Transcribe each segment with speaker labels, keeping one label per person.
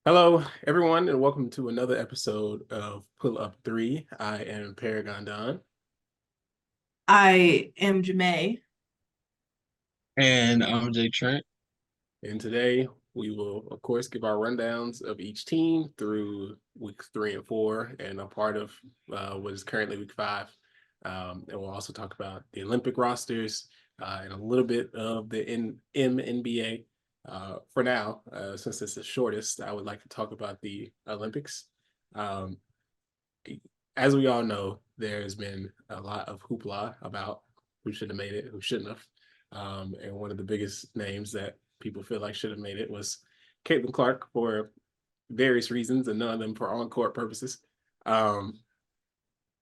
Speaker 1: Hello, everyone, and welcome to another episode of Pull Up 3. I am Paragon Don,
Speaker 2: I am Jamae.
Speaker 3: And I'm Jay Trent.
Speaker 1: and today we will, of course, give our rundowns of each team through weeks 3 and 4, and a part of what is currently week 5. And we'll also talk about the Olympic rosters and a little bit of the MNBA. For now, since it's the shortest, I would like to talk about the Olympics. Um, as we all know, there's been a lot of hoopla about who should have made it, who shouldn't have. And one of the biggest names that people feel like should have made it was Caitlin Clark for various reasons, and none of them for on-court purposes. Um,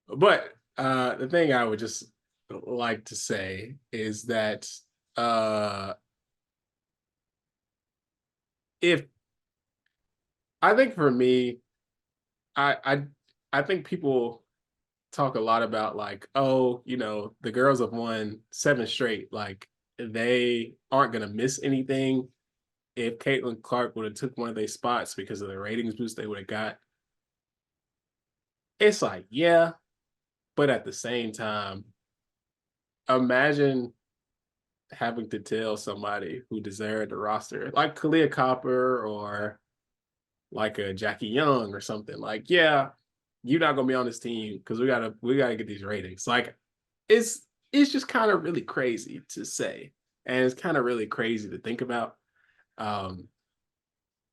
Speaker 1: but the thing I would just like to say is that uh, if I think for me, I I I think people talk a lot about like, oh, the girls have won 7 straight. Like they aren't gonna miss anything. If Caitlin Clark would have took one of their spots because of the ratings boost they would have got, it's like, yeah, but at the same time, imagine having to tell somebody who deserved the roster, like Kalia Copper or like a Jackie Young or something, like, yeah, you're not gonna be on this team because we gotta get these ratings. Like it's just kind of really crazy to say, and it's kind of really crazy to think about. Um,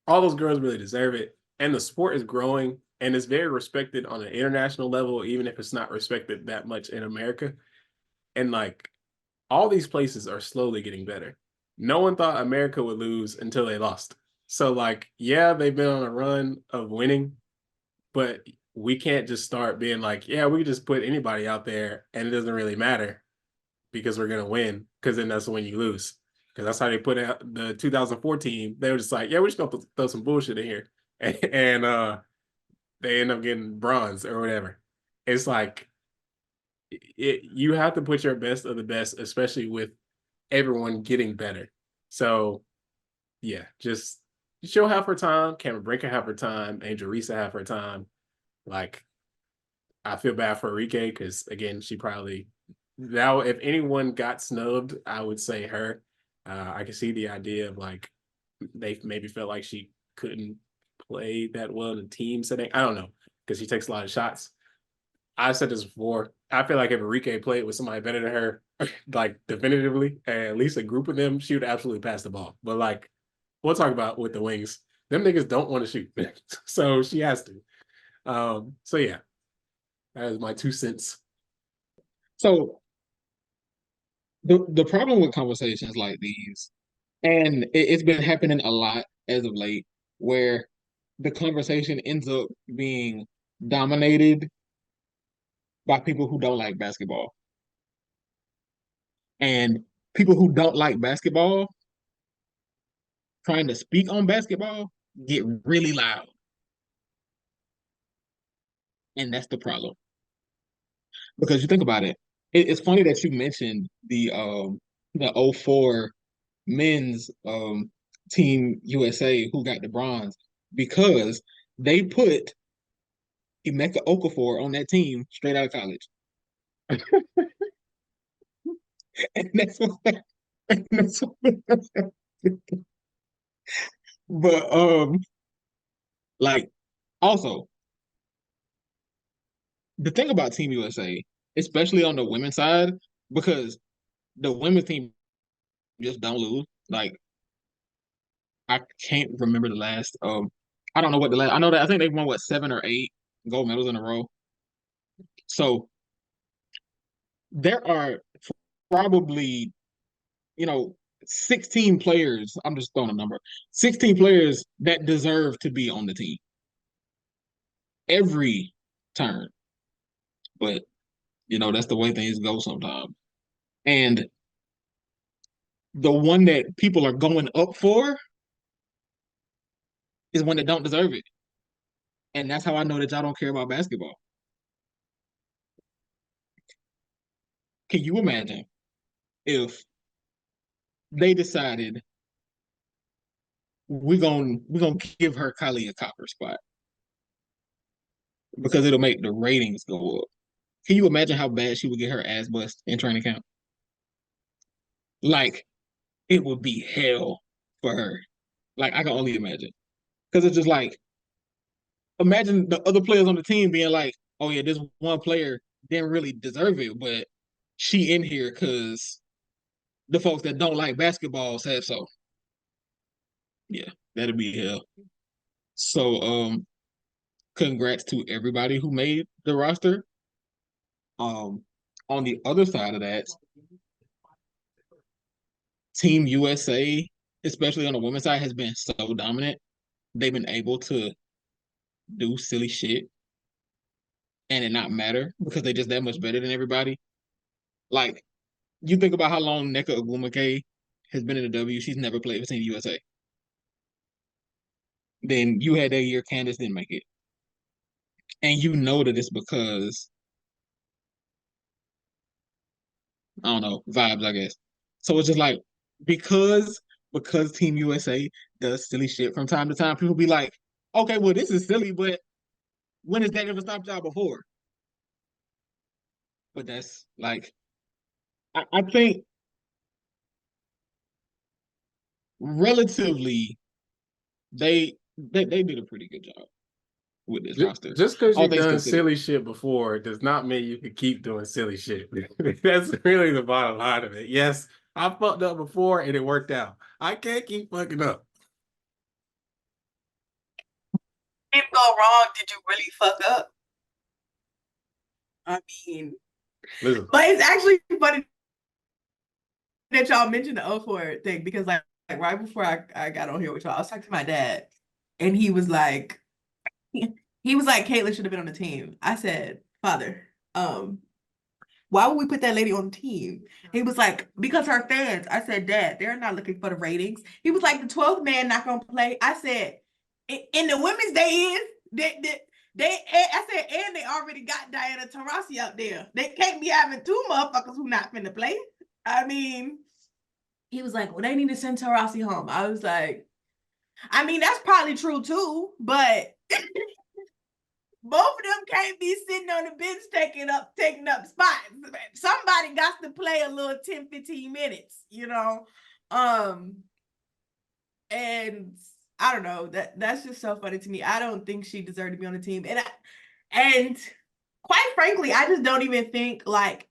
Speaker 1: all those girls really deserve it, and the sport is growing and it's very respected on an international level, even if it's not respected that much in America. And like all these places are slowly getting better. No one thought America would lose until they lost. So like, yeah, they've been on a run of winning, but we can't just start being like, yeah, we just put anybody out there and it doesn't really matter because we're gonna win. Because then that's when you lose. Because that's how they put out the 2014. They were just like, yeah, we're just gonna throw some bullshit in here, and they end up getting bronze or whatever. It's like you have to put your best of the best, especially with everyone getting better. So yeah, just she'll have her time. Cameron Breaker have her time. Angel Risa have her time. Like I feel bad for Enrique because again, she probably now if anyone got snubbed, I would say her. I can see the idea of like they maybe felt like she couldn't play that well in a team setting. I don't know because she takes a lot of shots. I said this before. I feel like if Enrique played with somebody better than her, like definitively, and at least a group of them, she would absolutely pass the ball. But like we'll talk about with the wings, them niggas don't want to shoot, so she has to. So yeah, that is my 2 cents.
Speaker 3: So the problem with conversations like these, and it's been happening a lot as of late, where the conversation ends up being dominated by people who don't like basketball. And people who don't like basketball trying to speak on basketball get really loud. And that's the problem. Because you think about it, it's funny that you mentioned the '04 men's team USA who got the bronze because they put Emeka Okafor on that team straight out of college. And that's what but like also the thing about Team USA, especially on the women's side, because the women's team just don't lose. Like I can't remember the last I don't know what the last I know that I think they've won what 7 or 8 gold medals in a row. So there are probably, you know, 16 players, I'm just throwing a number, 16 players that deserve to be on the team every turn. But, that's the way things go sometimes. And the one that people are going up for is one that don't deserve it. And that's how I know that y'all don't care about basketball. Can you imagine if they decided we're gonna give her Kylie a copper spot because it'll make the ratings go up. Can you imagine how bad she would get her ass bust in training camp? Like it would be hell for her. Like I can only imagine because it's just like imagine the other players on the team being like, "Oh yeah, this one player didn't really deserve it, but she in here because the folks that don't like basketball said so." Yeah, that'd be hell. So, congrats to everybody who made the roster. Um, on the other side of that, Team USA, especially on the women's side, has been so dominant. They've been able to do silly shit and it not matter because they're just that much better than everybody. Like, you think about how long Nneka Ogwumike has been in the W, she's never played for Team USA. Then you had that year Candace didn't make it. And you know that it's because, I don't know, vibes, I guess. So it's just like, because Team USA does silly shit from time to time, people be like, okay, well, this is silly, but when has that ever stopped y'all before? But that's like, I think relatively they did a pretty good job with this roster.
Speaker 1: Just because
Speaker 3: All
Speaker 1: you've
Speaker 3: things
Speaker 1: done
Speaker 3: considered.
Speaker 1: silly shit before does not mean you can keep doing silly shit. That's really the bottom line of it. Yes, I fucked up before and it worked out. I can't keep fucking up.
Speaker 2: Did go wrong? Did you really fuck up? I mean,
Speaker 1: Listen,
Speaker 2: but it's actually funny that y'all mentioned the O4 thing because like right before I got on here with y'all, I was talking to my dad and he was like, Caitlin should have been on the team. I said, Father, why would we put that lady on the team? He was like, because her fans. I said, Dad, they're not looking for the ratings. He was like, the 12th man not gonna play. I said, in the women's day is I said, and they already got Diana Taurasi out there. They can't be having two motherfuckers who not finna play. I mean, he was like, well, they need to send Taurasi home. I was like, I mean, that's probably true too, but both of them can't be sitting on the bench taking up spots. Somebody got to play a little 10, 15 minutes, you know? And I don't know, that's just so funny to me. I don't think she deserved to be on the team. And quite frankly, I just don't even think like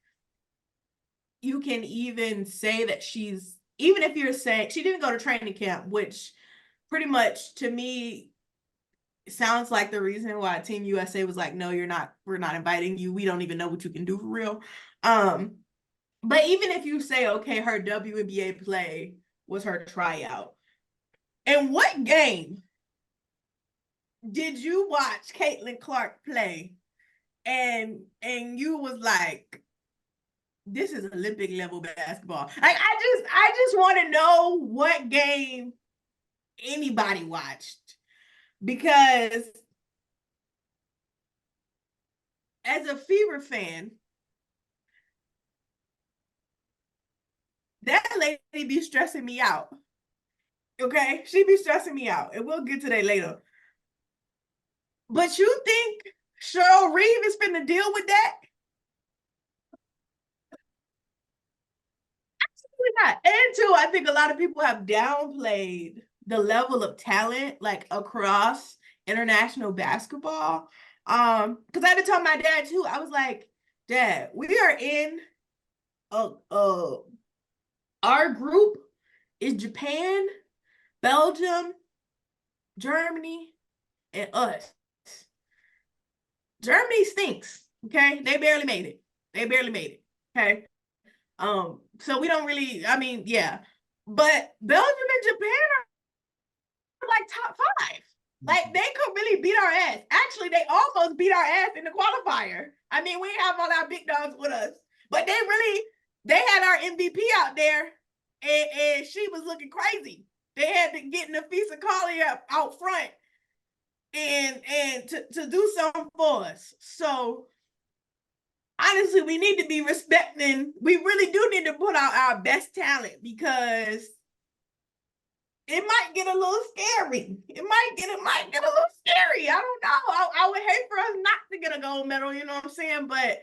Speaker 2: you can even say that she's, even if you're saying she didn't go to training camp, which pretty much to me sounds like the reason why Team USA was like, no, we're not inviting you. We don't even know what you can do for real. But even if you say, okay, her WNBA play was her tryout, in what game did you watch Caitlin Clark play and you was like, this is Olympic level basketball? Like I just want to know what game anybody watched, because as a Fever fan, that lady be stressing me out. Okay, she be stressing me out, and we'll get to that later. But you think Cheryl Reeve is finna deal with that? Absolutely not. And two, I think a lot of people have downplayed the level of talent like across international basketball. Because I had to tell my dad too. I was like, Dad, we are in our group is Japan, Belgium, Germany, and us. Germany stinks. Okay, they barely made it. Okay, so we don't really. I mean, yeah, but Belgium and Japan are like top five. Like they could really beat our ass. Actually, they almost beat our ass in the qualifier. I mean, we have all our big dogs with us, but they had our MVP out there, and she was looking crazy. They had to get Nafisa Collier out front and to do something for us. So honestly, we need to be respecting. We really do need to put out our best talent, because it might get a little scary. It might get a little scary. I don't know. I would hate for us not to get a gold medal, you know what I'm saying? But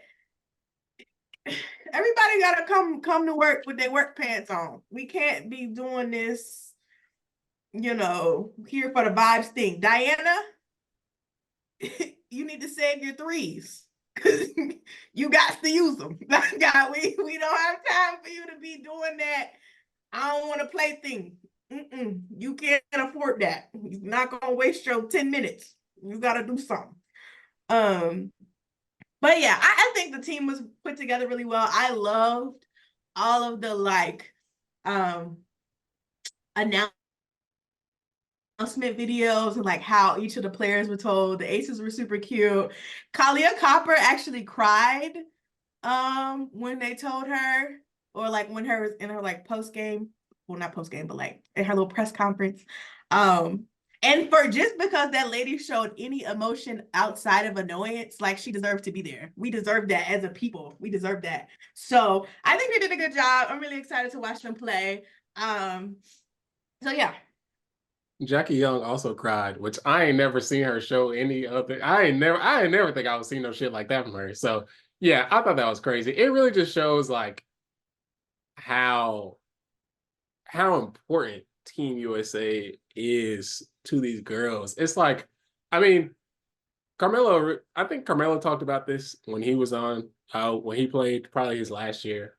Speaker 2: everybody gotta come to work with their work pants on. We can't be doing this, here for the vibes thing. Diana, you need to save your threes because you got to use them. God, we don't have time for you to be doing that. I don't want to play thing. You can't afford that. You're not gonna waste your 10 minutes. You gotta do something. But yeah, I think the team was put together really well. I loved all of the announcement videos and how each of the players were told. The aces were super cute. Kalia Copper actually cried when they told her, or when her was in her post game, well, not post game, but in her little press conference. And just because that lady showed any emotion outside of annoyance, she deserved to be there. We deserve that as a people. We deserve that. So I think they did a good job. I'm really excited to watch them play. So yeah.
Speaker 1: Jackie Young also cried, which I ain't never seen her show any other. I ain't never think I would see no shit like that from her. So yeah, I thought that was crazy. It really just shows how important Team USA is to these girls. It's Carmelo, I think Carmelo talked about this when he was on, when he played probably his last year.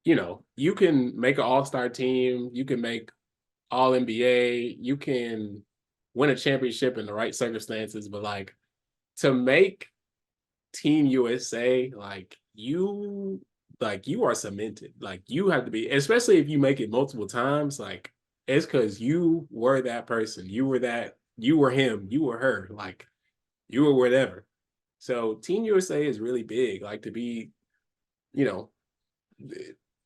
Speaker 1: You can make an all-star team, you can make all NBA, you can win a championship in the right circumstances, but to make Team USA, you are cemented. You have to be, especially if you make it multiple times, it's because you were that person. You were him, you were her, you were whatever. So Team USA is really big.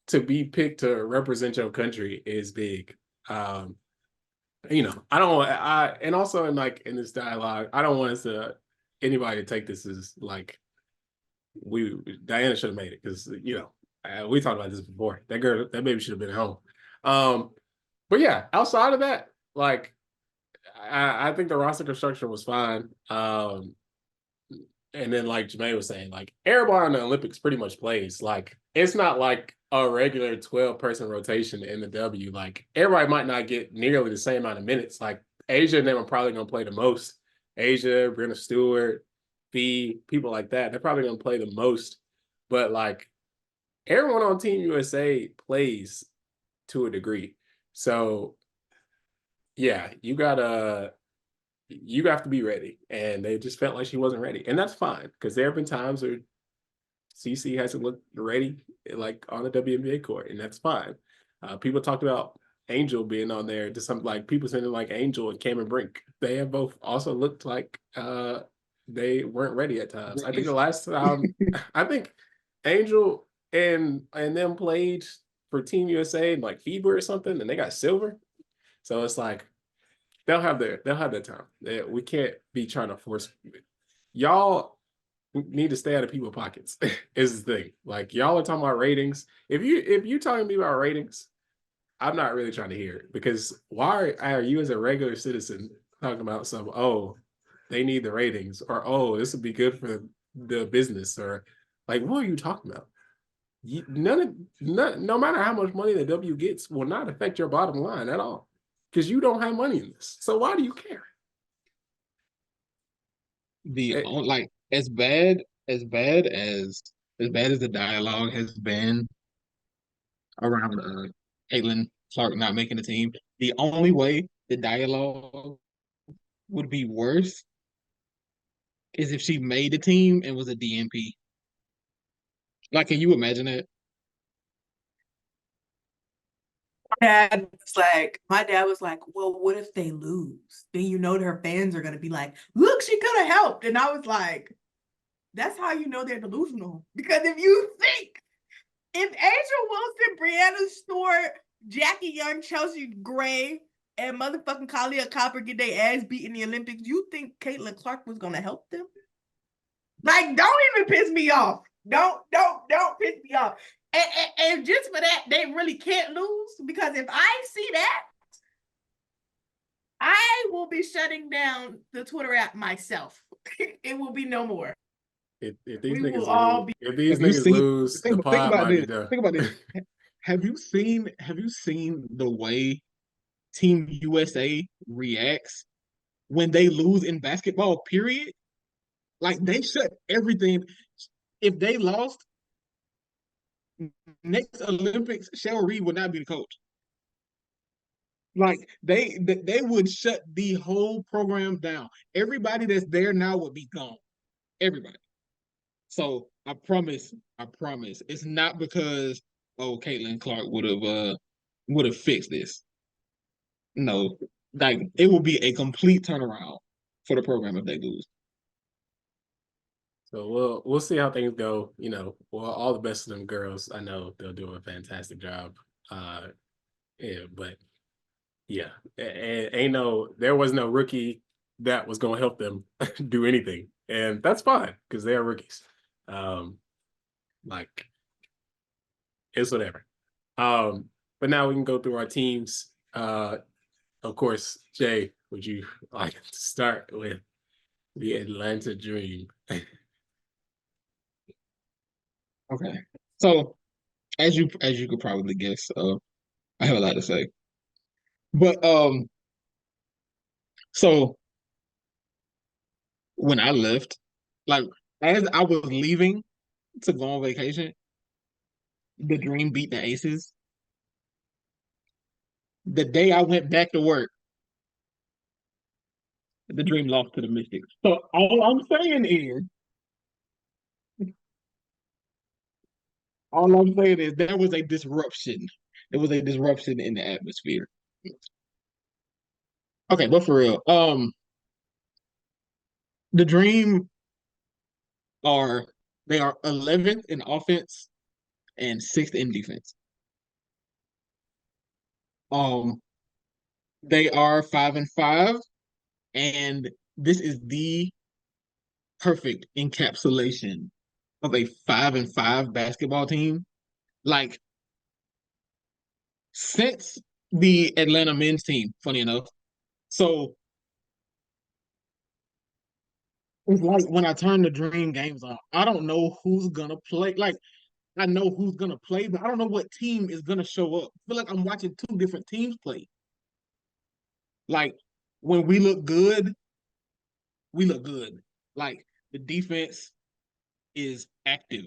Speaker 1: To be picked to represent your country is big. I don't and also in this dialogue, I don't want anybody to take this as Diana should have made it because we talked about this before. That baby should have been at home. But yeah, outside of that, I think the roster construction was fine. And then Jermaine was saying, everybody in the Olympics pretty much plays. It's not like a regular 12-person rotation in the W. Everybody might not get nearly the same amount of minutes. Asia and them are probably gonna play the most. Asia, Brenna Stewart, Fee, people like that, they're probably gonna play the most. But everyone on Team USA plays to a degree. So yeah, you have to be ready. And they just felt like she wasn't ready. And that's fine, because there have been times where CC hasn't looked ready on the WNBA court, and that's fine. People talked about Angel being on there to some people saying Angel and Cameron Brink. They have both also looked like they weren't ready at times. I think the last time I think Angel and them played for Team USA in FIBA or something, and they got silver. So it's they'll have their time. We can't be trying to force y'all. Need to stay out of people's pockets is the thing. Y'all are talking about ratings. If you're talking to me about ratings, I'm not really trying to hear it, because why are you as a regular citizen talking about they need the ratings, or this would be good for the business, or what are you talking about? No matter how much money the W gets will not affect your bottom line at all, because you don't have money in this. So why do you care?
Speaker 3: As bad as the dialogue has been around Caitlin Clark not making the team, the only way the dialogue would be worse is if she made the team and was a DNP. Can you imagine that?
Speaker 2: My dad was like, well, what if they lose? Then her fans are gonna be like, look, she could have helped. And I was like, that's how they're delusional. Because if Angel Wilson, Brianna Stewart, Jackie Young, Chelsea Gray, and motherfucking Kalia Copper get their ass beat in the Olympics, you think Caitlin Clark was gonna help them? Don't even piss me off. Don't piss me off. And just for that, they really can't lose, because if I see that, will be shutting down the Twitter app myself. It will be no more.
Speaker 1: If these
Speaker 2: We
Speaker 1: niggas
Speaker 2: will all
Speaker 1: lose,
Speaker 2: be.
Speaker 1: if these
Speaker 3: Have you
Speaker 1: niggas
Speaker 3: seen?
Speaker 1: lose, the
Speaker 3: Think
Speaker 1: pod
Speaker 3: about
Speaker 1: might be
Speaker 3: this.
Speaker 1: done.
Speaker 3: Think about this. Have you seen? Have you seen the way Team USA reacts when they lose in basketball? Period. Like they shut everything. If they lost next Olympics, Cheryl Reed would not be the coach. Like they would shut the whole program down. Everybody that's there now would be gone. Everybody. So I promise, it's not because Caitlin Clark would have fixed this. No, like it will be a complete turnaround for the program if they lose.
Speaker 1: So we'll see how things go. You know, well, all the best of them girls. I know they'll do a fantastic job. Yeah, but yeah, there was no rookie that was going to help them do anything, and that's fine because they are rookies. Like it's whatever. But now we can go through our teams. Of course, Jay, would you like to start with the Atlanta Dream?
Speaker 3: Okay. So as you could probably guess, I have a lot to say. But so when I left, like as I was leaving to go on vacation, the Dream beat the Aces. The day I went back to work, the Dream lost to the Mystics. So all I'm saying is there was a disruption. There was a disruption in the atmosphere. Okay, but for real, the Dream are they are 11th in offense and 6th in defense. Um, they are 5-5, and this is the perfect encapsulation of a 5-5 basketball team. Like since the Atlanta men's team, funny enough. So it's like when I turn the Dream games on, I don't know who's gonna play. Like I know who's gonna play, but I don't know what team is gonna show up. I feel like I'm watching two different teams play. Like when we look good, we look good. Like the defense is active,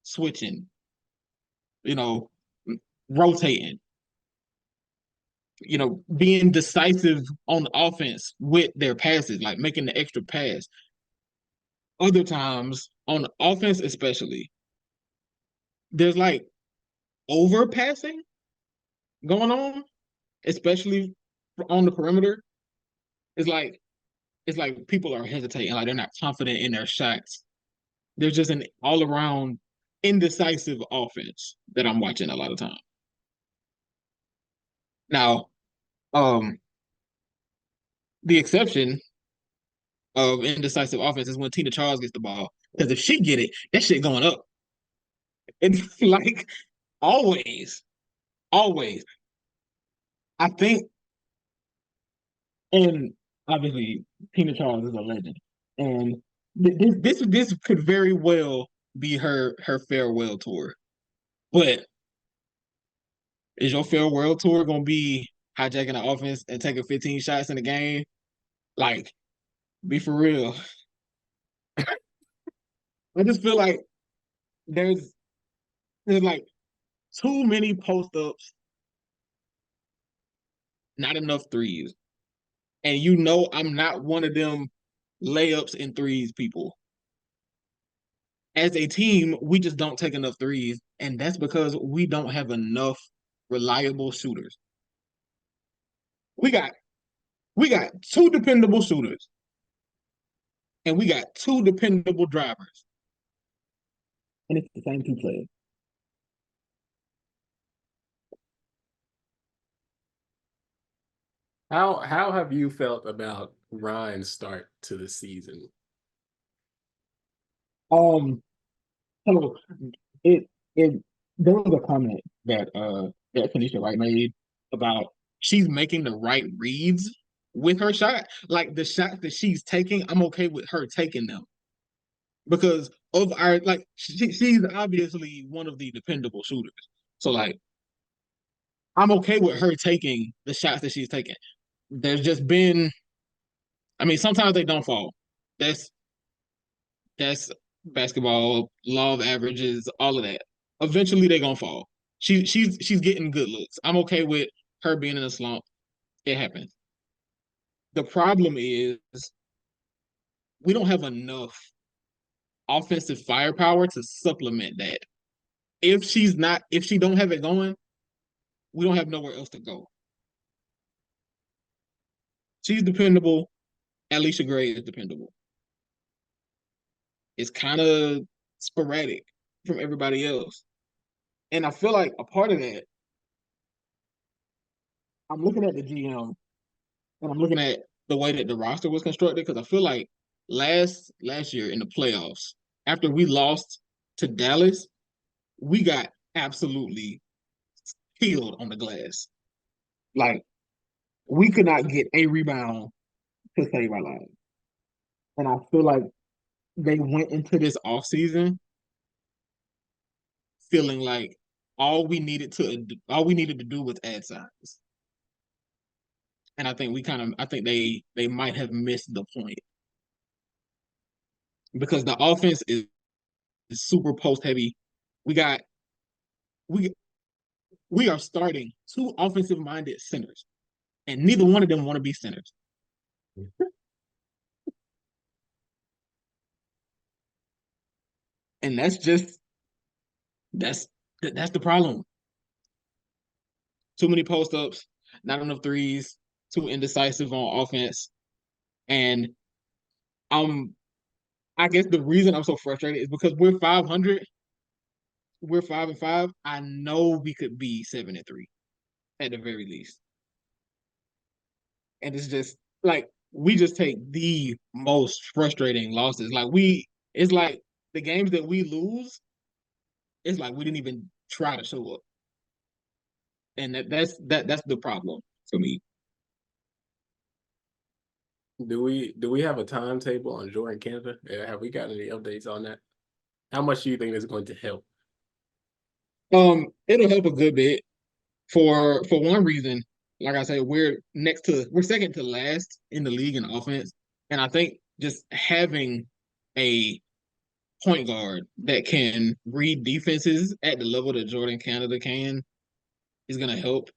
Speaker 3: switching, you know, rotating, being decisive on the offense with their passes, like making the extra pass. Other times on the offense, especially, there's like overpassing going on, especially on the perimeter. It's like people are hesitating, like they're not confident in their shots. There's just an all around indecisive offense that I'm watching a lot of time. Now, the exception of indecisive offense is when Tina Charles gets the ball. Because if she get it, that shit going up. It's like always, always. I think, and obviously Tina Charles is a legend, and this could very well be her farewell tour. But is your farewell tour gonna be hijacking the offense and taking 15 shots in the game? Like, be for real. I just feel like there's like too many post ups, not enough threes. And I'm not one of them layups and threes people. As a team, we just don't take enough threes, and that's because we don't have enough reliable shooters. We got two dependable shooters, and we got two dependable drivers, and it's the same two players.
Speaker 1: How have you felt about Ryan's start to the season?
Speaker 3: Um, so it it there was a comment that Kanisha Wright made about she's making the right reads with her shot. Like the shots that she's taking, I'm okay with her taking them because of our like she's obviously one of the dependable shooters. So like I'm okay with her taking the shots that she's taking. There's just been, I mean, sometimes they don't fall. That's that's basketball, law of averages, all of that. Eventually they're gonna fall. She's getting good looks. I'm okay with her being in a slump. It happens. The problem is we don't have enough offensive firepower to supplement that. If she don't have it going, we don't have nowhere else to go. She's dependable. Alicia Gray is dependable. It's kind of sporadic from everybody else. And I feel like a part of that, I'm looking at the GM and I'm looking at the way that the roster was constructed because I feel like last year in the playoffs, after we lost to Dallas, we got absolutely killed on the glass. Like we could not get a rebound to save our lives. And I feel like they went into this offseason feeling like all we needed to do was add size. And I think they might have missed the point. Because the offense is super post heavy. We got we we are starting two offensive minded centers, and neither one of them want to be centers. And that's the problem. Too many post ups, not enough threes, too indecisive on offense, and I guess the reason I'm so frustrated is because we're 500, we're 5-5. I know we could be 7-3 at the very least, and it's just like we just take the most frustrating losses. It's like the games that we lose, it's like we didn't even try to show up, and that's the problem for me.
Speaker 1: Do we have a timetable on Jordan Canada? Have we got any updates on that? How much do you think is going to help?
Speaker 3: It'll help a good bit for one reason. Like I said, we're second to last in the league in offense, and I think just having a point guard that can read defenses at the level that Jordan Canada can is going to help.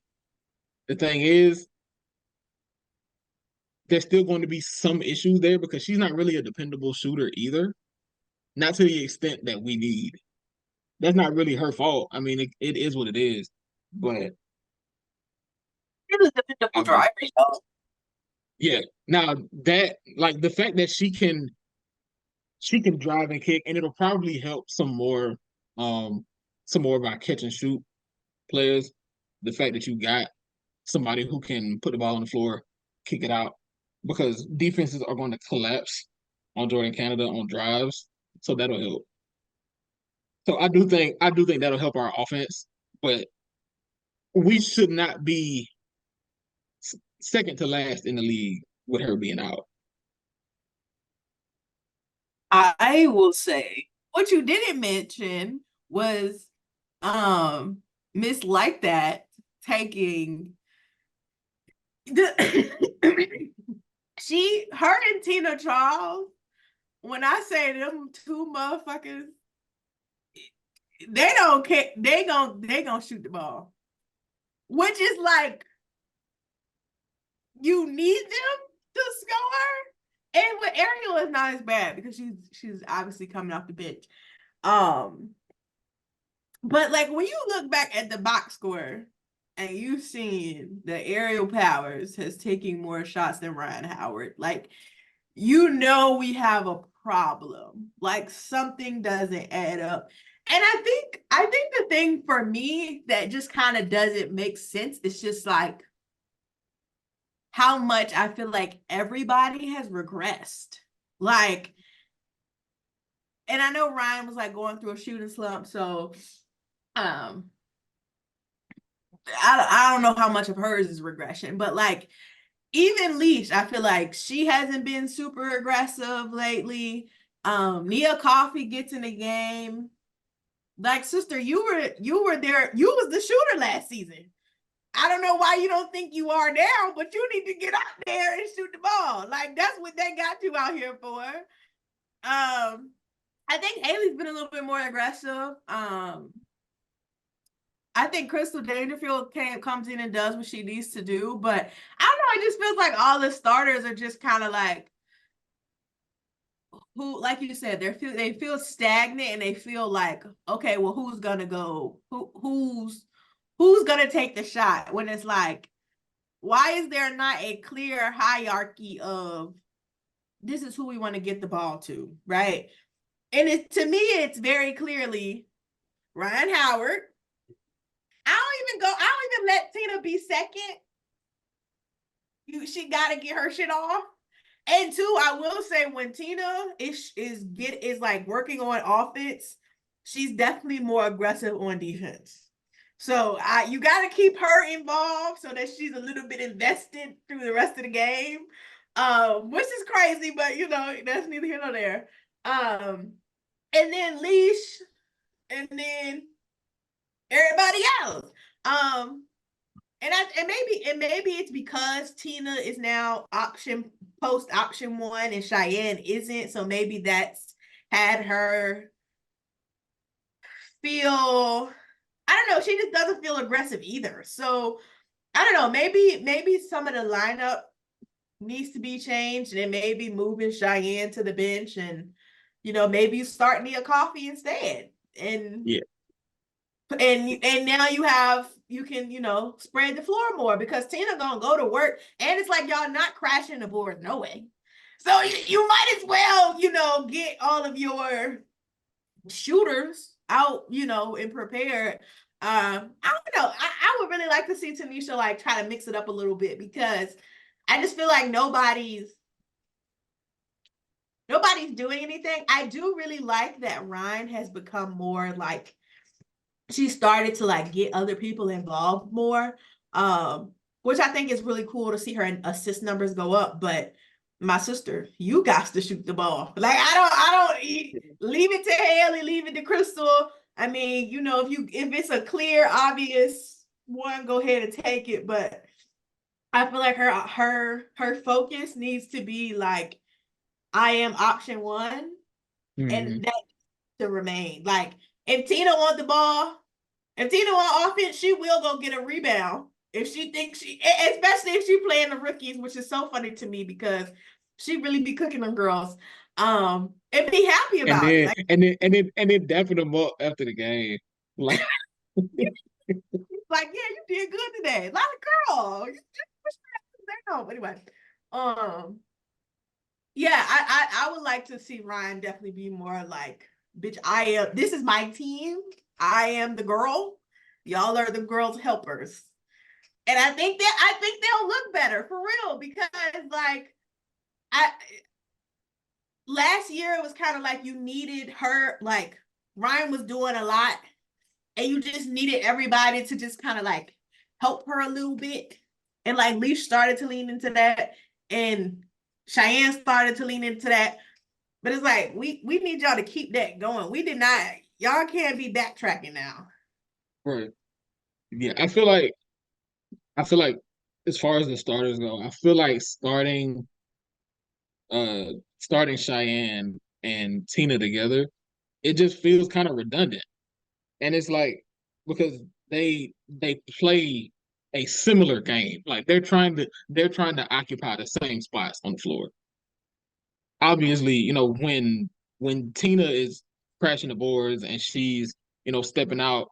Speaker 3: The thing is, there's still going to be some issues there because she's not really a dependable shooter either, not to the extent that we need. That's not really her fault. I mean, it is what it is, but
Speaker 2: She's a dependable driver, though.
Speaker 3: yeah. Now that like the fact that she can drive and kick, and it'll probably help some more of our catch and shoot players. The fact that you got somebody who can put the ball on the floor, kick it out, because defenses are going to collapse on Jordan Canada on drives, so that'll help. So I do think that'll help our offense, but we should not be second to last in the league with her being out.
Speaker 2: I will say what you didn't mention was Miss Like That taking the her and Tina Charles, when I say them two motherfuckers, they don't care, they gonna shoot the ball. Which is like you need them to score. And with Ariel is not as bad because she's obviously coming off the bench. But like when you look back at the box score and you've seen that Ariel Powers has taken more shots than Ryan Howard, like you know we have a problem. Like something doesn't add up. And I think the thing for me that just kind of doesn't make sense is just like how much I feel like everybody has regressed. Like, and I know Ryan was like going through a shooting slump, so I don't know how much of hers is regression, but like even Leash, I feel like she hasn't been super aggressive lately. Nia Coffee gets in the game. Like, sister, you were there. You was the shooter last season. I don't know why you don't think you are now, but you need to get out there and shoot the ball. Like, that's what they got you out here for. I think Haley's been a little bit more aggressive. I think Crystal Dangerfield comes in and does what she needs to do, but I don't know. It just feels like all the starters are just kind of like, who, like you said, they feel stagnant, and they feel like, okay, well, who's gonna go? Who's gonna take the shot? When it's like, why is there not a clear hierarchy of this is who we want to get the ball to, right? And to me, it's very clearly Ryan Howard. I don't even let Tina be second. She got to get her shit off. And two, I will say, when Tina is like working on offense, she's definitely more aggressive on defense. So you got to keep her involved so that she's a little bit invested through the rest of the game, which is crazy, but that's neither here nor there. And then Leash, and then everybody else. And maybe it's because Tina is now post option 1 and Cheyenne isn't, so maybe that's had her feel, I don't know, she just doesn't feel aggressive either. So I don't know, maybe some of the lineup needs to be changed, and then maybe moving Cheyenne to the bench, and maybe you start Nia Coffee instead. And
Speaker 3: yeah.
Speaker 2: And now you can spread the floor more, because Tina gonna go to work, and it's like y'all not crashing the board no way. So you might as well get all of your shooters out and prepared. I don't know. I would really like to see Tanisha like try to mix it up a little bit, because I just feel like nobody's doing anything. I do really like that Ryan has become more like, she started to like get other people involved more, which I think is really cool to see her assist numbers go up. But my sister, you got to shoot the ball. Like, I don't leave it to Haley, leave it to Crystal. I mean, if it's a clear, obvious one, go ahead and take it. But I feel like her focus needs to be like, I am option 1, and that to remain. Like, if Tina want the ball, if Tina want offense, she will go get a rebound. If she thinks especially if she playing the rookies, which is so funny to me, because she really be cooking them girls. And be happy about it. Like,
Speaker 3: and then dapping them up after the game. Like,
Speaker 2: like, yeah, you did good today. Like, girl, you just push down. Anyway, yeah, I would like to see Ryan definitely be more like, bitch, this is my team. I am the girl. Y'all are the girls' helpers. And I think they'll look better for real, because like last year it was kind of like you needed her, like Ryan was doing a lot, and you just needed everybody to just kind of like help her a little bit. And like Leash started to lean into that, and Cheyenne started to lean into that. But it's like, we need y'all to keep that going. Y'all can't be backtracking now.
Speaker 3: right. Yeah, I feel like as far as the starters go, I feel like starting Cheyenne and Tina together, it just feels kind of redundant. And it's like, because they play a similar game. Like, they're trying to occupy the same spots on the floor. Obviously, when Tina is crashing the boards and she's, stepping out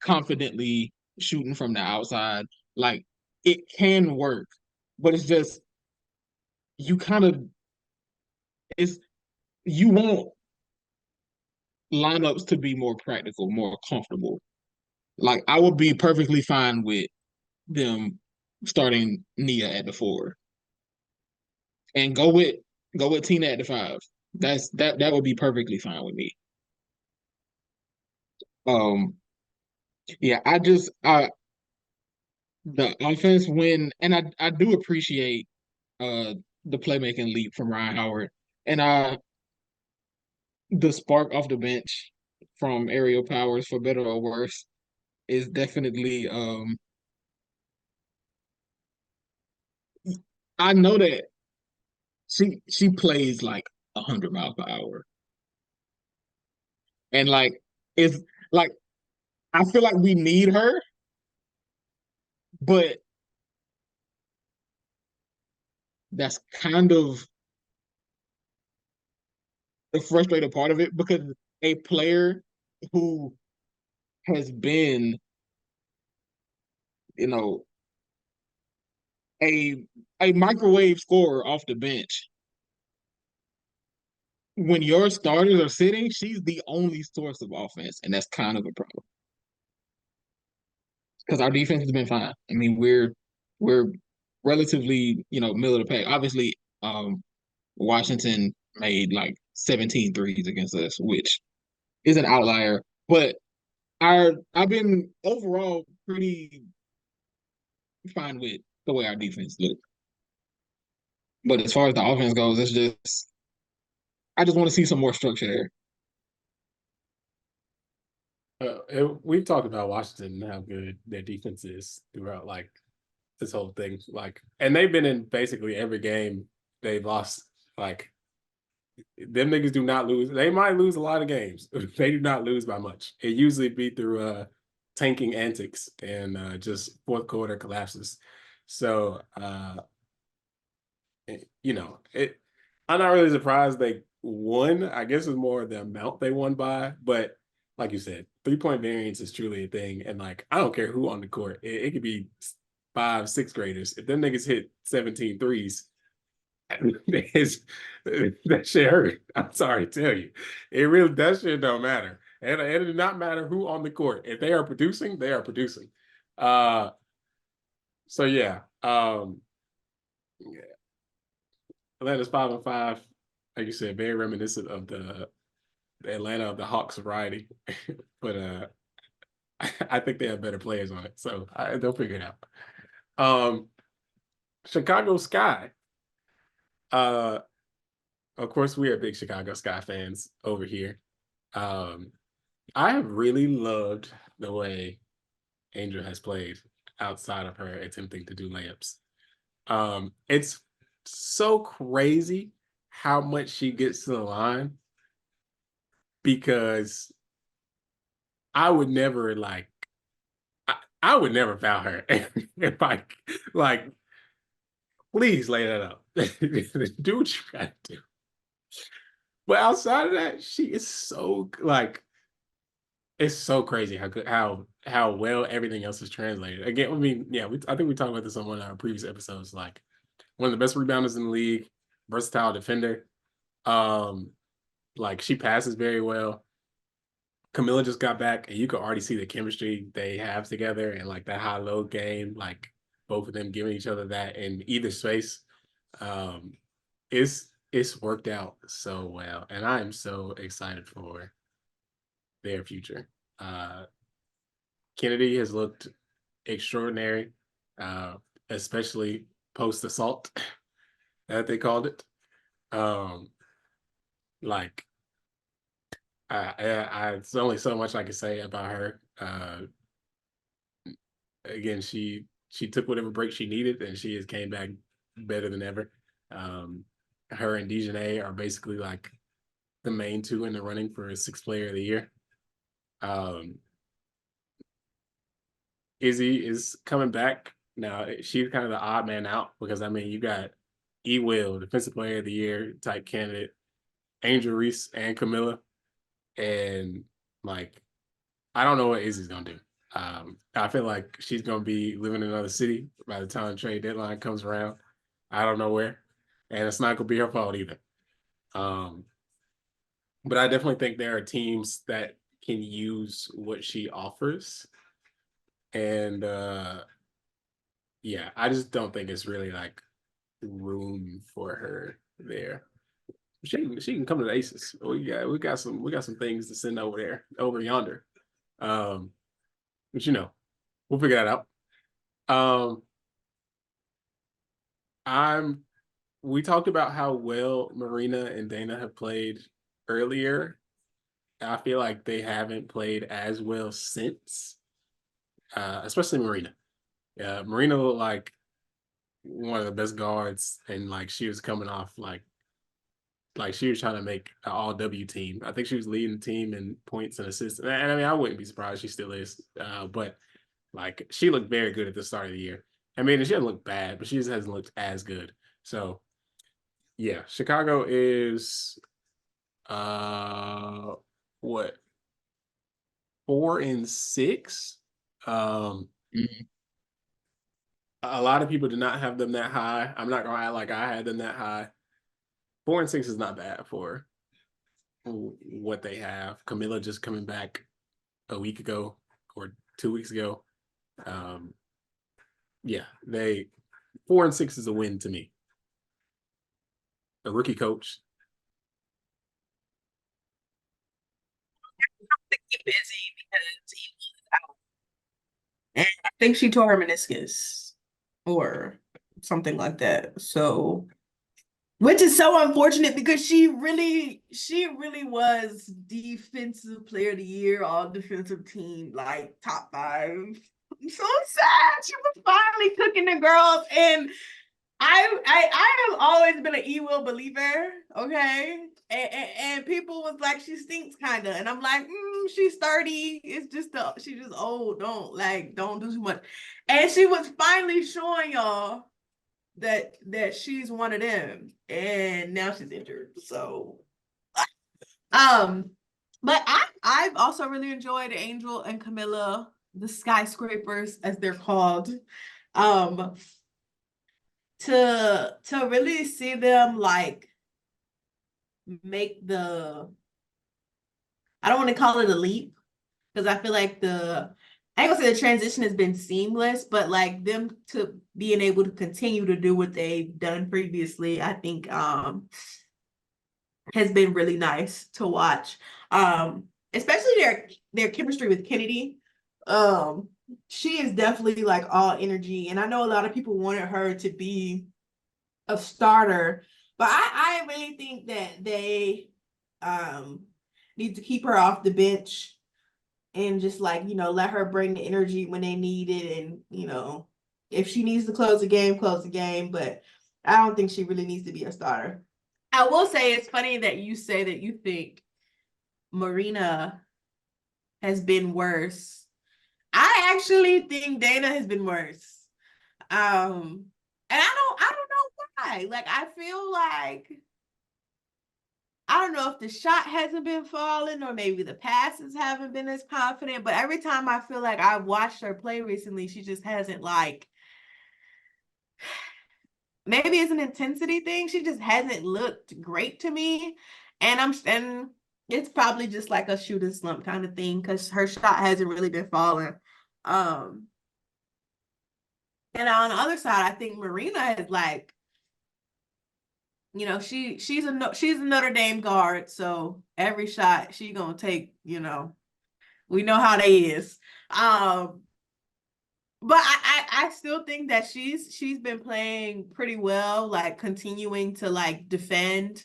Speaker 3: confidently, shooting from the outside, like, it can work. But it's just, you kind of it's you want lineups to be more practical, more comfortable. Like, I would be perfectly fine with them starting Nia at the 4 and go with Tina at the 5. That would be perfectly fine with me. Um, yeah, the offense and I do appreciate the playmaking leap from Ryan Howard and the spark off the bench from Aerial Powers, for better or worse, is definitely I know that she plays like 100 miles per hour. And like it's like I feel like we need her, but that's kind of the frustrating part of it because a player who has been, you know, a a microwave scorer off the bench. When your starters are sitting, she's the only source of offense, and that's kind of a problem because our defense has been fine. I mean, we're relatively, middle of the pack. Obviously, Washington made like 17 threes against us, which is an outlier. But I've been overall pretty fine with the way our defense looked. But as far as the offense goes, I just want to see some more structure there.
Speaker 1: We've talked about Washington and how good their defense is throughout like this whole thing. Like, and they've been in basically every game they've lost. Like, them niggas do not lose. They might lose a lot of games. They do not lose by much. It usually be through tanking antics and just fourth quarter collapses. So it. I'm not really surprised they won. I guess it's more the amount they won by, but like you said, 3-point variance is truly a thing. And like, I don't care who on the court. It could be 5, 6 graders. If them niggas hit 17 threes, that shit hurt. I'm sorry to tell you. That shit don't matter. And it does not matter who on the court. If they are producing, they are producing. So yeah. Atlanta's 5-5. Like you said, very reminiscent of the Atlanta of the Hawks variety. But I think they have better players on it. So they'll figure it out. Chicago Sky. Of course, we are big Chicago Sky fans over here. I have really loved the way Angel has played outside of her attempting to do layups. It's so crazy how much she gets to the line because I would never I would never foul her if I like please lay that up. Do what you gotta do. But outside of that, she is so like it's so crazy how good how well everything else is translated. Again, I mean, yeah, I think we talked about this on one of our previous episodes. Like one of the best rebounders in the league, versatile defender. Um, like she passes very well. Camilla just got back, and you could already see the chemistry they have together, and like that high-low game, like both of them giving each other that in either space. Um, it's worked out so well, and I am so excited for their future. Uh, Kennedy has looked extraordinary, especially post assault, that they called it. Um, like, it's only so much I can say about her. Again, she took whatever break she needed, and she has came back better than ever. Her and Dejanay are basically like the main two in the running for 6th player of the year. Izzy is coming back. Now she's kind of the odd man out because I mean you got E. Will, defensive player of the year type candidate, Angel Reese and Camilla. And like I don't know what Izzy's gonna do. I feel like she's gonna be living in another city by the time the trade deadline comes around. I don't know where. And it's not gonna be her fault either. But I definitely think there are teams that can use what she offers. And yeah, I just don't think it's really like room for her there. She can come to the Aces. We got some things to send over there, over yonder. But we'll figure that out. Um, I'm. We talked about how well Marina and Dana have played earlier. I feel like they haven't played as well since, especially Marina. Yeah, Marina looked like one of the best guards, and like she was coming off like she was trying to make an all W team. I think she was leading the team in points and assists. And I mean, I wouldn't be surprised she still is. But like she looked very good at the start of the year. I mean, she doesn't look bad, but she just hasn't looked as good. So yeah, Chicago is uh what 4-6. Um,
Speaker 3: Mhm.
Speaker 1: a lot of people did not have them that high. I'm not gonna act like I had them that high. 4-6 is not bad for what they have. Camilla just coming back a week ago or 2 weeks ago. Um, yeah, they 4-6 is a win to me. A rookie coach.
Speaker 2: To keep busy because he was out. And I think she tore her meniscus or something like that. So, which is so unfortunate because she really was defensive player of the year, all defensive team, like top 5. I'm so sad. She was finally cooking the girls, and I have always been an E-Will believer, okay? And people was like, she stinks kind of, and I'm like, she's 30. It's just she's just old. Don't do too much. And she was finally showing y'all that she's one of them, and now she's injured. So, but I've also really enjoyed Angel and Camilla, the skyscrapers as they're called. Um, to really see them like make the I don't want to call it a leap because I feel like I ain't gonna say the transition has been seamless, but like them to being able to continue to do what they've done previously, I think has been really nice to watch. Especially their chemistry with Kennedy. She is definitely like all energy, and I know a lot of people wanted her to be a starter, but I really think that they need to keep her off the bench and just like, let her bring the energy when they need it. And, if she needs to close the game. But I don't think she really needs to be a starter. I will say it's funny that you say that you think Marina has been worse. I actually think Dana has been worse. And I don't know why. Like I feel like I don't know if the shot hasn't been falling or maybe the passes haven't been as confident, but every time I feel like I've watched her play recently, she just hasn't like maybe it's an intensity thing. She just hasn't looked great to me. And it's probably just like a shooting slump kind of thing because her shot hasn't really been falling. Um and on the other side, I think Marina is like she's a Notre Dame guard, so every shot she gonna take, we know how they is. But I still think that she's been playing pretty well, like continuing to like defend.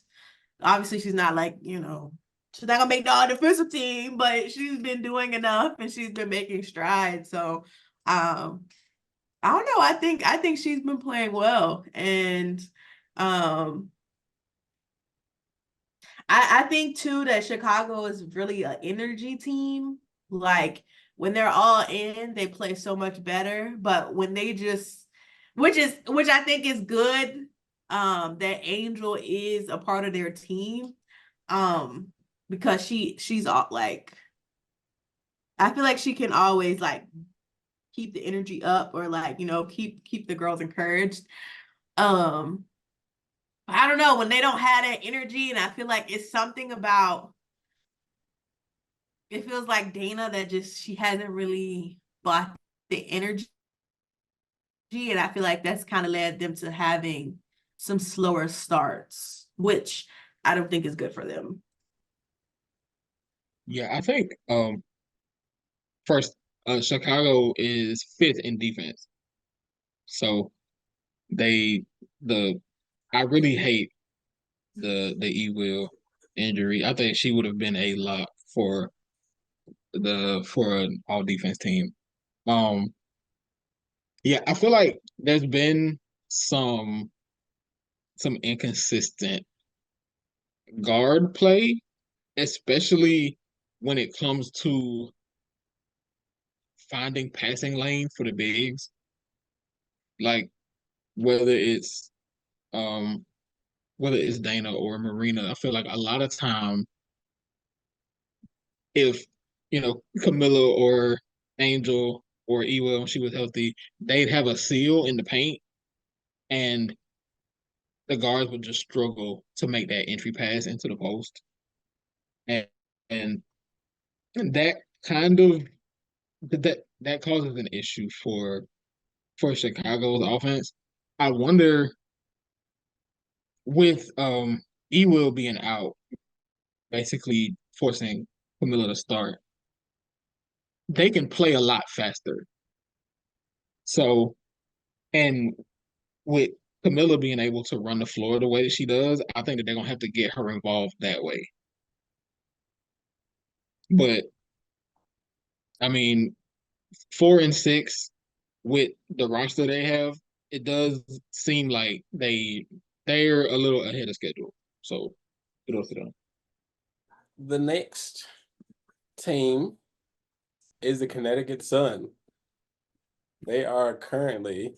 Speaker 2: Obviously, she's not like, she's not gonna make the all defensive team, but she's been doing enough and she's been making strides. So I don't know. I think she's been playing well. And um I think too that Chicago is really an energy team. Like when they're all in, they play so much better. But when they just, which I think is good, that Angel is a part of their team. Because she's all like, I feel like she can always like keep the energy up or like, keep the girls encouraged. Um, I don't know when they don't have that energy, and I feel like it's something about it feels like Dana that just she hasn't really bought the energy, and I feel like that's kind of led them to having some slower starts, which I don't think is good for them.
Speaker 3: Yeah, I think first Chicago is fifth in defense. So I really hate the E-Will injury. I think she would have been a lock for an all defense team. Um, yeah, I feel like there's been some inconsistent guard play, especially when it comes to finding passing lane for the bigs. Like whether it's um whether it's Dana or Marina, I feel like a lot of time if Camilla or Angel or Ewell when she was healthy, they'd have a seal in the paint and the guards would just struggle to make that entry pass into the post. And and that kind of that causes an issue for Chicago's offense. I wonder with Ewell being out, basically forcing Camilla to start, they can play a lot faster. So, and with Camilla being able to run the floor the way that she does, I think that they're gonna have to get her involved that way. But I mean, 4 and 6 with the roster they have, it does seem like they're a little ahead of schedule. So kudos to them.
Speaker 1: The next team is the Connecticut Sun. They are currently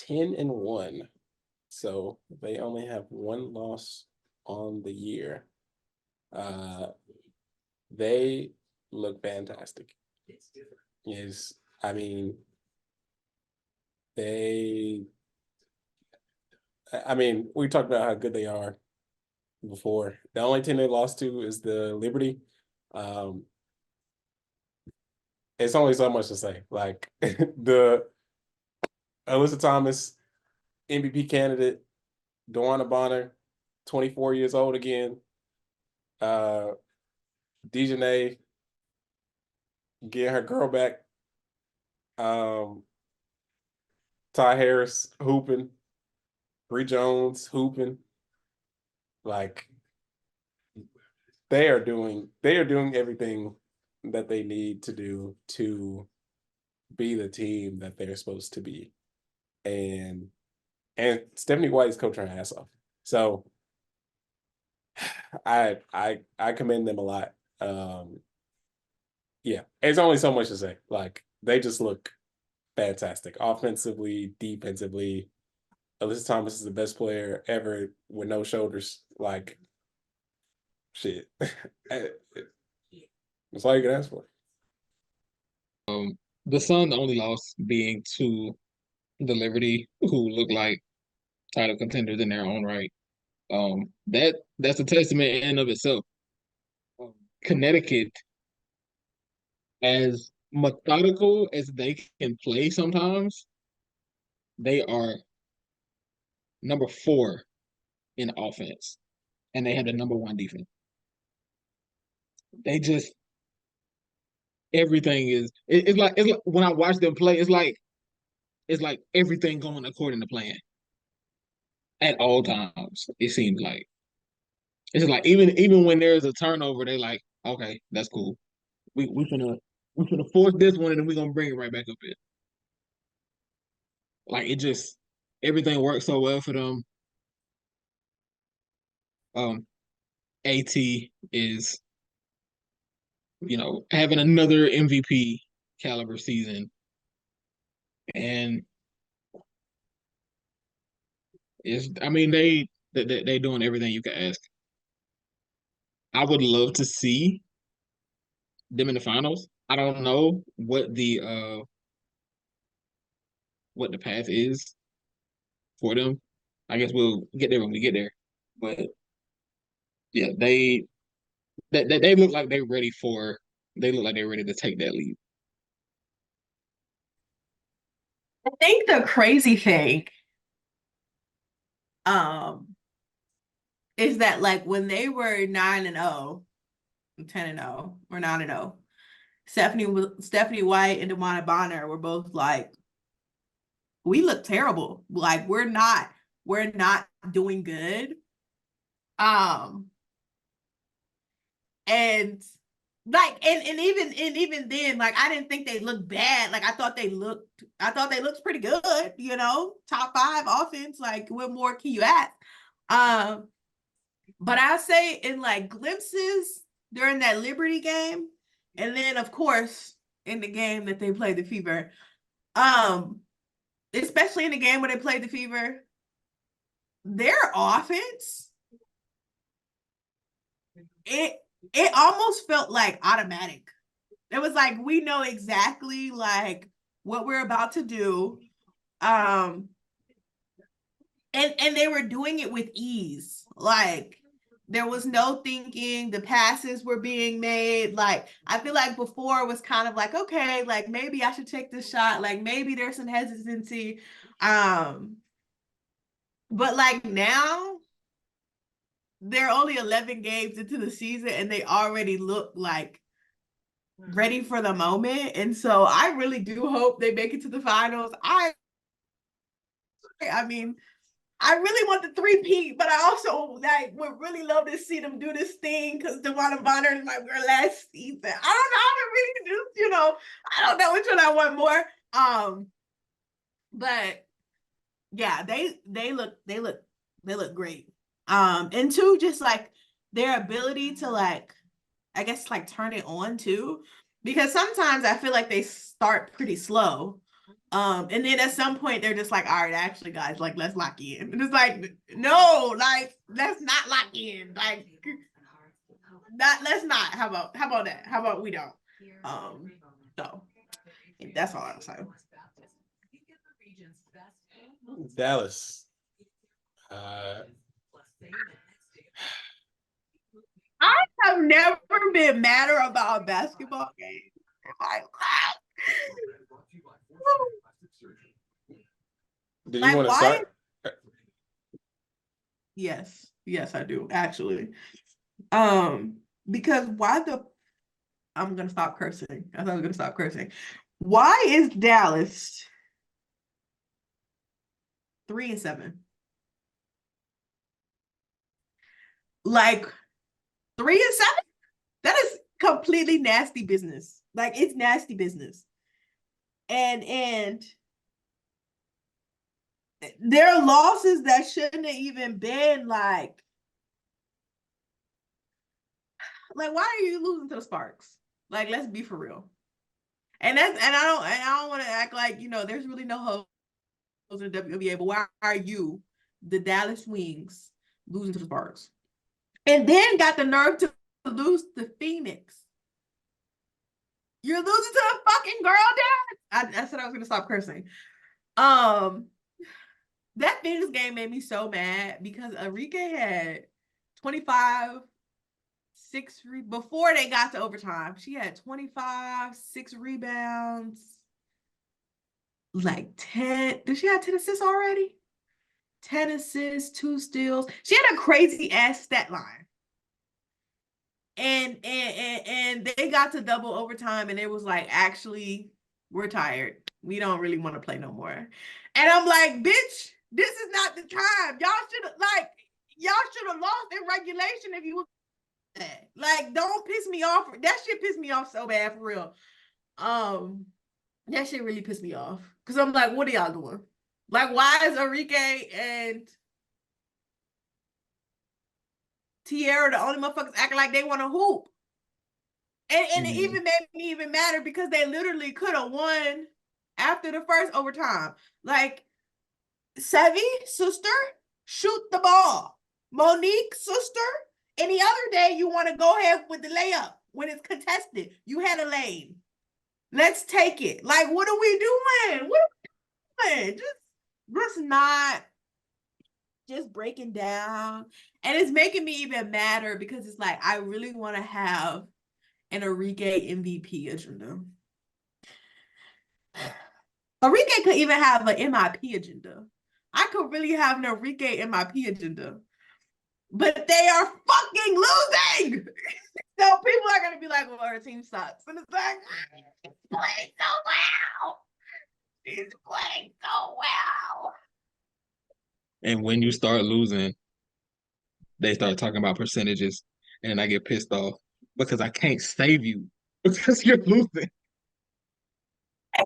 Speaker 1: 10-1. So they only have one loss on the year. They look fantastic. Yes, I mean, we talked about how good they are before. The only team they lost to is the Liberty. It's only so much to say. Like the Alyssa Thomas, MVP candidate, Dawana Bonner, 24 years old again. Dejanay getting her girl back. Ty Harris hooping. Bree Jones hooping. Like they are doing everything that they need to do to be the team that they're supposed to be. And Stephanie White is coaching her ass off. So I commend them a lot. Yeah, it's only so much to say. Like they just look fantastic offensively, defensively. Alyssa Thomas is the best player ever with no shoulders. Like shit. That's all you can ask for.
Speaker 3: The Sun, the only loss being to the Liberty, who look like title contenders in their own right. That's a testament in and of itself. Connecticut, as methodical as they can play sometimes, they are number 4 in offense, and they have the number 1 defense. They just everything is it's like when I watch them play, it's like everything going according to plan at all times. It seems like it's like even when there's a turnover, they like, okay, that's cool. We finna force this one and then we're gonna bring it right back up here. Like it just everything works so well for them. AT is, having another MVP caliber season. And they doing everything you can ask. I would love to see them in the finals. I don't know what the path is for them. I guess we'll get there when we get there. But yeah, they look like they're ready to take that lead.
Speaker 2: I think the crazy thing is that like when they were 9-0, 10-0, or 9-0, Stephanie White and Demona Bonner were both like, we look terrible. Like we're not doing good. And like and even then, like I didn't think they looked bad. Like I thought they looked pretty good, you know, top 5 offense. Like what more can you ask? But I say in like glimpses during that Liberty game, and then of course in the game that they played the Fever, especially in the game where they played the Fever, their offense, it almost felt like automatic. It was like we know exactly like what we're about to do. And they were doing it with ease. Like there was no thinking, the passes were being made. Like I feel like before it was kind of like, okay, like maybe I should take this shot, like maybe there's some hesitancy. But like now they're only 11 games into the season and they already look like ready for the moment. And so I really do hope they make it to the finals. I mean, I really want the 3-peat, but I also like would really love to see them do this thing because Demona Bonner is like her last season. I don't know how to really do, you know, I don't know which one I want more. But yeah, they look great. And two, just like their ability to like, I guess like turn it on too, because sometimes I feel like they start pretty slow. And then at some point they're just like, all right, actually guys, like let's lock in. And it's like, no, like let's not lock in. Like let's not. How about that? How about we don't? So that's all I'm saying.
Speaker 1: Dallas.
Speaker 2: I have never been madder about a basketball game.
Speaker 1: Did you want to start?
Speaker 2: Yes, I do actually. Because I'm gonna stop cursing. I thought I was gonna stop cursing. Why is Dallas 3-7? Like 3-7? That is completely nasty business. Like it's nasty business. And there are losses that shouldn't have even been like why are you losing to the Sparks? Like let's be for real. And I don't want to act like, you know, there's really no hope in the WNBA, but why are you, the Dallas Wings, losing to the Sparks? And then got the nerve to lose to Phoenix. You're losing to the fucking girl, Dad. I said I was gonna stop cursing. That Phoenix game made me so mad because Arike had 25, 6 before they got to overtime. She had 25, 6 rebounds, like 10. Did she have 10 assists already? 10 assists, 2 steals. She had a crazy ass stat line. And they got to double overtime and it was like, actually, we're tired. We don't really want to play no more. And I'm like, bitch, this is not the time. Y'all should have lost in regulation if you was that. Like, don't piss me off. That shit pissed me off so bad for real. That shit really pissed me off. Cause I'm like, what are y'all doing? Like, why is Arike and Tierra the only motherfuckers acting like they want to hoop? And it even made me even madder because they literally could have won after the first overtime. Like, Sevi, sister, shoot the ball. Monique, sister, any other day you want to go ahead with the layup when it's contested. You had a lane. Let's take it. Like, what are we doing? What are we doing? Just not just breaking down. And it's making me even madder because it's like, I really want to have an Arike MVP agenda. Arike could even have an MIP agenda. I could really have an Arike MIP agenda. but they are fucking losing. So people are gonna be like, well, our team sucks. And it's like, it's playing so well. It's playing so well.
Speaker 3: And when you start losing, they start talking about percentages, and I get pissed off because I can't save you because you're losing.
Speaker 2: I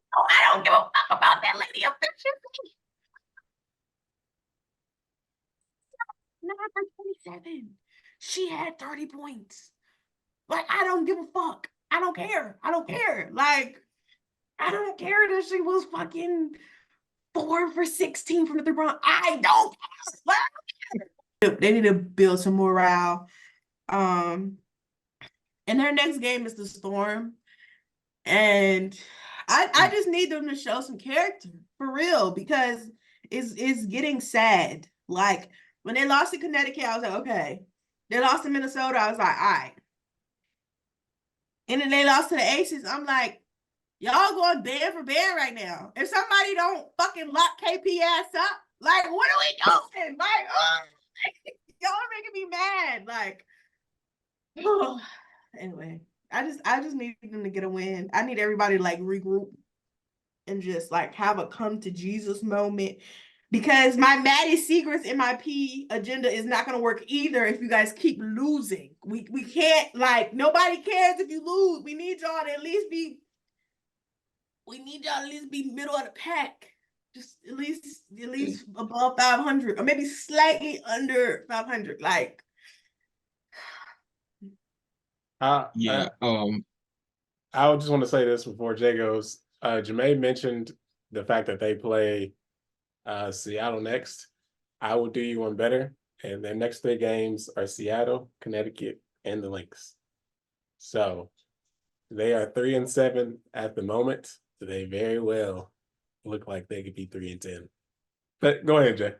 Speaker 2: don't give a fuck about that lady efficiency. 9 for 27. She had 30 points. Like, I don't give a fuck. I don't care. I don't care. Like, I don't care that she was fucking 4 for 16 from the three-point. I don't care. Like, I don't care. They need to build some morale. And their next game is the Storm. And I just need them to show some character for real, because it's getting sad. Like, when they lost to Connecticut, I was like, okay. They lost to Minnesota, I was like, all right. And then they lost to the Aces. I'm like, y'all going band for band right now. If somebody don't fucking lock KP ass up, like, what are we doing? Like, y'all are making me mad. Like, anyway, I just need them to get a win. I need everybody to like regroup and just like have a come to Jesus moment, because my Maddie Secrets in my P agenda is not going to work either if you guys keep losing. We can't, like, nobody cares if you lose. We need y'all to at least be middle of the pack. Just at least above 500, or maybe slightly under 500. Like,
Speaker 3: Yeah.
Speaker 1: I would just want to say this before Jay goes. Jermaine mentioned the fact that they play Seattle next. I will do you one better. And their next 3 games are Seattle, Connecticut, and the Lynx. So they are 3-7 at the moment. So they very well look like they could be 3-10. But go ahead, Jay.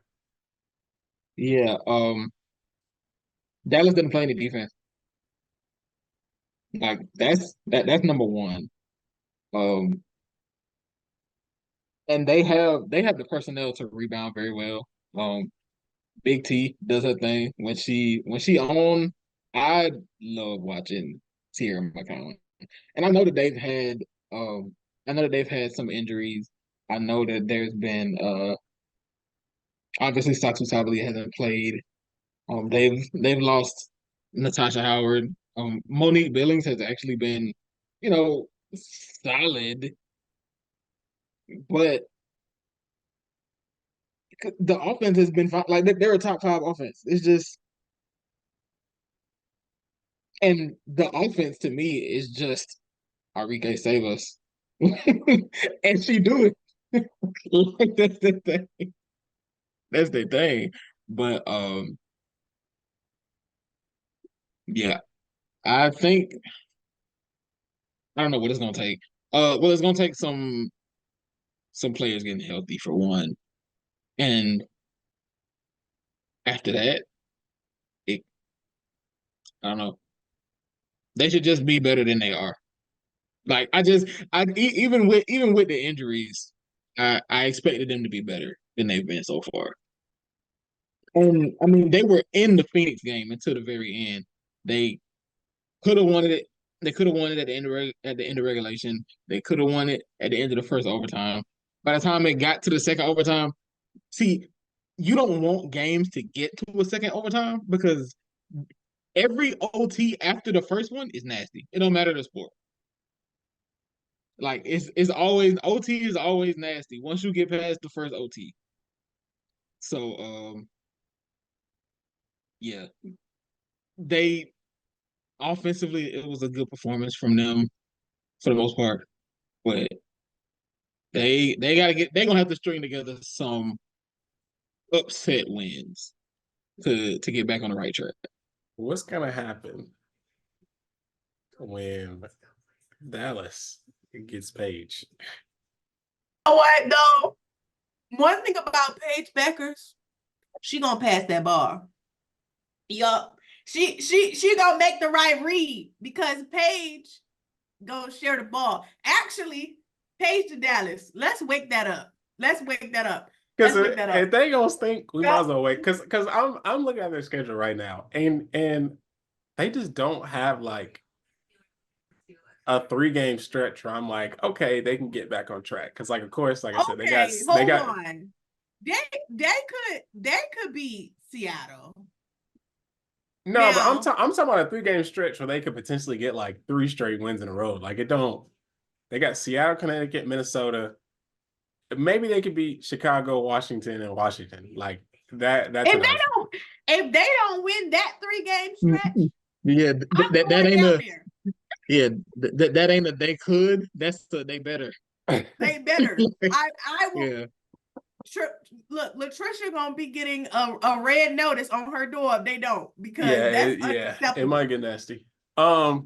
Speaker 3: Yeah. Dallas didn't play any defense. Like that's number one. And they have the personnel to rebound very well. Big T does her thing when she on. I love watching Tierra McCowan, and I know that they've had some injuries. I know that there's been obviously Satu Sabali hasn't played. They've lost Natasha Howard. Monique Billings has actually been, solid, but the offense has been fine. Like they're a top 5 offense. It's just, and the offense to me is just Arike save us, and she do it. Like that's the thing. That's the thing. But yeah, I think I don't know what it's gonna take. Well, it's gonna take some players getting healthy for one, and after that, I don't know. They should just be better than they are. Like even with the injuries, I expected them to be better than they've been so far. And I mean, they were in the Phoenix game until the very end. They could have won it. They could have won it at the end of regulation. They could have won it at the end of the first overtime. By the time it got to the second overtime, see, you don't want games to get to a second overtime because every OT after the first one is nasty. It don't matter the sport. Like it's always OT is always nasty once you get past the first OT. So yeah. They offensively it was a good performance from them for the most part. But they're gonna have to string together some upset wins to get back on the right track.
Speaker 1: What's gonna happen when Dallas gets Paige?
Speaker 2: you know what though? One thing about Paige Beckers, she gonna pass that bar. Yup. She gonna make the right read, because Paige gonna share the ball. Actually, Paige to Dallas. Let's wake that up.
Speaker 1: Because
Speaker 2: Let's look that up.
Speaker 1: if they gonna stink, we
Speaker 2: Yep.
Speaker 1: might as well wait. Because I'm looking at their schedule right now, and they just don't have like a 3-game stretch where I'm like, okay, they can get back on track. Because like, of course, like I said, they got
Speaker 2: hold on. They could beat Seattle.
Speaker 1: No, but
Speaker 2: Now-
Speaker 1: I'm talking about a 3-game stretch where they could potentially get like 3 straight wins in a row. Like it don't. They got Seattle, Connecticut, Minnesota. Maybe they could beat Chicago, Washington, and Washington. Like that. That's
Speaker 2: if they don't win that 3-game stretch,
Speaker 3: Yeah,
Speaker 2: I'm
Speaker 3: that
Speaker 2: going
Speaker 3: ain't
Speaker 2: down
Speaker 3: a
Speaker 2: there.
Speaker 3: yeah that ain't a they could. That's a they better.
Speaker 2: They better. I will.
Speaker 3: Yeah.
Speaker 2: Look, Latricia gonna be getting a red notice on her door if they don't, because that's unacceptable.
Speaker 1: It might get nasty. I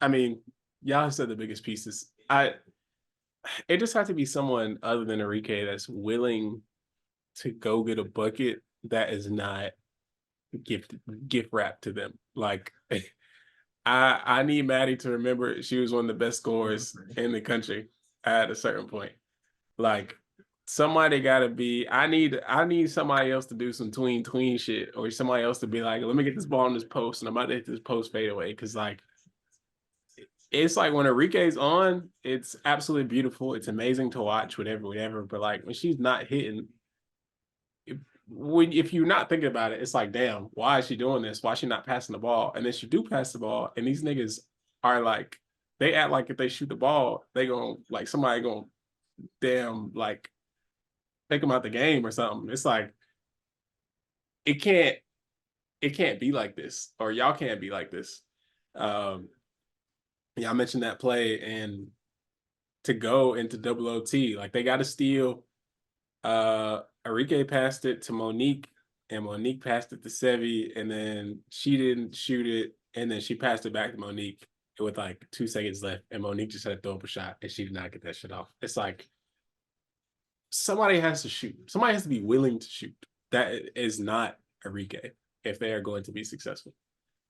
Speaker 1: mean, y'all said the biggest pieces. It just had to be someone other than Enrique that's willing to go get a bucket that is not gift wrapped to them. Like I need Maddie to remember she was one of the best scorers in the country at a certain point. Like somebody gotta be, I need somebody else to do some tween shit, or somebody else to be like, let me get this ball on this post and I'm about to hit this post fade away. Cause like it's like when Enrique's on, it's absolutely beautiful. It's amazing to watch, whatever. But like when she's not hitting, if you're not thinking about it, it's like, damn, why is she doing this? Why is she not passing the ball? And then she do pass the ball, and these niggas are like, they act like if they shoot the ball, they gonna like somebody gonna damn like take them out the game or something. It's like it can't be like this, or y'all can't be like this. Yeah, I mentioned that play, and to go into double OT, like they got to steal. Enrique passed it to Monique, and Monique passed it to Sevi, and then she didn't shoot it, and then she passed it back to Monique with like 2 seconds left, and Monique just had to throw up a shot, and she did not get that shit off. It's like somebody has to shoot. Somebody has to be willing to shoot. That is not Enrique if they are going to be successful.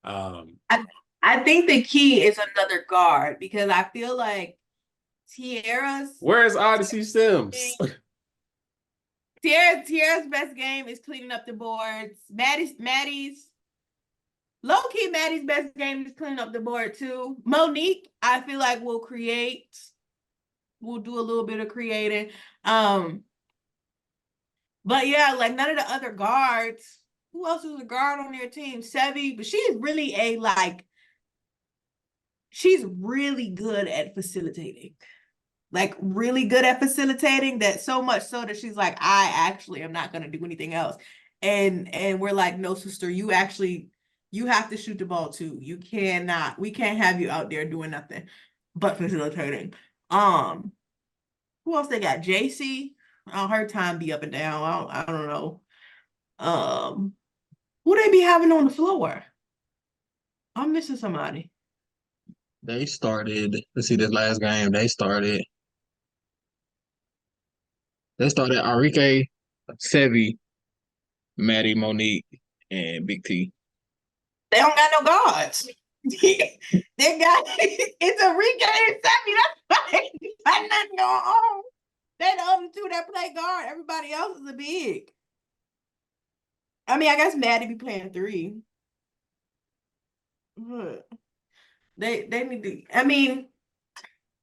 Speaker 2: I think the key is another guard, because I feel like
Speaker 1: Where's Odyssey Sims?
Speaker 2: Tiara's best game is cleaning up the boards. Maddie's low-key Maddie's best game is cleaning up the board too. Monique, I feel like will do a little bit of creating. But yeah, like none of the other guards. Who else is a guard on their team? Sevi, but she's really she's really good at facilitating. Like really good at facilitating, that so much so that she's like, I actually am not going to do anything else. And we're like, no, sister, you have to shoot the ball too. We can't have you out there doing nothing but facilitating. Who else they got? JC. Her time be up and down. I don't know. Who they be having on the floor? I'm missing somebody.
Speaker 3: They started, let's see, this last game, they started Enrique, Sevi, Maddie, Monique, and Big T.
Speaker 2: They don't got no guards. They got it's Enrique and Sevi. That's fine. Got nothing going on. They're the only two that play guard. Everybody else is a big. I mean, I guess Maddie be playing 3. They need to. I mean,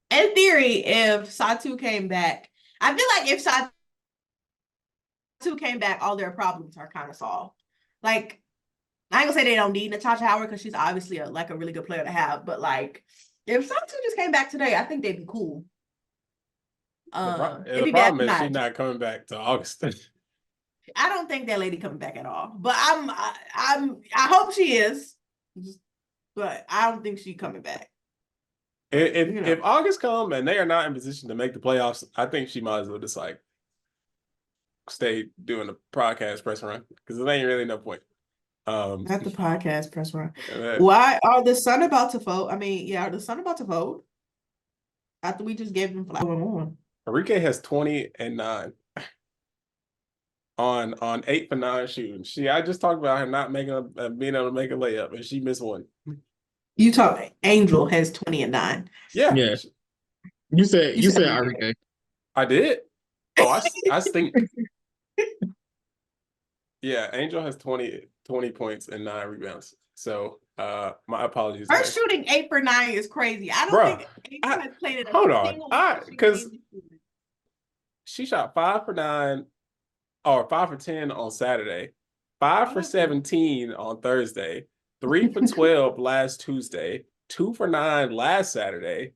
Speaker 2: in theory, if Satu came back, I feel like if Satu came back, all their problems are kind of solved. Like, I ain't gonna say they don't need Natasha Howard because she's obviously a really good player to have, but like, if Satu just came back today, I think they'd be cool.
Speaker 1: The problem is she's not coming back to August.
Speaker 2: I don't think that lady coming back at all, but I hope she is, but I don't think she's coming back.
Speaker 1: If August come and they are not in position to make the playoffs, I think she might as well just like stay doing a podcast press run, because it ain't really no point.
Speaker 2: Not the podcast press run. Why are the Sun about to fold? I mean, yeah, are the Sun about to fold after we just gave them flat on?
Speaker 1: Enrique has 20 and 9 on 8 for 9 shooting. I just talked about her not being able to make a layup, and she missed one.
Speaker 2: You talk. Angel has 20 and 9.
Speaker 1: Yeah.
Speaker 3: You said Enrique.
Speaker 1: I did. Oh, I think. Yeah, Angel has 20 points and 9 rebounds. So my apologies.
Speaker 2: Her
Speaker 1: there.
Speaker 2: shooting 8 for 9 is crazy. I don't
Speaker 1: Bro,
Speaker 2: think Angel has played in a
Speaker 1: hold on.
Speaker 2: single
Speaker 1: Because she shot 5 for 9 or 5 for 10 on Saturday, 5 for 17 on Thursday, 3 for 12 last Tuesday, 2 for 9 last Saturday,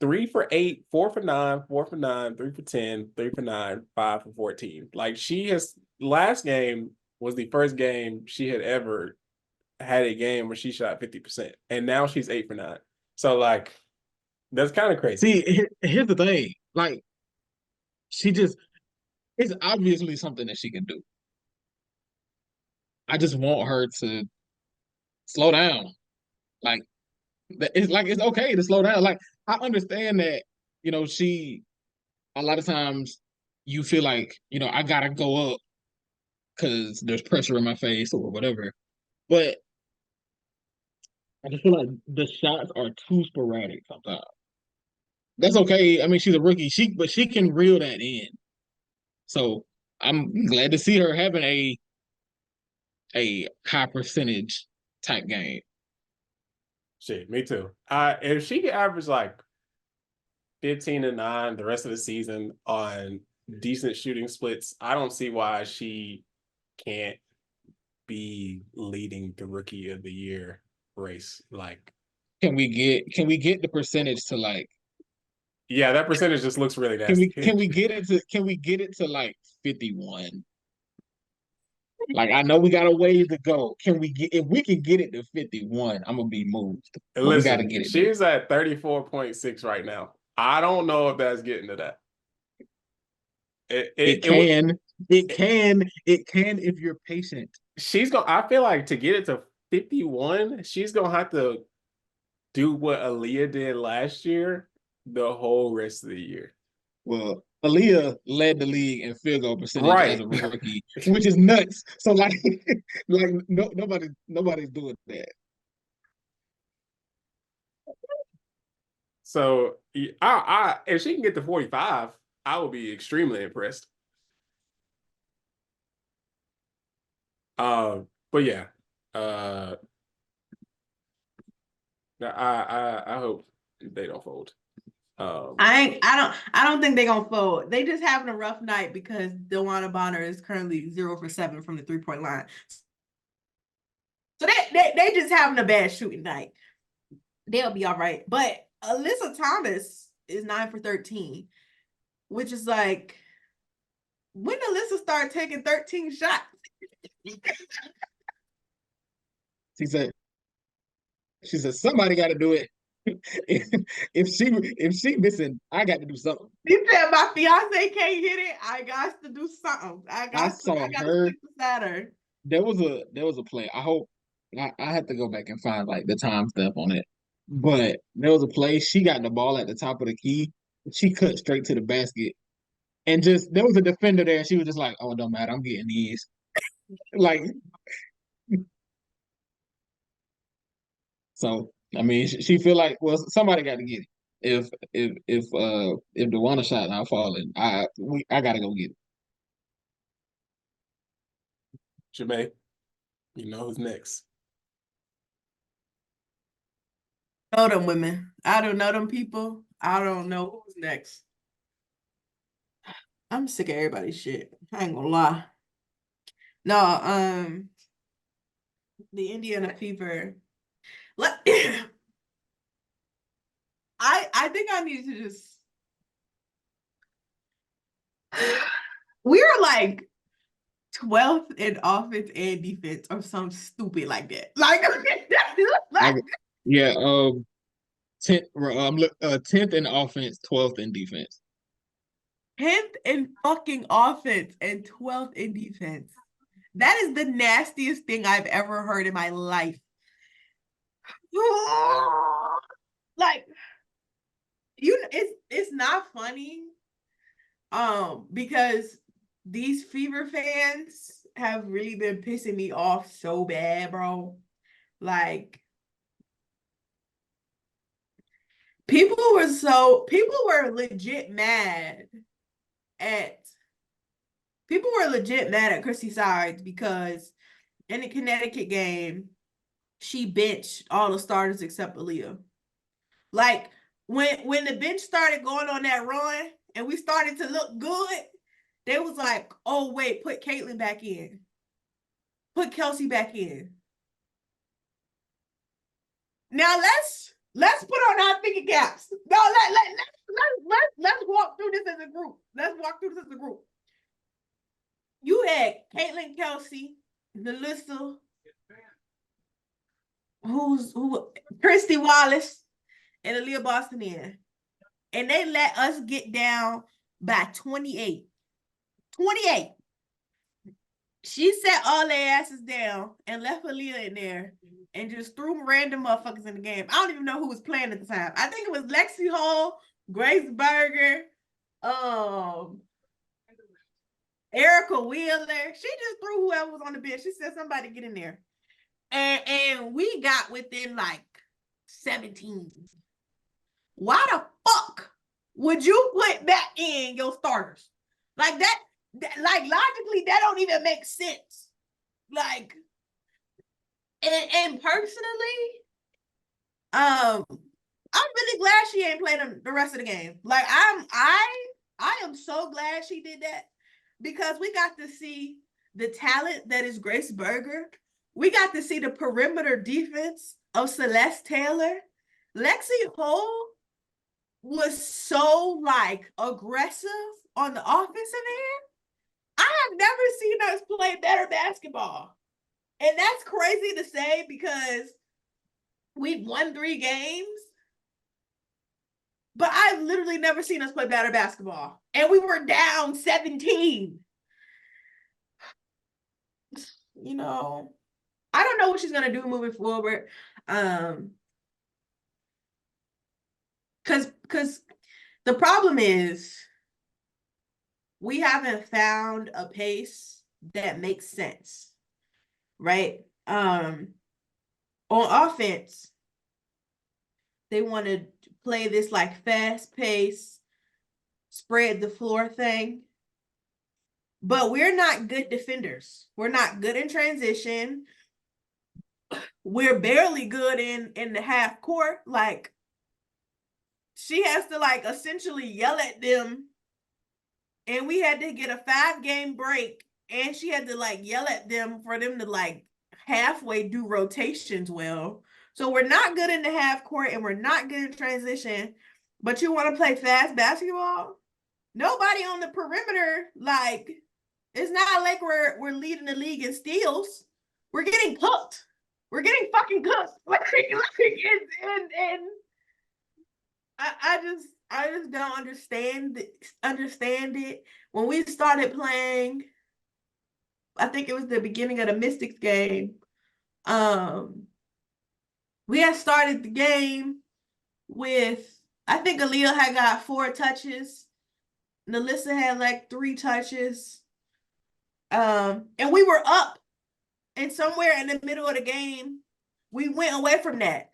Speaker 1: 3 for 8, 4 for 9, 4 for 9, 3 for 10, 3 for 9, 5 for 14. Like she has last game was the first game she had ever had a game where she shot 50%. And now she's 8 for 9. So like that's kind of crazy.
Speaker 3: See, here's the thing. Like, it's obviously something that she can do. I just want her to slow down. Like, it's okay to slow down. Like, I understand that, she a lot of times you feel like, I gotta go up because there's pressure in my face or whatever. But I just feel like the shots are too sporadic sometimes. That's okay. I mean, she's a rookie. But she can reel that in. So I'm glad to see her having a high percentage type game.
Speaker 1: Shit, me too. If she could average like 15 and 9 the rest of the season on decent shooting splits, I don't see why she can't be leading the rookie of the year race. Like,
Speaker 3: Can we get the percentage to like
Speaker 1: yeah, that percentage just looks really
Speaker 3: can we
Speaker 1: nasty.
Speaker 3: get it to like 51? Like, I know we got a ways to go. If we can get it to 51, I'm gonna be moved. But we gotta
Speaker 1: Listen,
Speaker 3: get it there.
Speaker 1: she's at 34.6 right now. I don't know if that's getting to that.
Speaker 3: It can. It can if you're patient.
Speaker 1: She's gonna. I feel like to get it to 51, she's gonna have to do what Aaliyah did last year the whole rest of the year.
Speaker 3: Well, Aaliyah led the league in field goal percentage as
Speaker 1: Right.
Speaker 3: a rookie, which is nuts. So like, nobody's doing that.
Speaker 1: So I if she can get to 45, I will be extremely impressed. But yeah, uh, I hope they don't fold.
Speaker 2: I don't think they're gonna fold. They just having a rough night because Dewana Bonner is currently 0 for 7 from the 3-point line. So they just having a bad shooting night. They'll be all right. But Alyssa Thomas is 9 for 13, which is like, when Alyssa start taking 13 shots?
Speaker 3: She said somebody got to do it. if she missing, I got to do something.
Speaker 2: He said my fiance can't hit it. I got to do something. I got to stick beside her.
Speaker 3: There was a play. I hope I had to go back and find like the time step on it. But there was a play. She got the ball at the top of the key. She cut straight to the basket. And just there was a defender there. And she was just like, "Oh, it don't matter. I'm getting these." Like, so I mean, she feel like, well, somebody got to get it. If the one shot not falling, I gotta go get it.
Speaker 1: Jermaine, you know who's next.
Speaker 2: Know them women. I don't know them people. I don't know who's next. I'm sick of everybody's shit. I ain't gonna lie. No, the Indiana Fever. I think I need to just. We're like 12th in offense and defense or something stupid like that.
Speaker 3: Yeah, 10th in offense, 12th in defense.
Speaker 2: 10th in fucking offense and 12th in defense. That is the nastiest thing I've ever heard in my life. Like, it's not funny. Because these Fever fans have really been pissing me off so bad, bro. Like, people were legit mad at people were legit mad at Chrissy Sides because in the Connecticut game, she benched all the starters except Aaliyah. Like when the bench started going on that run and we started to look good, they was like, "Oh wait, put Caitlin back in, put Kelsey back in." Now let's put on our thinking caps. No, let's walk through this as a group. Let's walk through this as a group. You had Caitlin, Kelsey, Melissa, Christy Wallace, and Aaliyah Boston in. And they let us get down by 28. 28. She set all their asses down and left Aaliyah in there and just threw random motherfuckers in the game. I don't even know who was playing at the time. I think it was Lexi Hall, Grace Berger, Erica Wheeler. She just threw whoever was on the bench. She said, somebody get in there. And we got within like 17. Why the fuck would you put back in your starters? Like that like logically, that don't even make sense. Like, and personally, I'm really glad she ain't played the rest of the game. Like, I am so glad she did that because we got to see the talent that is Grace Berger. We got to see the perimeter defense of Celeste Taylor. Lexi Hole was so like aggressive on the offensive end. I have never seen us play better basketball. And that's crazy to say because we've won 3 games. But I've literally never seen us play better basketball. And we were down 17. You know, I don't know what she's going to do moving forward. Because the problem is we haven't found a pace that makes sense, right? On offense, they want to play this like fast pace, spread the floor thing. But we're not good defenders. We're not good in transition. We're barely good in the half court. Like, she has to like essentially yell at them. And we had to get a 5-game break. And she had to like yell at them for them to like halfway do rotations well. So we're not good in the half court and we're not good in transition. But you want to play fast basketball? Nobody on the perimeter, like, it's not like we're leading the league in steals. We're getting cooked. We're getting fucking cooked. And I just don't understand it. When we started playing, I think it was the beginning of the Mystics game. We had started the game with, I think Aaliyah had got 4 touches. Nalissa had like 3 touches. And we were up. And somewhere in the middle of the game, we went away from that.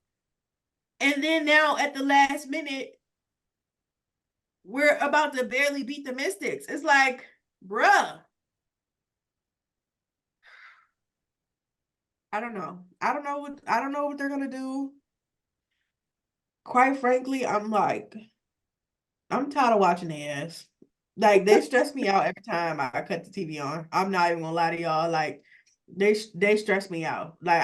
Speaker 2: And then now at the last minute, we're about to barely beat the Mystics. It's like, bruh. I don't know. I don't know what they're gonna do. Quite frankly, I'm tired of watching their ass. Like, they stress me out every time I cut the TV on. I'm not even gonna lie to y'all. Like, they stress me out. Like,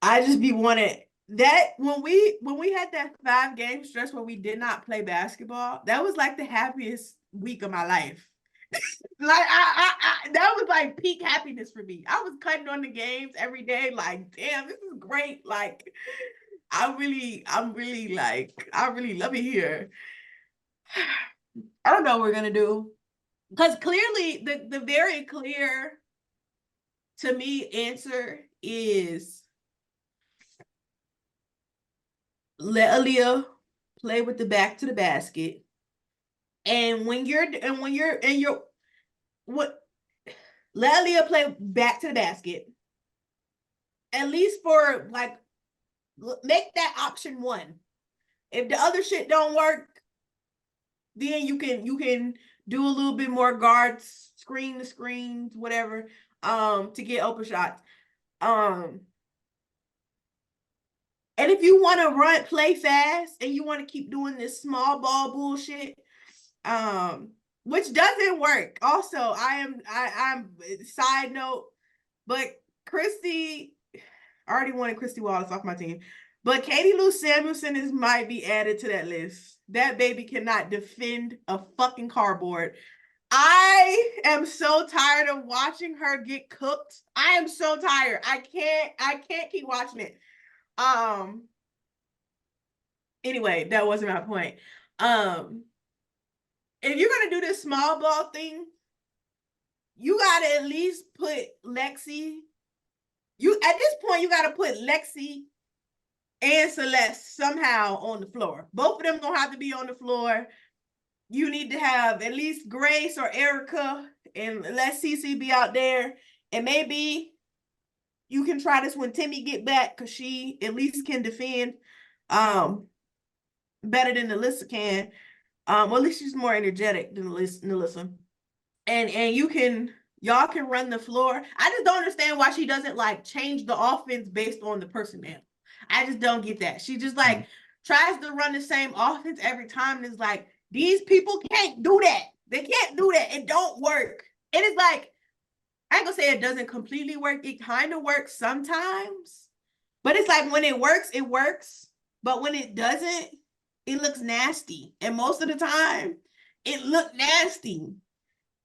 Speaker 2: I just be wanting that when we had that 5-game stretch where we did not play basketball. That was like the happiest week of my life. Like, that was like peak happiness for me. I was cutting on the games every day. Like, damn, this is great. Like, I'm really like, I really love it here. I don't know what we're gonna do. Because clearly the very clear to me answer is let Aaliyah play with the back to the basket. And when you're what, let Aaliyah play back to the basket. At least for like, make that option 1. If the other shit don't work, then you can do a little bit more guards, screen to screens, whatever, to get open shots. And if you want to play fast and you want to keep doing this small ball bullshit, which doesn't work. Also, I'm side note, but Christy, I already wanted Christy Wallace off my team, but Katie Lou Samuelson might be added to that list. That baby cannot defend a fucking cardboard. I am so tired of watching her get cooked. I am so tired. I can't keep watching it. Anyway, that wasn't my point. If you're gonna do this small ball thing, you gotta at least put Lexi. At this point, you gotta put Lexi and Celeste somehow on the floor. Both of them gonna have to be on the floor. You need to have at least Grace or Erica and let Cece be out there. And maybe you can try this when Timmy get back, because she at least can defend better than Alyssa can. Well, at least she's more energetic than Alyssa. And y'all can run the floor. I just don't understand why she doesn't like change the offense based on the personnel. I just don't get that. She just like tries to run the same offense every time, and it's like, these people can't do that. They can't do that. It don't work. And it's like, I ain't gonna say it doesn't completely work. It kind of works sometimes. But it's like when it works, it works. But when it doesn't, it looks nasty. And most of the time, it looked nasty.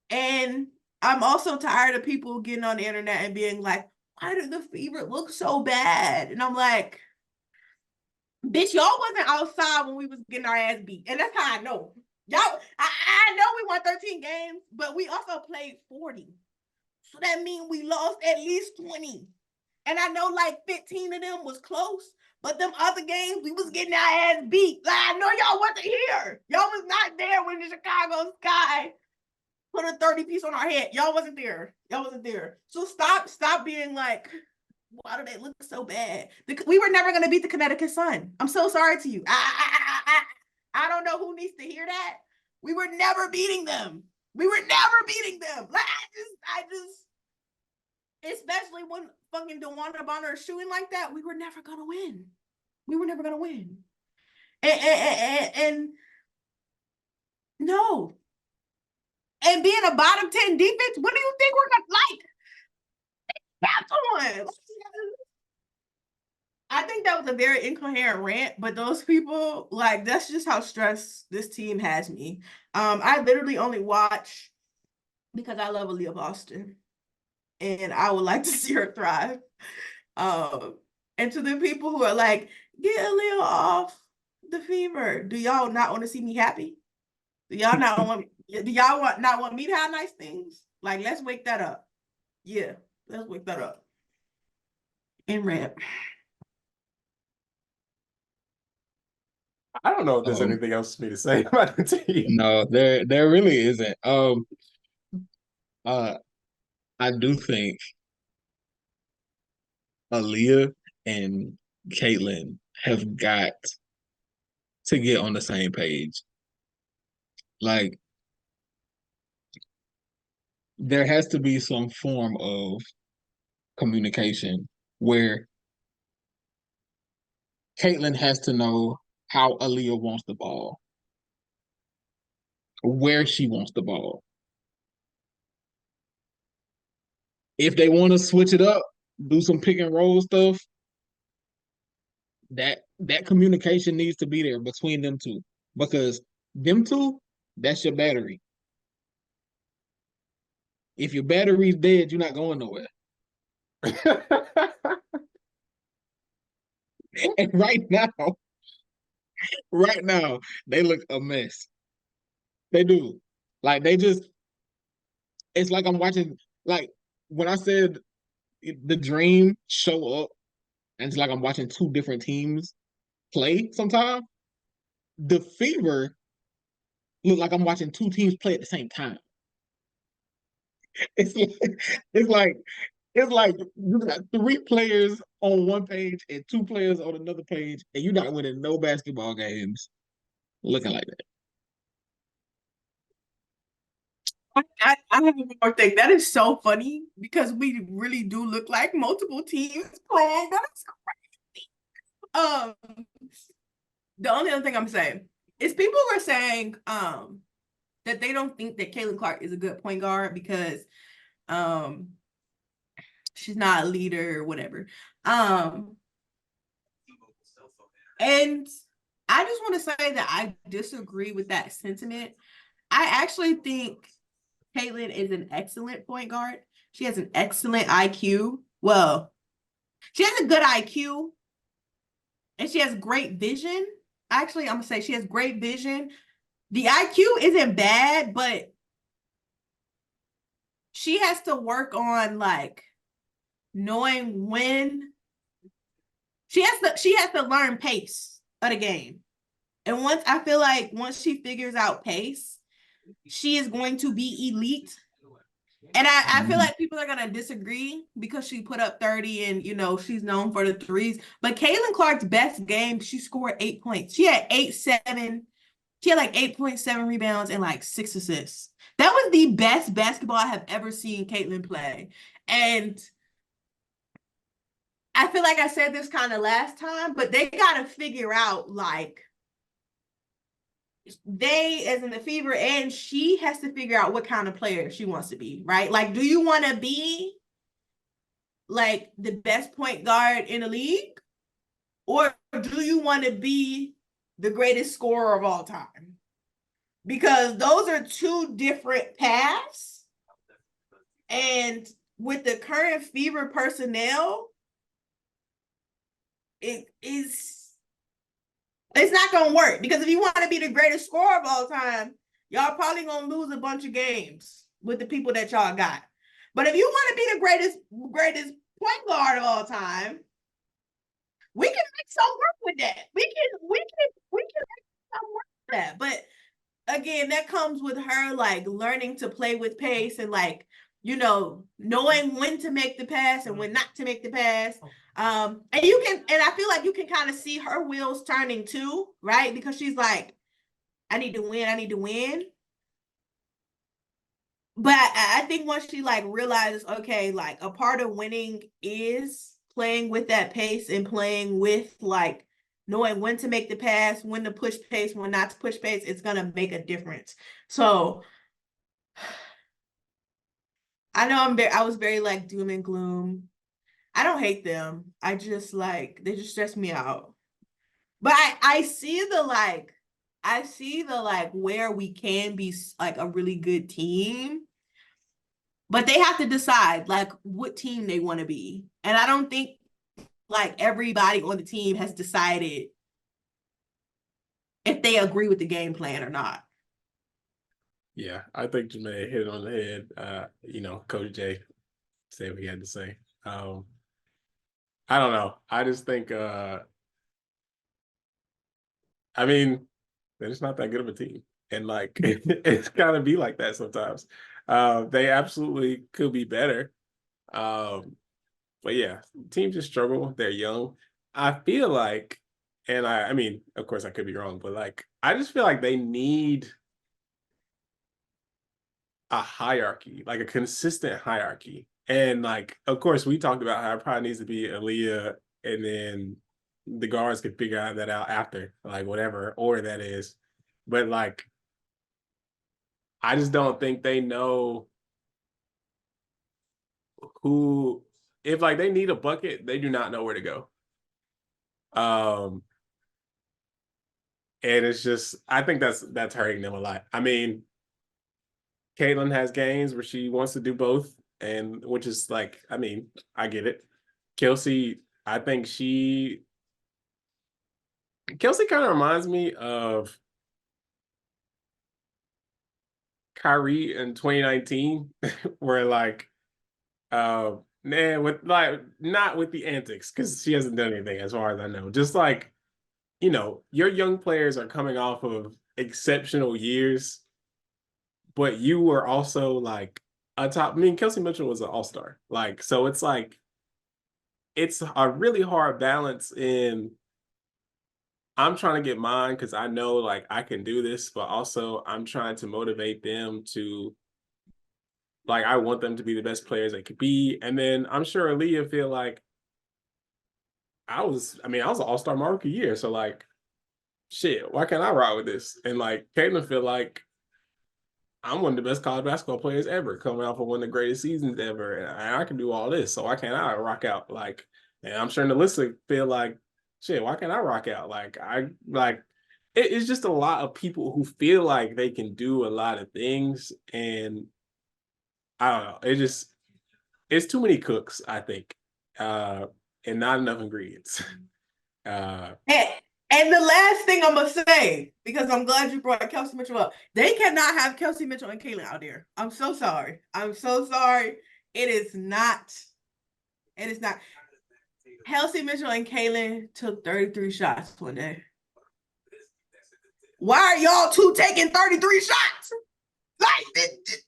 Speaker 2: And I'm also tired of people getting on the internet and being like, why did the Fever look so bad? And I'm like, bitch, y'all wasn't outside when we was getting our ass beat. And that's how I know. Y'all, I know we won 13 games, but we also played 40. So that means we lost at least 20. And I know like 15 of them was close, but them other games, we was getting our ass beat. Like, I know y'all wasn't here. Y'all was not there when the Chicago Sky put a 30 piece on our head. Y'all wasn't there. Y'all wasn't there. So stop being like, why do they look so bad? We were never going to beat the Connecticut Sun. I'm so sorry to you. I don't know who needs to hear that. We were never beating them. We were never beating them. Like, I just, especially when fucking DeWanda Bonner is shooting like that, we were never going to win. We were never going to win. And no. And being a bottom 10 defense, what do you think we're going to like? That's one. I think that was a very incoherent rant, but those people, like, that's just how stressed this team has me. I literally only watch because I love Aaliyah Boston, and I would like to see her thrive. And to the people who are like, get Aaliyah off the Fever, do y'all not want to see me happy? Do y'all not want me to have nice things? Like, let's wake that up. Yeah, let's wake that up. And rant.
Speaker 1: I don't know if there's anything else for me to say about the team.
Speaker 3: No, there really isn't. I do think Aaliyah and Caitlin have got to get on the same page. Like, there has to be some form of communication where Caitlin has to know how Aaliyah wants the ball, where she wants the ball. If they want to switch it up, do some pick and roll stuff, that communication needs to be there between them two, because them two, that's your battery. If your battery's dead, you're not going nowhere. And right now, they look a mess. They do. Like, it's like I'm watching, like, when I said the dream show up, and it's like I'm watching two different teams play sometimes, the Fever look like I'm watching two teams play at the same time. It's like you got three players on one page and two players on another page, and you're not winning no basketball games looking like that.
Speaker 2: I have one more thing. That is so funny because we really do look like multiple teams playing. That's crazy. The only other thing I'm saying is people were saying that they don't think that Caitlin Clark is a good point guard because she's not a leader or whatever. And I just want to say that I disagree with that sentiment. I actually think Caitlin is an excellent point guard. She has an excellent IQ. Well, she has a good IQ and she has great vision. Actually, I'm going to say she has great vision. The IQ isn't bad, but she has to work on like knowing when she has to learn pace of the game. And once she figures out pace, she is going to be elite. And I feel like people are gonna disagree because she put up 30 and she's known for the threes. But Caitlin Clark's best game, she scored 8 points. She had 8-7. She had like 8.7 rebounds and like 6 assists. That was the best basketball I have ever seen Caitlin play. And I feel like I said this kind of last time, but they gotta figure out like they, as in the Fever, and she has to figure out what kind of player she wants to be, right? Like, do you want to be like the best point guard in the league? Or do you want to be the greatest scorer of all time? Because those are two different paths. And with the current Fever personnel, it's not going to work. Because if you want to be the greatest scorer of all time, y'all probably going to lose a bunch of games with the people that y'all got. But if you want to be the greatest point guard of all time, we can make some work with that. We can make some work with that. But again, that comes with her like learning to play with pace and like, knowing when to make the pass and when not to make the pass. And I feel like you can kind of see her wheels turning too, right? Because she's like, I need to win. But I think once she like realizes, okay, like a part of winning is playing with that pace and playing with like knowing when to make the pass, when to push pace, when not to push pace, it's gonna make a difference. So I know I was very like doom and gloom. I don't hate them. I just like they just stress me out. But I see the like where we can be like a really good team. But they have to decide like what team they want to be. And I don't think like everybody on the team has decided if they agree with the game plan or not.
Speaker 1: Yeah, I think Jermaine hit it on the head. Coach J said what he had to say. I don't know. I just think they're just not that good of a team. And like it's gotta be like that sometimes. They absolutely could be better. But yeah, teams just struggle. They're young. I feel like, and I mean, of course I could be wrong, but like I just feel like they need a hierarchy, like a consistent hierarchy. And like, of course, we talked about how it probably needs to be Aaliyah, and then the guards could figure that out after, like whatever order that is. But like, I just don't think they know who. If like they need a bucket, they do not know where to go. And it's just, I think that's hurting them a lot. I mean, Caitlin has games where she wants to do both, and which is like, I mean, I get it. Kelsey, I think Kelsey kind of reminds me of Kyrie in 2019, where like, man, with like not with the antics, because she hasn't done anything as far as I know. Just like, your young players are coming off of exceptional years, but you were also like a top. I mean, Kelsey Mitchell was an all-star. Like, so it's like it's a really hard balance in I'm trying to get mine because I know like I can do this, but also I'm trying to motivate them to Like, I want them to be the best players they could be. And then I'm sure Aaliyah feel like I was an all-star my rookie year. So like, shit, why can't I ride with this? And like Caitlin feel like I'm one of the best college basketball players ever, coming off of one of the greatest seasons ever. And I can do all this. So why can't I rock out? Like, and I'm sure Nalissa feel like, shit, why can't I rock out? It's just a lot of people who feel like they can do a lot of things. And I don't know. It's too many cooks, I think. And not enough ingredients.
Speaker 2: And the last thing I'm gonna say, because I'm glad you brought Kelsey Mitchell up, they cannot have Kelsey Mitchell and Kaylin out there. I'm so sorry. I'm so sorry. It is not. Kelsey Mitchell and Kaylin took 33 shots one day. Why are y'all two taking 33 shots? Like that shit.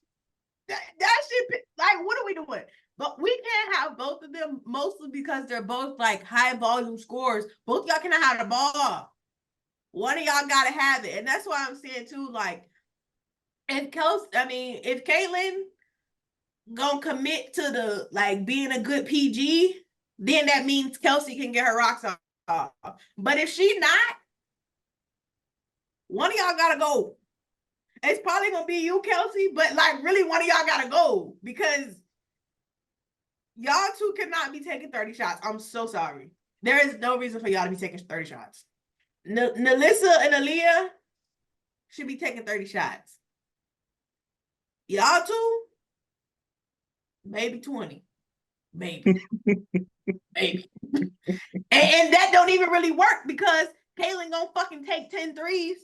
Speaker 2: Like, what are we doing? But we can't have both of them, mostly because they're both like high volume scorers. Both y'all cannot have the ball. One of y'all gotta have it. And that's why I'm saying too, like, if Caitlin gonna commit to the like being a good PG, then that means Kelsey can get her rocks off. But if she not, one of y'all gotta go. It's probably gonna be you, Kelsey, but like really one of y'all gotta go, because y'all two cannot be taking 30 shots. I'm so sorry. There is no reason for y'all to be taking 30 shots. Nalissa and Aaliyah should be taking 30 shots. Y'all two, maybe 20. Maybe. Maybe. And that don't even really work, because Kaylin gonna fucking take 10 threes.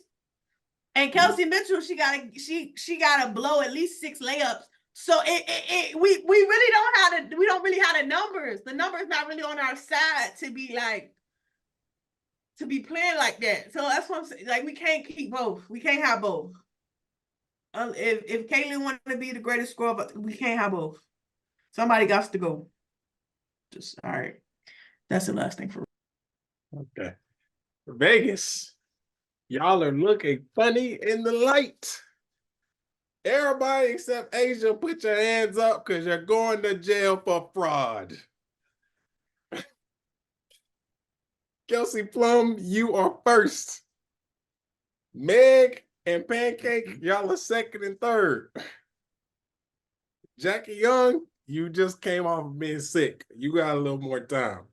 Speaker 2: And Kelsey Mitchell, she gotta blow at least 6 layups. So we don't really have the numbers. The numbers not really on our side to be playing like that. So that's what I'm saying. Like, we can't keep both. We can't have both. If Caitlin wanted to be the greatest scorer, but we can't have both. Somebody got to go. Just all right. That's the last thing for.
Speaker 1: Okay. Vegas, y'all are looking funny in the light. Everybody except Asia, put your hands up, because you're going to jail for fraud. Kelsey Plum, you are first. Meg and Pancake, y'all are second and third. Jackie Young, you just came off of being sick. You got a little more time.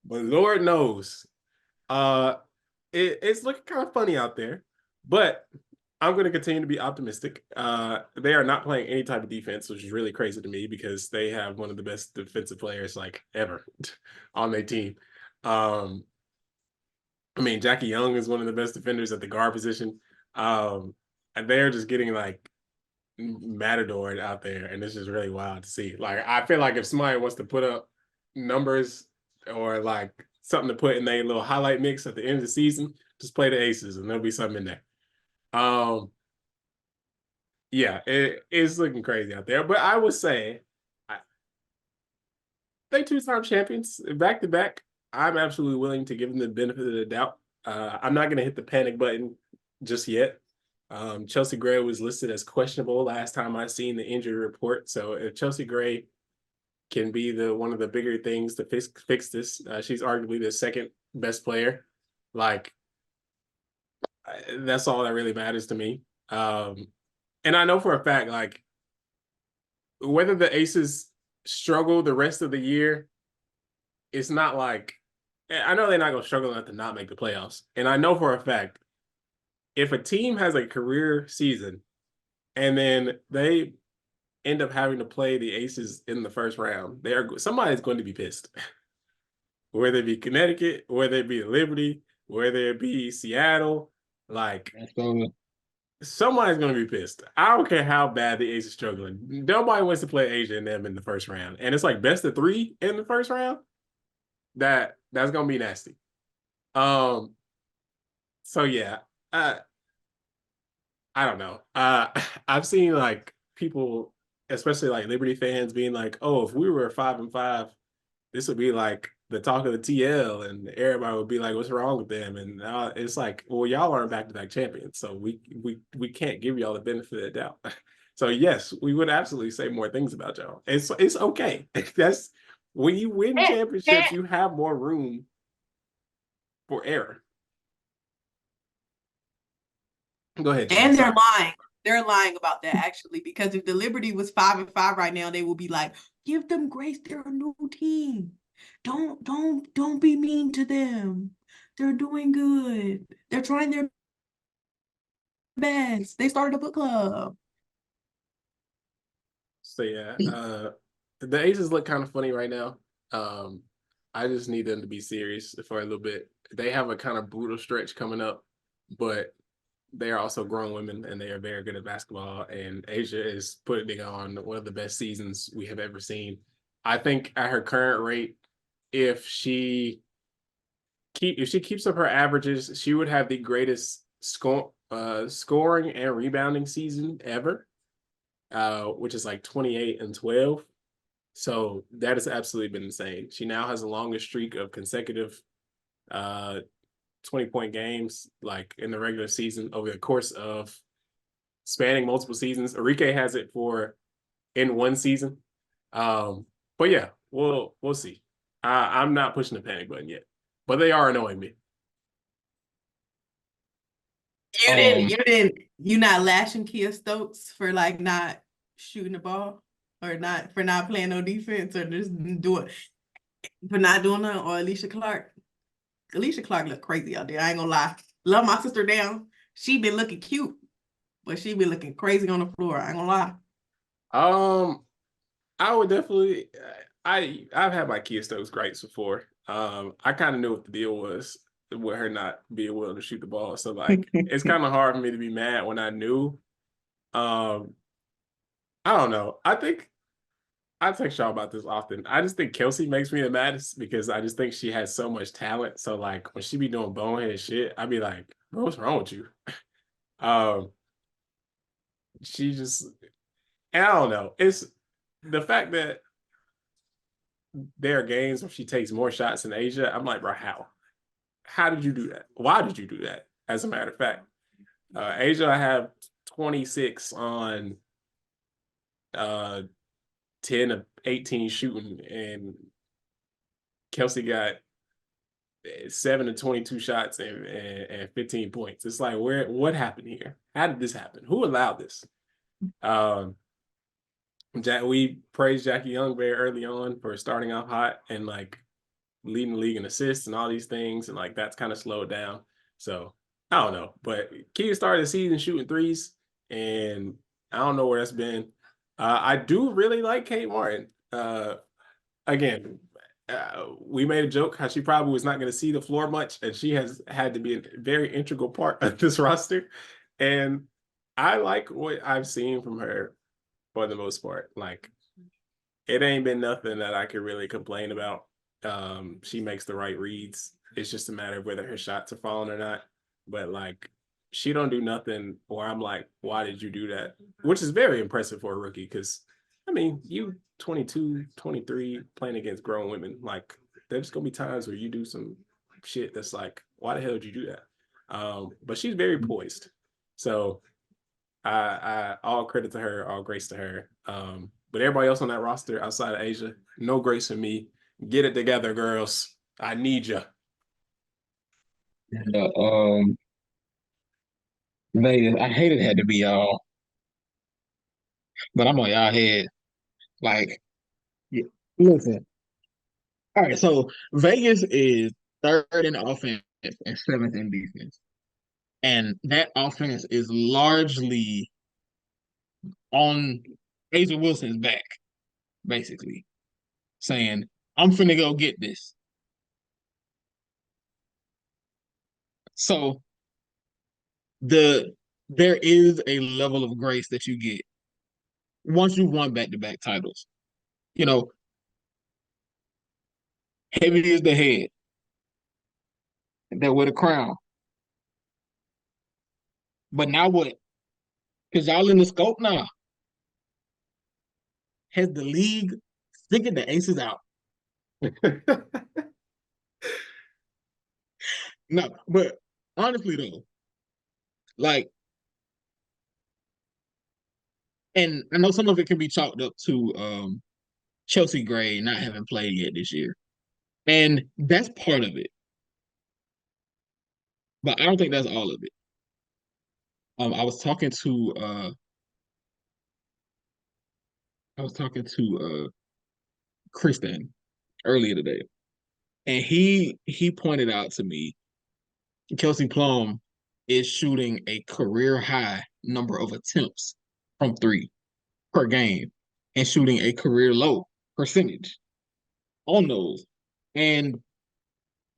Speaker 1: But Lord knows, it's looking kind of funny out there. But I'm going to continue to be optimistic. They are not playing any type of defense, which is really crazy to me, because they have one of the best defensive players like ever on their team. Jackie Young is one of the best defenders at the guard position. And they're just getting like matadored out there, and it's just really wild to see. Like, I feel like if somebody wants to put up numbers or like something to put in their little highlight mix at the end of the season, just play the Aces and there'll be something in there. Yeah, it's looking crazy out there. But I would say they 2-time champions back to back. I'm absolutely willing to give them the benefit of the doubt. I'm not going to hit the panic button just yet. Chelsea Gray was listed as questionable last time I seen the injury report. So if Chelsea Gray can be one of the bigger things to fix this, she's arguably the second best player. Like, that's all that really matters to me. And I know for a fact, like, whether the Aces struggle the rest of the year, it's not like, I know they're not going to struggle enough to not make the playoffs. And I know for a fact, if a team has a career season and then they end up having to play the Aces in the first round, somebody's going to be pissed. Whether it be Connecticut, whether it be Liberty, whether it be Seattle, like, somebody's going to be pissed. I don't care how bad the Aces are struggling. Nobody wants to play Asia and them in the first round. And it's like best of 3 in the first round. That's going to be nasty. So yeah, I don't know. I've seen like people, especially like Liberty fans, being like, "Oh, if we were 5-5, this would be like the talk of the TL," and everybody would be like, "What's wrong with them?" And it's like, well, y'all aren't back-to-back champions, so we can't give y'all the benefit of the doubt. So yes, we would absolutely say more things about y'all. It's okay. That's when you win championships, you have more room for error. Go ahead, Jen.
Speaker 2: And they're
Speaker 1: Sorry.
Speaker 2: lying. They're lying about that actually, because if the Liberty was 5-5 right now, they will be like, give them grace. They're a new team. Don't be mean to them. They're doing good. They're trying their best. They started a book club.
Speaker 1: So yeah, the Aces look kind of funny right now. I just need them to be serious for a little bit. They have a kind of brutal stretch coming up, but they are also grown women and they are very good at basketball. And Asia is putting on one of the best seasons we have ever seen. I think at her current rate, if she keeps up her averages, she would have the greatest scoring and rebounding season ever, which is like 28 and 12. So that has absolutely been insane. She now has the longest streak of consecutive 20-point games, like in the regular season over the course of spanning multiple seasons. Enrique has it for in one season. But yeah, we'll see. I'm not pushing the panic button yet, but they are annoying me.
Speaker 2: You not lashing Kia Stokes for like not shooting the ball or not for not playing no defense or just doing for not doing that, or Alicia Clark. Alicia Clark look crazy out there. I ain't gonna lie. Love my sister down. She been looking cute, but she been looking crazy on the floor. I ain't gonna lie.
Speaker 1: I would definitely. I've had my Kia Stokes gripes before. I kind of knew what the deal was with her not being willing to shoot the ball. So like, it's kind of hard for me to be mad when I knew. I don't know. I text y'all about this often. I just think Kelsey makes me the maddest because I just think she has so much talent. So like when she be doing bonehead shit, I'd be like, bro, what's wrong with you? Um, she just, and I don't know. It's the fact that there are games where she takes more shots than Asia. I'm like, bro, how? How did you do that? Why did you do that? As a matter of fact, Asia, I have 26 on 10 of 18 shooting, and Kelsey got 7 of 22 shots and 15 points. It's like, what happened here? How did this happen? Who allowed this? We praised Jackie Young very early on for starting off hot and like leading the league in assists and all these things, and like that's kind of slowed down. So I don't know, but Kia started the season shooting threes, and I don't know where that's been. I do really like Kate Martin. Again, we made a joke how she probably was not going to see the floor much, and she has had to be a very integral part of this roster. And I like what I've seen from her for the most part. Like, it ain't been nothing that I could really complain about. She makes the right reads. It's just a matter of whether her shots are falling or not. But like, she don't do nothing where I'm like, why did you do that? Which is very impressive for a rookie because, I mean, you 22, 23 playing against grown women, like there's going to be times where you do some shit that's like, why the hell did you do that? But she's very poised. So I all credit to her, all grace to her. But everybody else on that roster outside of Asia, no grace for me. Get it together, girls. I need you.
Speaker 3: Vegas, I hate it had to be y'all, but I'm on y'all head. Like, yeah, listen. All right, so Vegas is third in offense and seventh in defense. And that offense is largely on Asia Wilson's back, basically, saying, I'm finna go get this. So there is a level of grace that you get once you've won back-to-back titles. You know, heavy is the head that with a crown. But now what? Because y'all in the scope now. Has the league figured the aces out? No, but honestly though, like And I know some of it can be chalked up to Chelsea Gray not having played yet this year. And that's part of it. But I don't think that's all of it. I was talking to Kristen earlier today, and he pointed out to me Kelsey Plum is shooting a career high number of attempts from three per game and shooting a career low percentage on those. And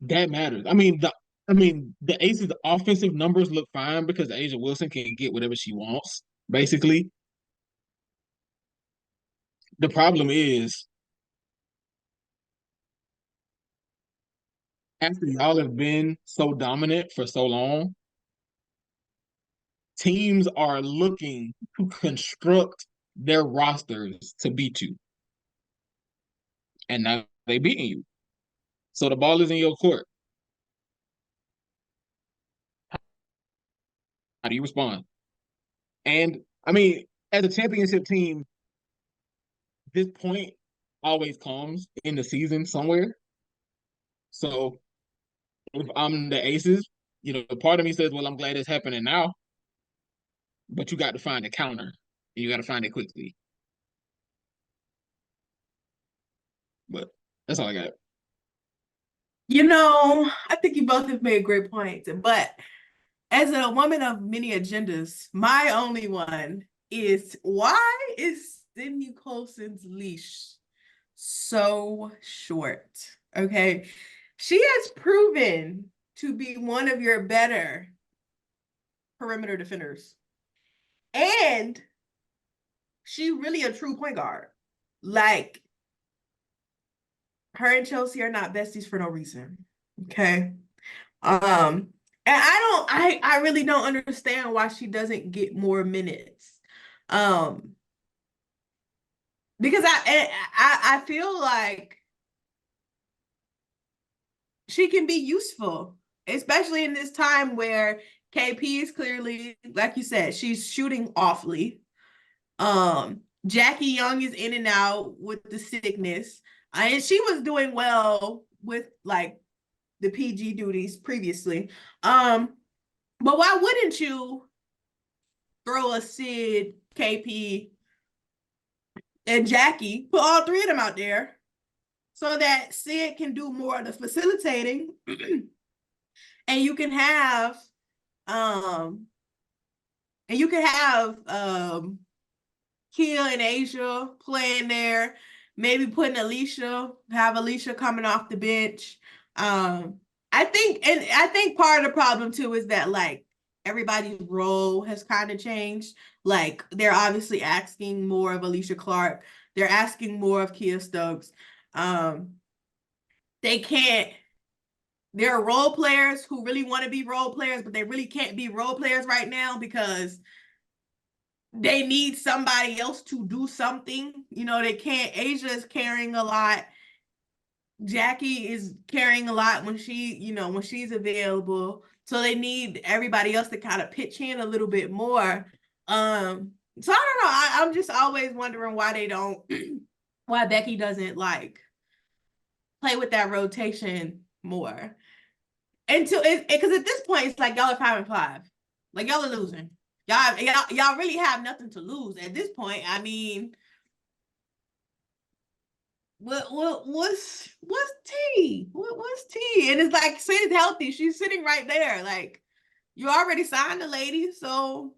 Speaker 3: that matters. The Aces offensive numbers look fine because Asia Wilson can get whatever she wants, basically. The problem is after y'all have been so dominant for so long, teams are looking to construct their rosters to beat you. And now they beating you. So the ball is in your court. How do you respond? And as a championship team, this point always comes in the season somewhere. So if I'm the Aces, part of me says, well, I'm glad it's happening now. But you got to find a counter. And you got to find it quickly. But that's all I got.
Speaker 2: I think you both have made great points. But as a woman of many agendas, my only one is, why is Sydney Colson's leash so short? Okay. She has proven to be one of your better perimeter defenders. And she really a true point guard. Like, her and Chelsea are not besties for no reason. Okay. And I really don't understand why she doesn't get more minutes. Because I feel like she can be useful, especially in this time where KP is clearly, like you said, she's shooting awfully. Jackie Young is in and out with the sickness. And she was doing well with like the PG duties previously. But why wouldn't you throw a Sid, KP, and Jackie, put all three of them out there so that Sid can do more of the facilitating and you can have Kia and Asia playing there, maybe putting have Alicia coming off the bench. I think part of the problem too is that like everybody's role has kind of changed. Like they're obviously asking more of Alicia Clark. They're asking more of Kia Stokes. There are role players who really want to be role players, but they really can't be role players right now because they need somebody else to do something. They can't. Asia is carrying a lot. Jackie is carrying a lot when she's available. So they need everybody else to kind of pitch in a little bit more. So I don't know. I'm just always wondering why why Becky doesn't like play with that rotation more. Because at this point it's like y'all are 5-5. Like y'all are losing. Y'all really have nothing to lose at this point. What's T? What's T? And it's like Sid's healthy. She's sitting right there. Like you already signed the lady, so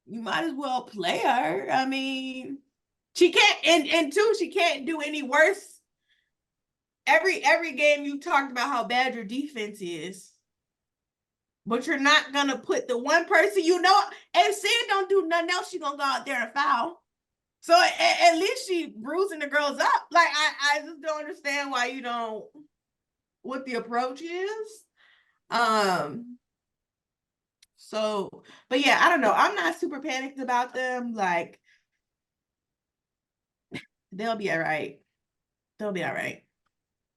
Speaker 2: you might as well play her. She can't, and two, she can't do any worse. Every game you talked about how bad your defense is, but you're not gonna put the one person if Sid don't do nothing else, she's gonna go out there and foul. So at least she bruising the girls up. Like I just don't understand why you don't what the approach is. So, but yeah, I don't know. I'm not super panicked about them. Like they'll be all right. They'll be all right.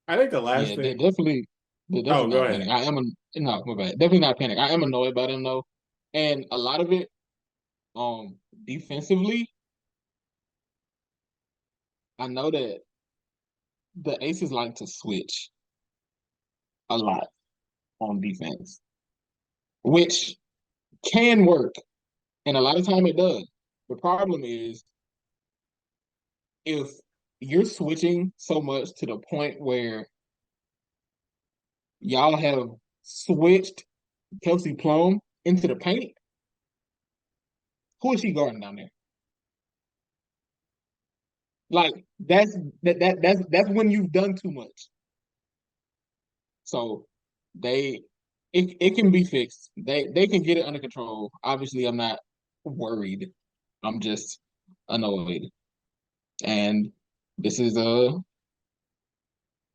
Speaker 1: I think the last
Speaker 3: Yeah,
Speaker 1: thing.
Speaker 3: they're definitely
Speaker 1: Oh, go
Speaker 3: not
Speaker 1: ahead.
Speaker 3: panic. No, my bad. Definitely not panic. I am annoyed by them though, and a lot of it, defensively, I know that the Aces like to switch a lot on defense, which can work, and a lot of time it does. The problem is if you're switching so much to the point where y'all have switched Kelsey Plum into the paint, who is she guarding down there? Like that's when you've done too much. So they it can be fixed. They can get it under control. Obviously, I'm not worried. I'm just annoyed. And this is a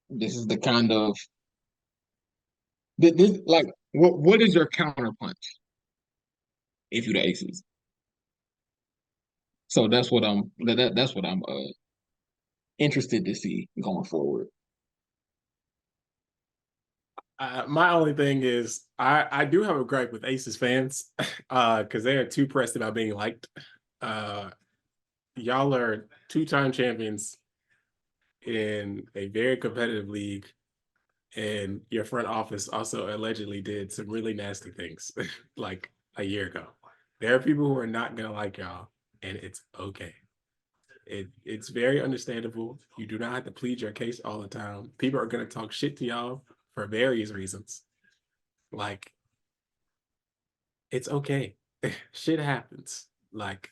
Speaker 3: this is the kind of this like what is your counterpunch if you're the Aces? So that's what I'm interested to see going forward.
Speaker 1: My only thing is I do have a gripe with Aces fans because they are too pressed about being liked. Y'all are two-time champions in a very competitive league, and your front office also allegedly did some really nasty things like a year ago. There are people who are not gonna like y'all, and it's okay. It's very understandable. You do not have to plead your case all the time. People are gonna talk shit to y'all for various reasons. Like, it's okay. Shit happens. Like,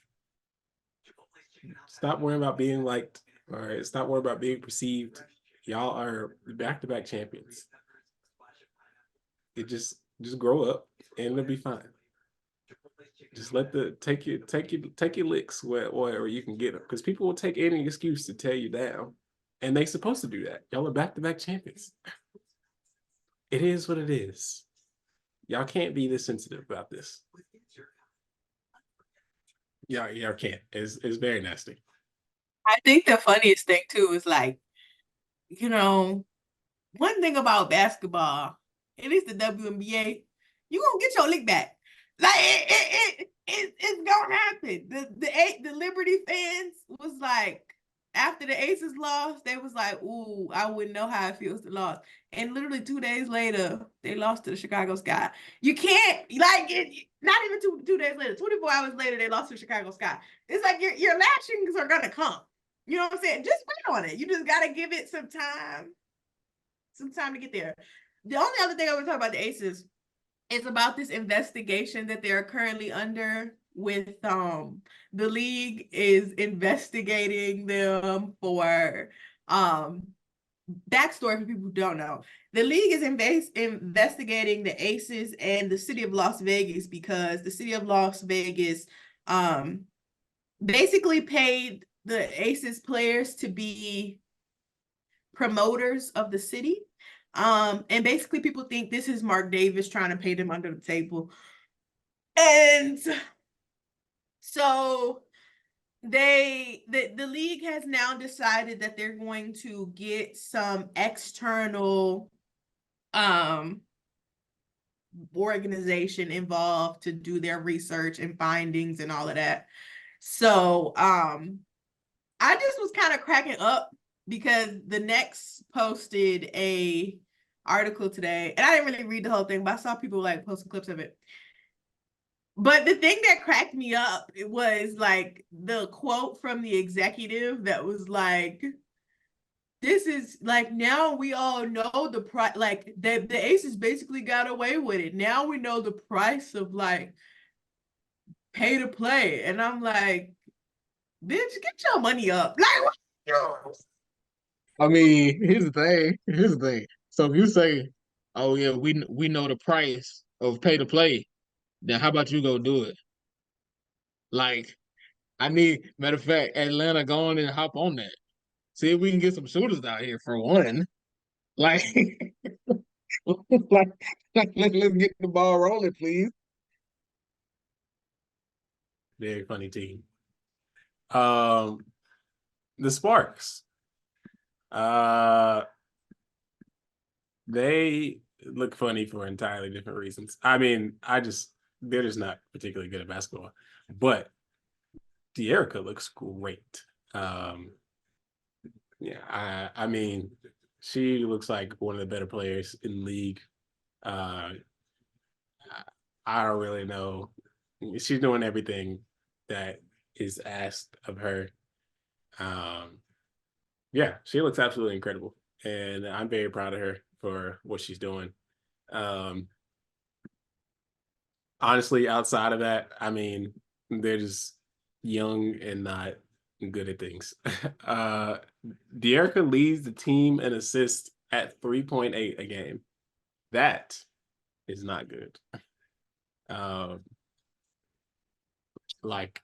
Speaker 1: stop worrying about being liked. All right. Stop worrying about being perceived. Y'all are back-to-back champions. It just grow up and it'll be fine. Just let the take your licks where you can get them. Because people will take any excuse to tear you down. And they supposed to do that. Y'all are back-to-back champions. It is what it is. Y'all can't be this sensitive about this. Y'all can't. It's very nasty.
Speaker 2: I think the funniest thing too is like, you know, one thing about basketball, at least the WNBA, you gonna get your lick back. Like it's gonna happen. The Liberty fans was like, after the Aces lost, they was like, "Ooh, I wouldn't know how it feels to lose." And literally 2 days later, they lost to the Chicago Sky. You can't like it. Not even two days later. 24 hours later, they lost to the Chicago Sky. It's like your lashings are gonna come. You know what I'm saying? Just wait on it. You just gotta give it some time to get there. The only other thing I want to talk about the Aces is about this investigation that they're currently under with the league is investigating them for backstory for people who don't know. The league is investigating the Aces and the city of Las Vegas because the city of Las Vegas basically paid the Aces players to be promoters of the city. And basically people think this is Mark Davis trying to pay them under the table. And so the league has now decided that they're going to get some external organization involved to do their research and findings and all of that. So I just was kind of cracking up because the Next posted a article today, and I didn't really read the whole thing, but I saw people like posting clips of it. But the thing that cracked me up, it was like the quote from the executive that was like, "This is like now we all know the price. Like the Aces basically got away with it. Now we know the price of like pay to play." And I'm like, "Bitch, get your money up!" Like, what?
Speaker 3: I mean, here's the thing. Here's the thing. So if you say, "Oh yeah, we know the price of pay to play," then how about you go do it? Like, I need matter of fact, Atlanta, go on and hop on that. See if we can get some shooters out here for one. Like, like, let's get the ball rolling, please.
Speaker 1: Very funny team. The Sparks. They look funny for entirely different reasons. I mean, they're just not particularly good at basketball. But De'Erica looks great. Yeah, I mean, she looks like one of the better players in the league. Uh, I don't really know. She's doing everything that is asked of her. Um, yeah, she looks absolutely incredible, and I'm very proud of her for what she's doing. Um, Honestly, outside of that, I mean, they're just young and not good at things. uh De'Erica leads the team in assists at 3.8 a game. That is not good. Um, like,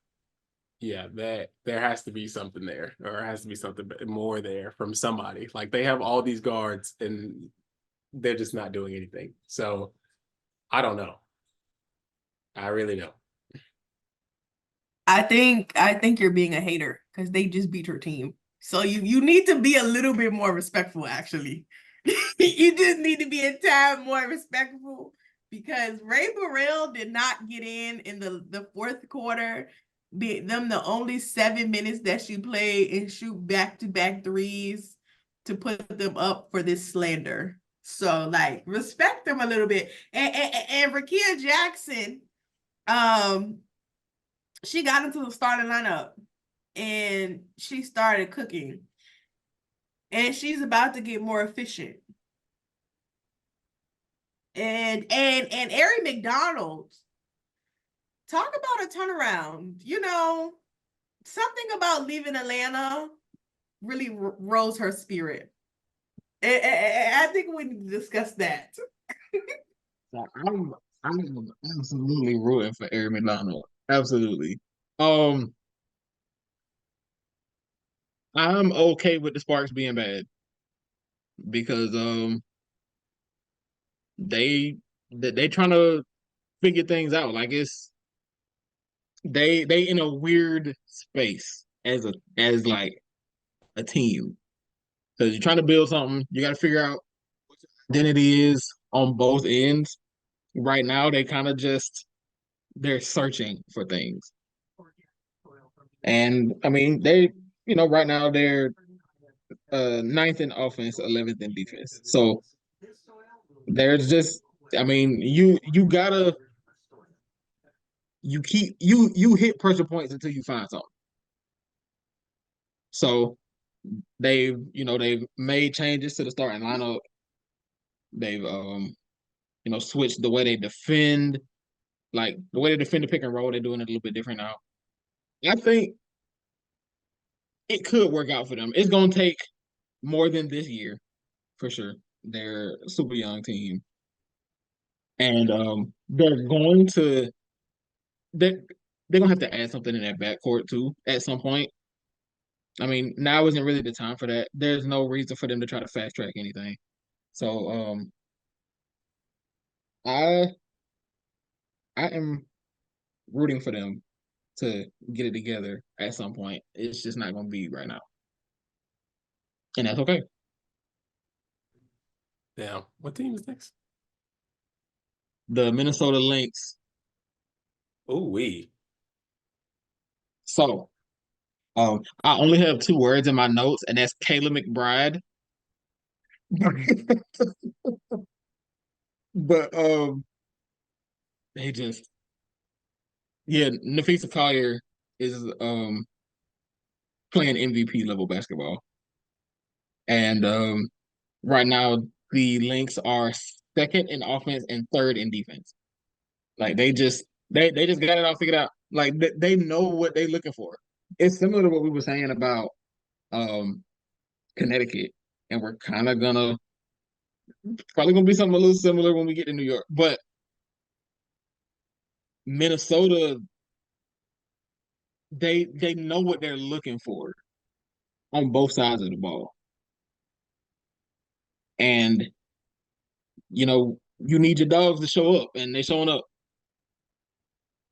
Speaker 1: yeah, that there has to be something there, or has to be something more there from somebody. Like they have all these guards and they're just not doing anything. So I don't know. I really don't.
Speaker 2: I think you're being a hater because they just beat her team. So you need to be a little bit more respectful, actually. You just need to be a tad more respectful because Ray Burrell did not get in the fourth quarter. The only 7 minutes that she played and shoot back-to-back threes to put them up for this slander. So like respect them a little bit. And Rakia Jackson, um, she got into the starting lineup and she started cooking. And she's about to get more efficient. And Ari McDonald, talk about a turnaround. Something about leaving Atlanta really rose her spirit. I think we need to discuss that.
Speaker 3: I'm absolutely rooting for Ari McDonald. Absolutely. Um, I'm okay with the Sparks being bad because they they trying to figure things out. Like it's they in a weird space as like a team because you're trying to build something. You got to figure out what your identity is on both ends. Right now, they kind of just they're searching for things, and I mean right now they're ninth in offense, 11th in defense. So there's just I mean you gotta you hit pressure points until you find something. So they've made changes to the starting lineup. They've switched the way they defend, like the way they defend the pick and roll. They're doing it a little bit different now. I think it could work out for them. It's gonna take more than this year for sure. They're a super young team, and they're going to they're they're gonna have to add something in that backcourt too at some point. I mean, now isn't really the time for that. There's no reason for them to try to fast track anything. So I I am rooting for them to get it together at some point. It's just not going to be right now, and that's okay.
Speaker 1: Yeah. What team is next?
Speaker 3: The Minnesota Lynx.
Speaker 1: Oh, we.
Speaker 3: So, I only have two words in my notes, and that's Kayla McBride. But they just Nafisa Collier is playing MVP level basketball, and right now the Lynx are second in offense and third in defense. Like they just got it all figured out. Like they know what they're looking for. It's similar to what we were saying about um Connecticut, and we're kind of gonna probably gonna be something a little similar when we get to New York. But Minnesota, they know what they're looking for on both sides of the ball, and you need your dogs to show up, and they showing up.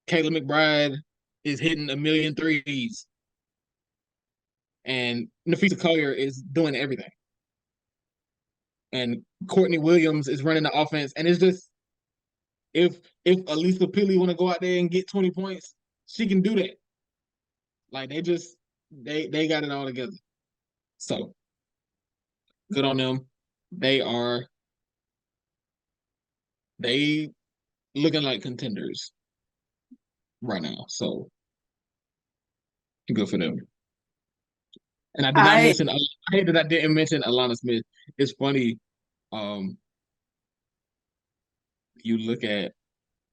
Speaker 3: Kayla McBride is hitting a million threes, and Nafisa Collier is doing everything. And Courtney Williams is running the offense. And it's just if Elisa Pili want to go out there and get 20 points, she can do that. Like they got it all together. So Good on them. They looking like contenders right now. So good for them. And I did not
Speaker 2: I
Speaker 3: mention. I hate that I didn't mention Alana Smith. It's funny. Um, you look at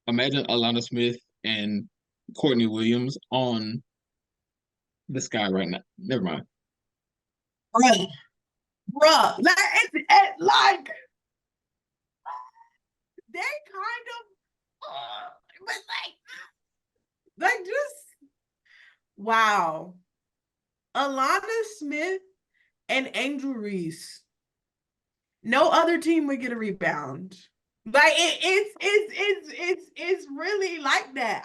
Speaker 3: imagine Alana Smith and Courtney Williams on the sky right now. Never mind.
Speaker 2: bruh, like like they kind of, but like just wow. Alana Smith and Angel Reese. No other team would get a rebound. Like it's really like that.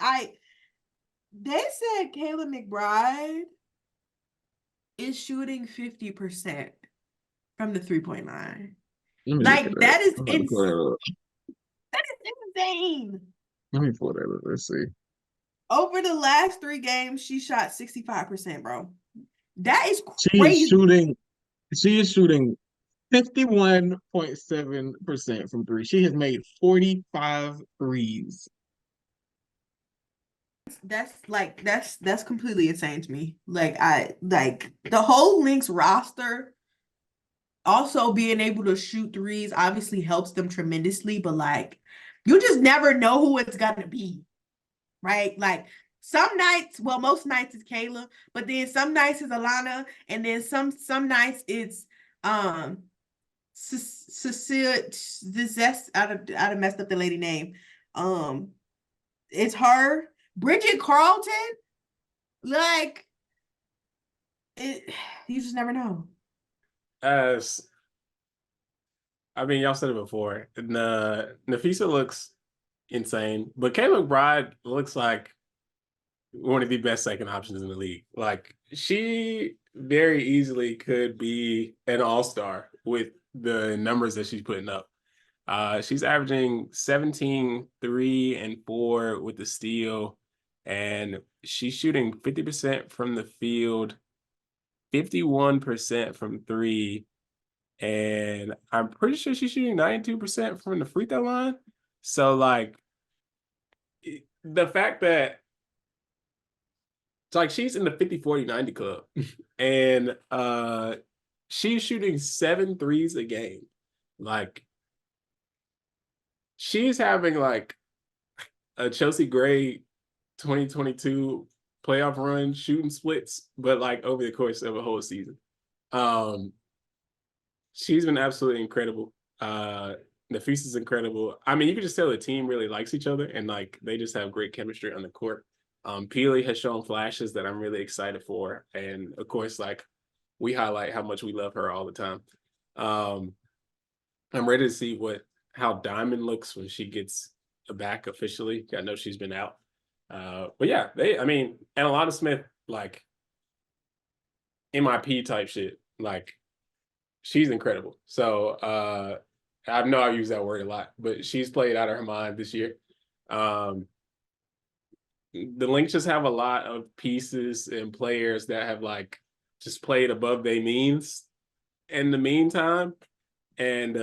Speaker 2: They said Kayla McBride is shooting 50% from the 3-point line.
Speaker 3: Let me look at
Speaker 2: Like
Speaker 3: that.
Speaker 2: that is
Speaker 3: I'm about to pull that up.
Speaker 2: insane.
Speaker 3: Let me pull that up. Let's see.
Speaker 2: Over the last 3 games, she shot 65%, bro. That is
Speaker 3: She is
Speaker 2: crazy.
Speaker 3: shooting. She is shooting 51.7% from three. She has made 45 threes.
Speaker 2: That's completely insane to me. Like the whole Lynx roster also being able to shoot threes obviously helps them tremendously, but like you just never know who it's gonna be, right? Like some nights, well, most nights it's Kayla, but then some nights it's Alana, and then some nights it's Cecilia. This I done messed up the lady name. It's her, Bridget Carlton. Like it, you just never know.
Speaker 1: As I mean, y'all said it before. Nafisa looks insane, but Kayla McBride looks like one of the best second options in the league. Like she very easily could be an all-star with the numbers that she's putting up. She's averaging 17, 3, and 4 with the steal, and she's shooting 50% from the field, 51% from 3, and I'm pretty sure she's shooting 92% from the free throw line. So like the fact that it's like she's in the 50, 40, 90 club and she's shooting 7 threes a game. Like she's having like a Chelsea Gray 2022 playoff run shooting splits, but like over the course of a whole season. She's been absolutely incredible. Nafisa's incredible. I mean, you can just tell the team really likes each other and like they just have great chemistry on the court. Peely has shown flashes that I'm really excited for. And of course, like we highlight how much we love her all the time. I'm ready to see how Diamond looks when she gets back officially. I know she's been out. But yeah, and Alana Smith, like MIP type shit, like she's incredible. So I know I use that word a lot, but she's played out of her mind this year. The Lynx just have a lot of pieces and players that have like just played above their means in the meantime. And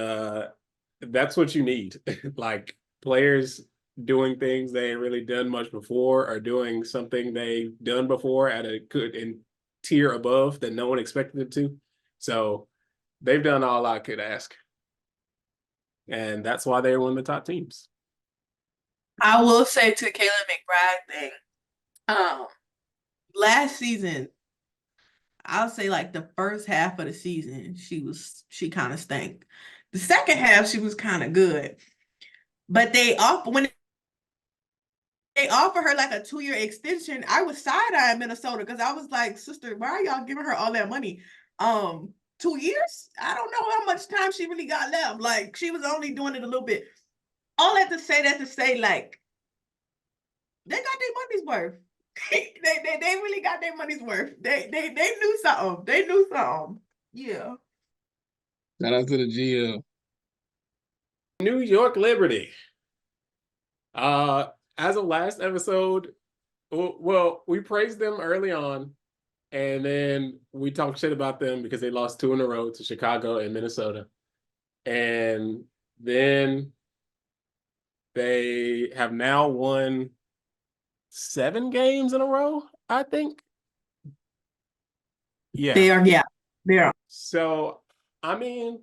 Speaker 1: that's what you need. Like players doing things they ain't really done much before or doing something they've done before at a good and tier above that no one expected them to. So they've done all I could ask. And that's why they're one of the top teams.
Speaker 2: I will say to Kayla McBride thing, last season, I'll say like the first half of the season, she kind of stank. The second half, she was kind of good. But when they offer her like a 2-year extension, I was side-eyeing Minnesota because I was like, sister, why are y'all giving her all that money? 2 years? I don't know how much time she really got left. Like she was only doing it a little bit. All that to say, like, they got their money's worth. they really got their money's worth. They knew something. They knew something. Yeah.
Speaker 3: Shout out to the GL.
Speaker 1: New York Liberty. As of last episode, well, we praised them early on, And then we talked shit about them because they lost 2 in a row to Chicago and Minnesota. And then they have now won 7 games in a row, I think. Yeah.
Speaker 2: They are.
Speaker 1: So, I mean,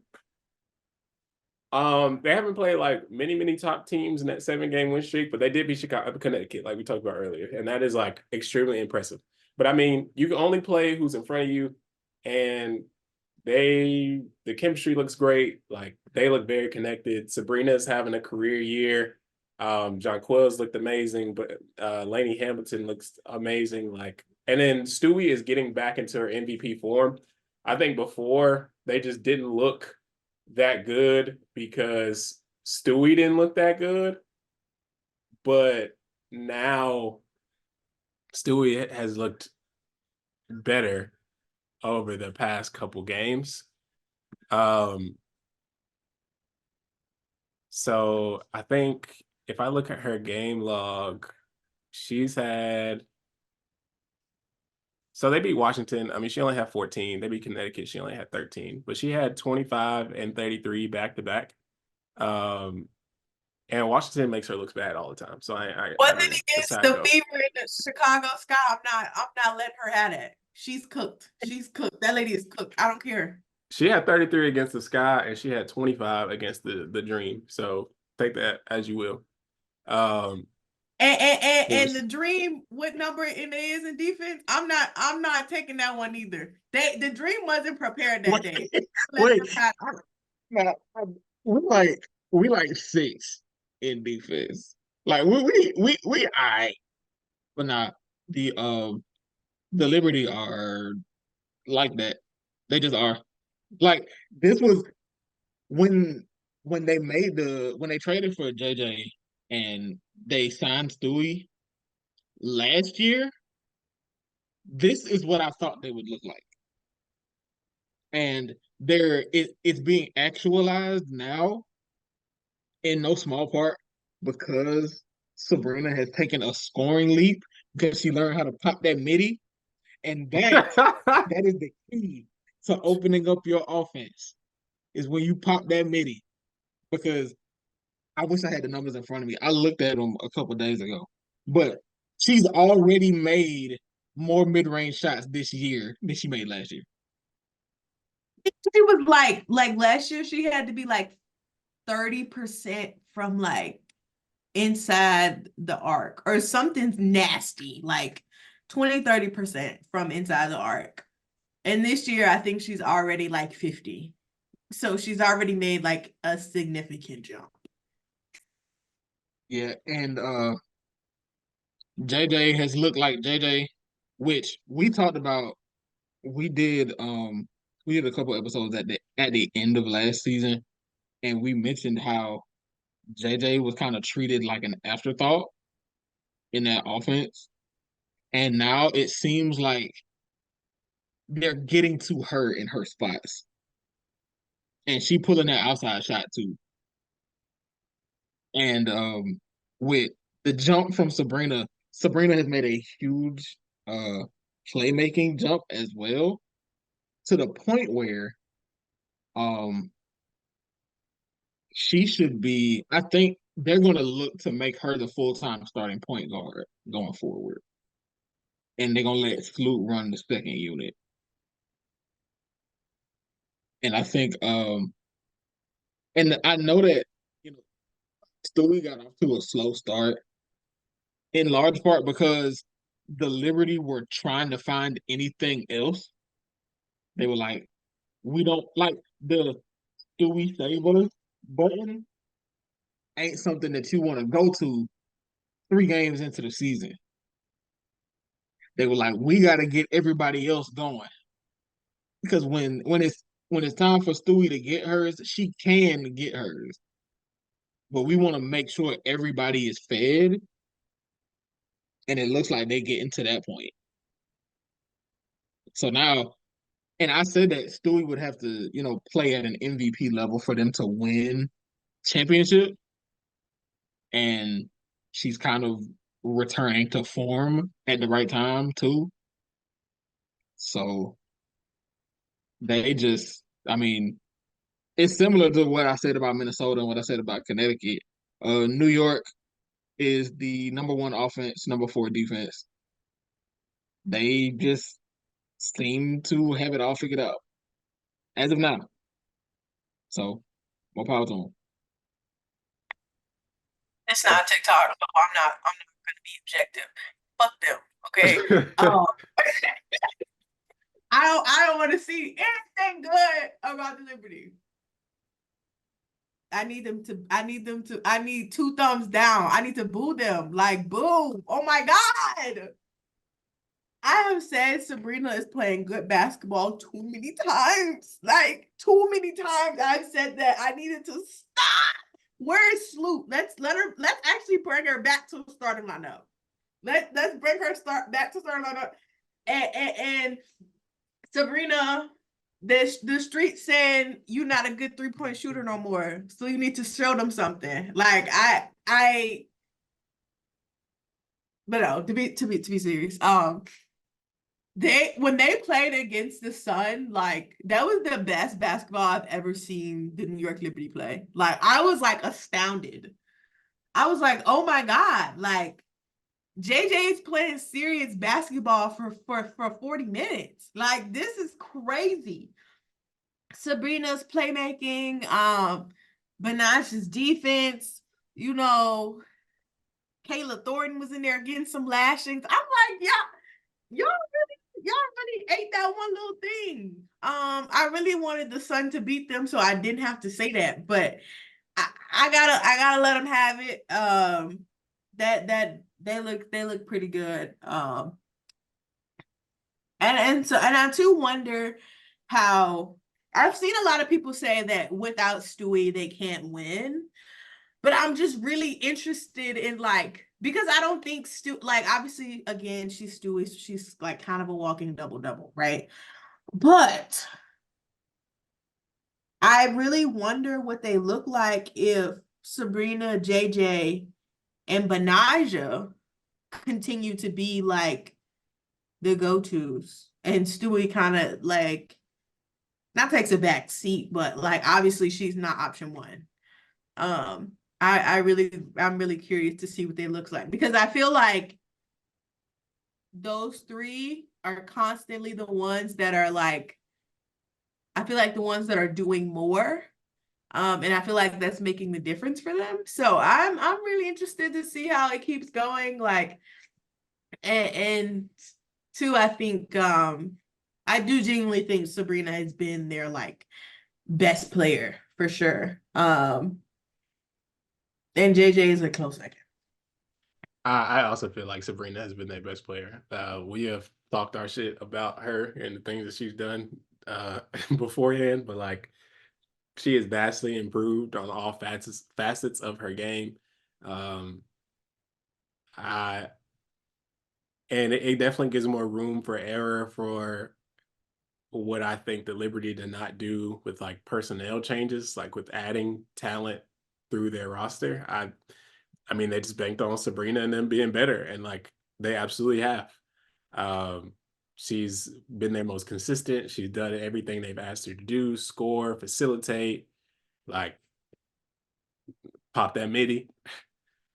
Speaker 1: they haven't played like many top teams in that 7-game win streak, but they did beat Chicago, Connecticut, like we talked about earlier, and that is like extremely impressive. But I mean, you can only play who's in front of you, and the chemistry looks great. Like they look very connected. Sabrina's having a career year. Jonquil's looked amazing, but Lainey Hamilton looks amazing. Like, and then Stewie is getting back into her MVP form. I think before they just didn't look that good because Stewie didn't look that good. But now Stewie has looked better over the past couple games. So I think if I look at her game log, she's had. So they beat Washington. I mean, she only had 14. They beat Connecticut. She only had 13, but she had 25 and 33 back to back. And Washington makes her look bad all the time. So I
Speaker 2: Well,
Speaker 1: don't
Speaker 2: then
Speaker 1: know.
Speaker 2: against the Fever in the Chicago Sky, I'm not letting her have it. She's cooked. She's cooked. That lady is cooked. I don't care.
Speaker 1: She had 33 against the Sky, and she had 25 against the Dream. So take that as you will.
Speaker 2: And the Dream, what number it is in defense? I'm not taking that one either. The Dream wasn't prepared that day.
Speaker 3: Wait, we like 6 in defense. Like we all right, but not the Liberty are like that. They just are. Like this was when when they traded for JJ and they signed Stewie last year. This is what I thought they would look like, and it's being actualized now in no small part because Sabrina has taken a scoring leap because she learned how to pop that midi, and that is the key to opening up your offense is when you pop that midi. Because I wish I had the numbers in front of me. I looked at them a couple days ago, but she's already made more mid-range shots this year than she made last year.
Speaker 2: She was like last year. She had to be like 30% from like inside the arc or something nasty, like 20-30% from inside the arc. And this year, I think she's already like 50. So she's already made like a significant jump.
Speaker 3: Yeah, and JJ has looked like JJ, which we talked about. We did we did a couple episodes at the end of last season, and we mentioned how JJ was kind of treated like an afterthought in that offense. And now it seems like they're getting to her in her spots. And she pulling that outside shot too. And with the jump from Sabrina has made a huge playmaking jump as well, to the point where um she should be, I think they're gonna look to make her the full-time starting point guard going forward. And they're gonna let Sloot run the second unit. And I think and I know that you know Stewie got off to a slow start in large part because the Liberty were trying to find anything else. They were like, we don't like the Stewie Savers button ain't something that you want to go to 3 games into the season. They were like, we got to get everybody else going because when it's time for Stewie to get hers, she can get hers, but we want to make sure everybody is fed, and it looks like they getting to that point. So now, and I said that Stewie would have to, play at an MVP level for them to win championship, and she's kind of returning to form at the right time too. So they just, I mean, it's similar to what I said about Minnesota and what I said about Connecticut. New York is the number 1 offense, number 4 defense. They just seem to have it all figured out as of now. So, more power to them.
Speaker 2: It's not TikTok, so I'm not gonna be objective. Fuck them. Okay. I don't want to see anything good about the Liberty. I need 2 thumbs down. I need to boo them. Like, boo. Oh my God. I have said Sabrina is playing good basketball too many times. Like, too many times I've said that. I needed to stop. Where is Sloop? Let's actually bring her back to the starting lineup. Let's bring her back to starting lineup. And Sabrina, the street saying you're not a good 3-point shooter no more. So you need to show them something. Like but no, to be serious. When they played against the Sun, like that was the best basketball I've ever seen the New York Liberty play. Like I was like astounded. I was like, oh my God, like JJ's playing serious basketball for 40 minutes. Like this is crazy. Sabrina's playmaking, Benash's defense, you know, Kayla Thornton was in there getting some lashings. I'm like, y'all really ate that one little thing. I really wanted the Sun to beat them, so I didn't have to say that, but I gotta let them have it. That they look pretty good. And I too wonder how I've seen a lot of people say that without S2E they can't win, but I'm just really interested in like because I don't think like obviously again she's S2E, so she's like kind of a walking double-double, right? But I really wonder what they look like if Sabrina, JJ, and Benaja continue to be like the go-tos and S2E kind of like not takes a back seat, but like obviously she's not option 1. I'm really curious to see what they look like because I feel like those 3 are constantly the ones that are like I feel like the ones that are doing more. And I feel like that's making the difference for them. So I'm really interested to see how it keeps going. Like and 2, I think I do genuinely think Sabrina has been their like best player for sure. And JJ is a close second.
Speaker 1: I also feel like Sabrina has been their best player. We have talked our shit about her and the things that she's done beforehand, but like she has vastly improved on all facets of her game. And it definitely gives more room for error for what I think the Liberty did not do with like personnel changes, like with adding talent through their roster. I mean, they just banked on Sabrina and them being better, and like they absolutely have. She's been their most consistent. She's done everything they've asked her to do: score, facilitate, like pop that midi.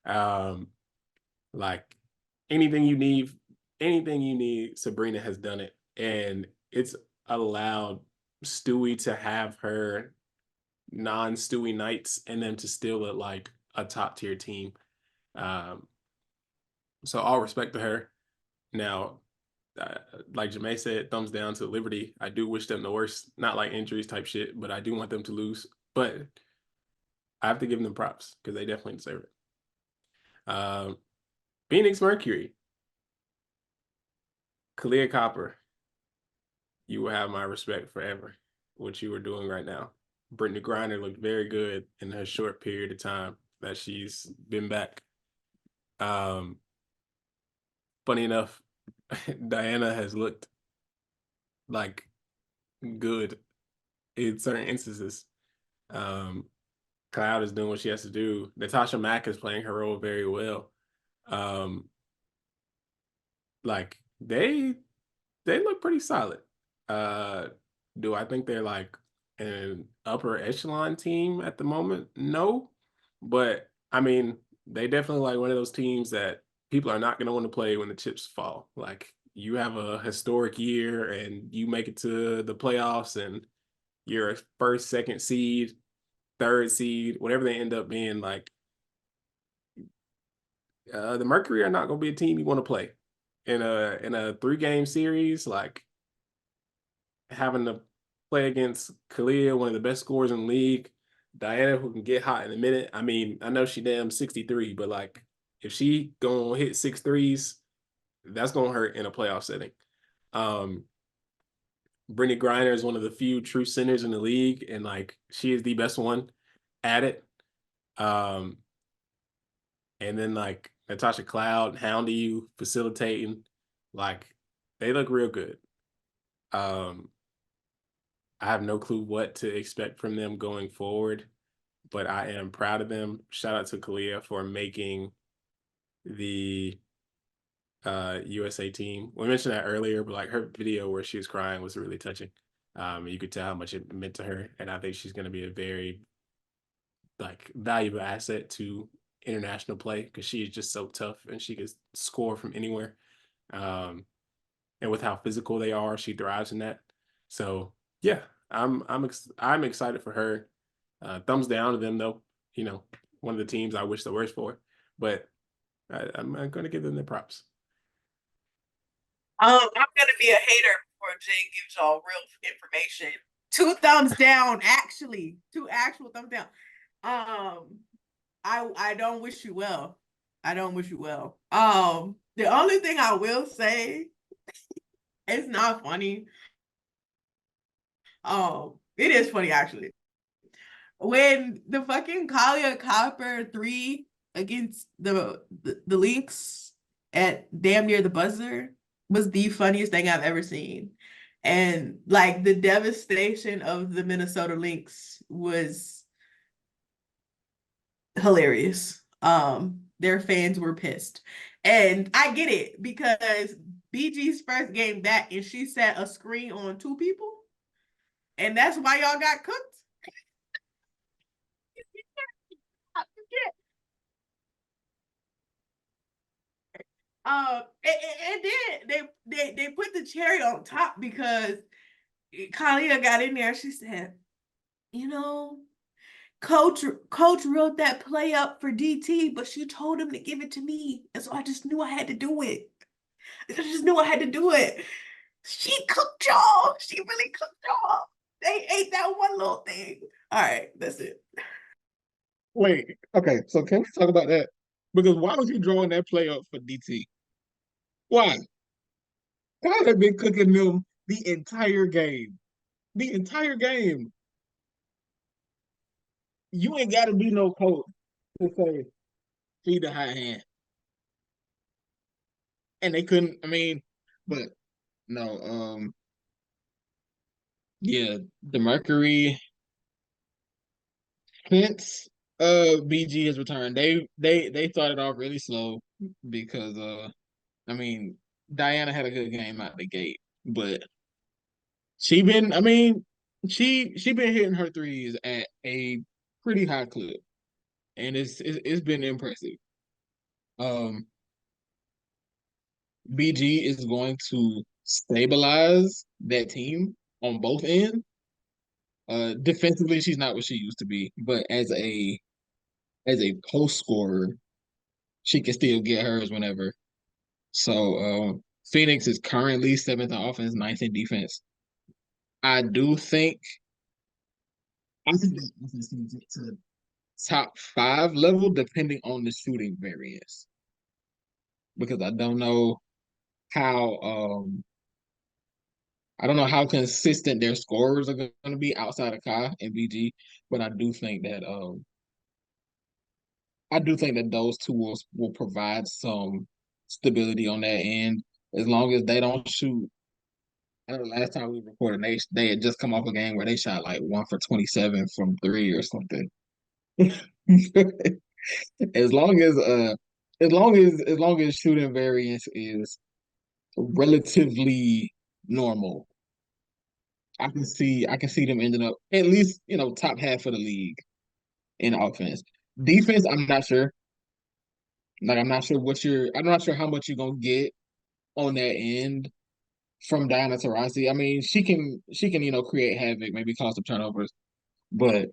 Speaker 1: Like anything you need, Sabrina has done it, and it's allowed S2E to have her non-S2E nights and them to still look like a top tier team. So all respect to her. Now, like Jamae said, thumbs down to Liberty. I do wish them the worst, not like injuries type shit, but I do want them to lose. But I have to give them props because they definitely deserve it. Phoenix Mercury. Kalia Copper. You will have my respect forever. What you are doing right now. Brittany Griner looked very good in her short period of time that she's been back. Funny enough, Diana has looked like good in certain instances. Cloud is doing what she has to do. Natasha Mack is playing her role very well. Like they they look pretty solid. Do I think they're like an upper echelon team at the moment? No, but I mean, they definitely like one of those teams that people are not going to want to play when the chips fall. Like you have a historic year and you make it to the playoffs and you're a first, second seed, third seed, whatever they end up being. Like the Mercury are not going to be a team you want to play in a 3-game series. Like having to play against Kalia, one of the best scorers in the league, Diana, who can get hot in a minute. I mean, I know she damn 63, but like if she gonna hit 6 threes, that's gonna hurt in a playoff setting. Um, Brittany Griner is one of the few true centers in the league, and like she is the best one at it. Um, and then like Natasha Cloud, hounding you, facilitating, like they look real good. Um, I have no clue what to expect from them going forward, but I am proud of them. Shout out to Kalia for making the USA team. We mentioned that earlier, but like her video where she was crying was really touching. You could tell how much it meant to her, and I think she's going to be a very like valuable asset to international play because she is just so tough and she can score from anywhere. Um, and with how physical they are, she thrives in that. So yeah, I'm excited for her. Thumbs down to them though. You know, one of the teams I wish the worst for, but I'm going to give them their props.
Speaker 2: I'm gonna be a hater before Jay gives y'all real information. 2 thumbs down, actually. 2 actual thumbs down. I don't wish you well. I don't wish you well. The only thing I will say, it's not funny. It is funny actually. When the fucking Kalia Copper 3 against the Lynx at damn near the buzzer was the funniest thing I've ever seen. And like the devastation of the Minnesota Lynx was hilarious. Their fans were pissed. And I get it because BG's first game back and she set a screen on 2 people. And that's why y'all got cooked. And then they put the cherry on top because Kalia got in there. She said, you know, coach wrote that play up for DT, but she told him to give it to me. And so I just knew I had to do it. I just knew I had to do it. She cooked y'all. She really cooked y'all. They ate that one little thing. All right, that's it.
Speaker 3: Wait, okay, so can we talk about that? Because why was he drawing that play up for DT? Why? God had been cooking them the entire game. The entire game. You ain't got to be no coach to say feed the high hand. And they couldn't, I mean, but no, yeah, the Mercury since BG has returned, they started off really slow because I mean Diana had a good game out the gate, but she been I mean she been hitting her threes at a pretty high clip, and it's been impressive. Um, BG is going to stabilize that team on both ends. Defensively, she's not what she used to be, but as a post scorer, she can still get hers whenever. So Phoenix is currently 7th in offense, 9th in defense. I do think that offense can get to top 5 level depending on the shooting variance. Because how I don't know how consistent their scorers are going to be outside of Kai and BG, but I do think that those two will provide some stability on that end as long as they don't shoot. I know the last time we recorded, they had just come off a game where they shot like 1 for 27 from 3 or something. as long as as long as shooting variance is relatively normal, I can see them ending up at least, top half of the league in offense. Defense, I'm not sure. Like I'm not sure how much you're gonna get on that end from Diana Taurasi. I mean, she can create havoc, maybe cause some turnovers, but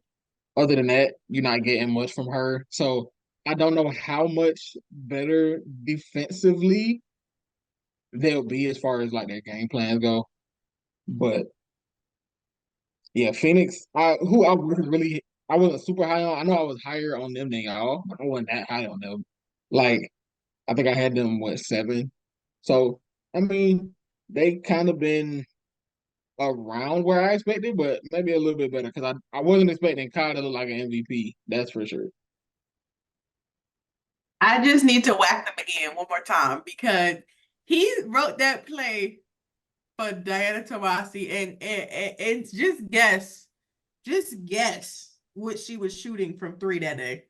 Speaker 3: other than that, you're not getting much from her. So I don't know how much better defensively they'll be as far as like their game plans go. But yeah, Phoenix, I wasn't super high on. I know I was higher on them than y'all, but I wasn't that high on them. Like I think I had them 7. So I mean, they kind of been around where I expected, but maybe a little bit better because I wasn't expecting Kyle to look like an MVP. That's for sure.
Speaker 2: I just need to whack them again one more time because he wrote that play for Diana Taurasi and just guess what she was shooting from 3 that day.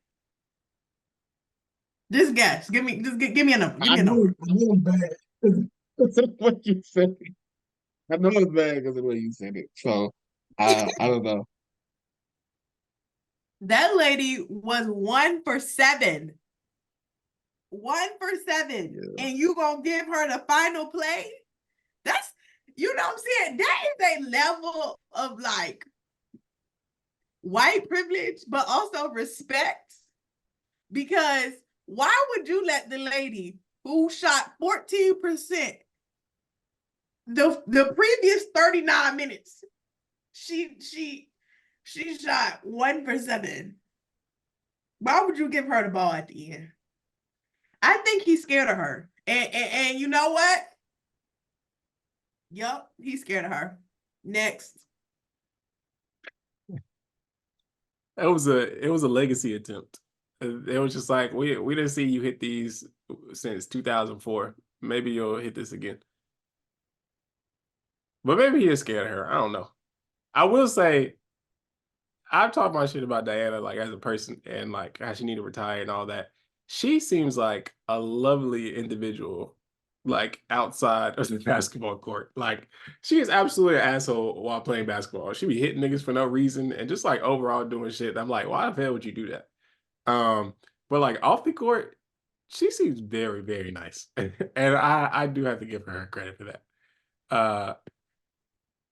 Speaker 2: Just guess. Give me a number. Give me a number.
Speaker 3: I know it's bad because of what you said. I know it's bad because of the way you said it. So I don't know.
Speaker 2: That lady was 1 for 7. 1 for 7.
Speaker 3: Yeah.
Speaker 2: And you gonna give her the final play? That's, you know what I'm saying? That is a level of like white privilege, but also respect. Because why would you let the lady who shot 14% the previous 39 minutes, she shot 1 for 7. Why would you give her the ball at the end? I think he's scared of her. And you know what? Yup, he's scared of her. Next.
Speaker 1: It was a legacy attempt. It was just like we didn't see you hit these since 2004. Maybe you'll hit this again. But maybe he is scared of her. I don't know. I will say I've talked my shit about Diana like as a person and like how she need to retire and all that. She seems like a lovely individual, like outside of the basketball court. Like she is absolutely an asshole while playing basketball. She be hitting niggas for no reason and just like overall doing shit. I'm like, why the hell would you do that? But like off the court, she seems very, very nice. And I do have to give her credit for that. Uh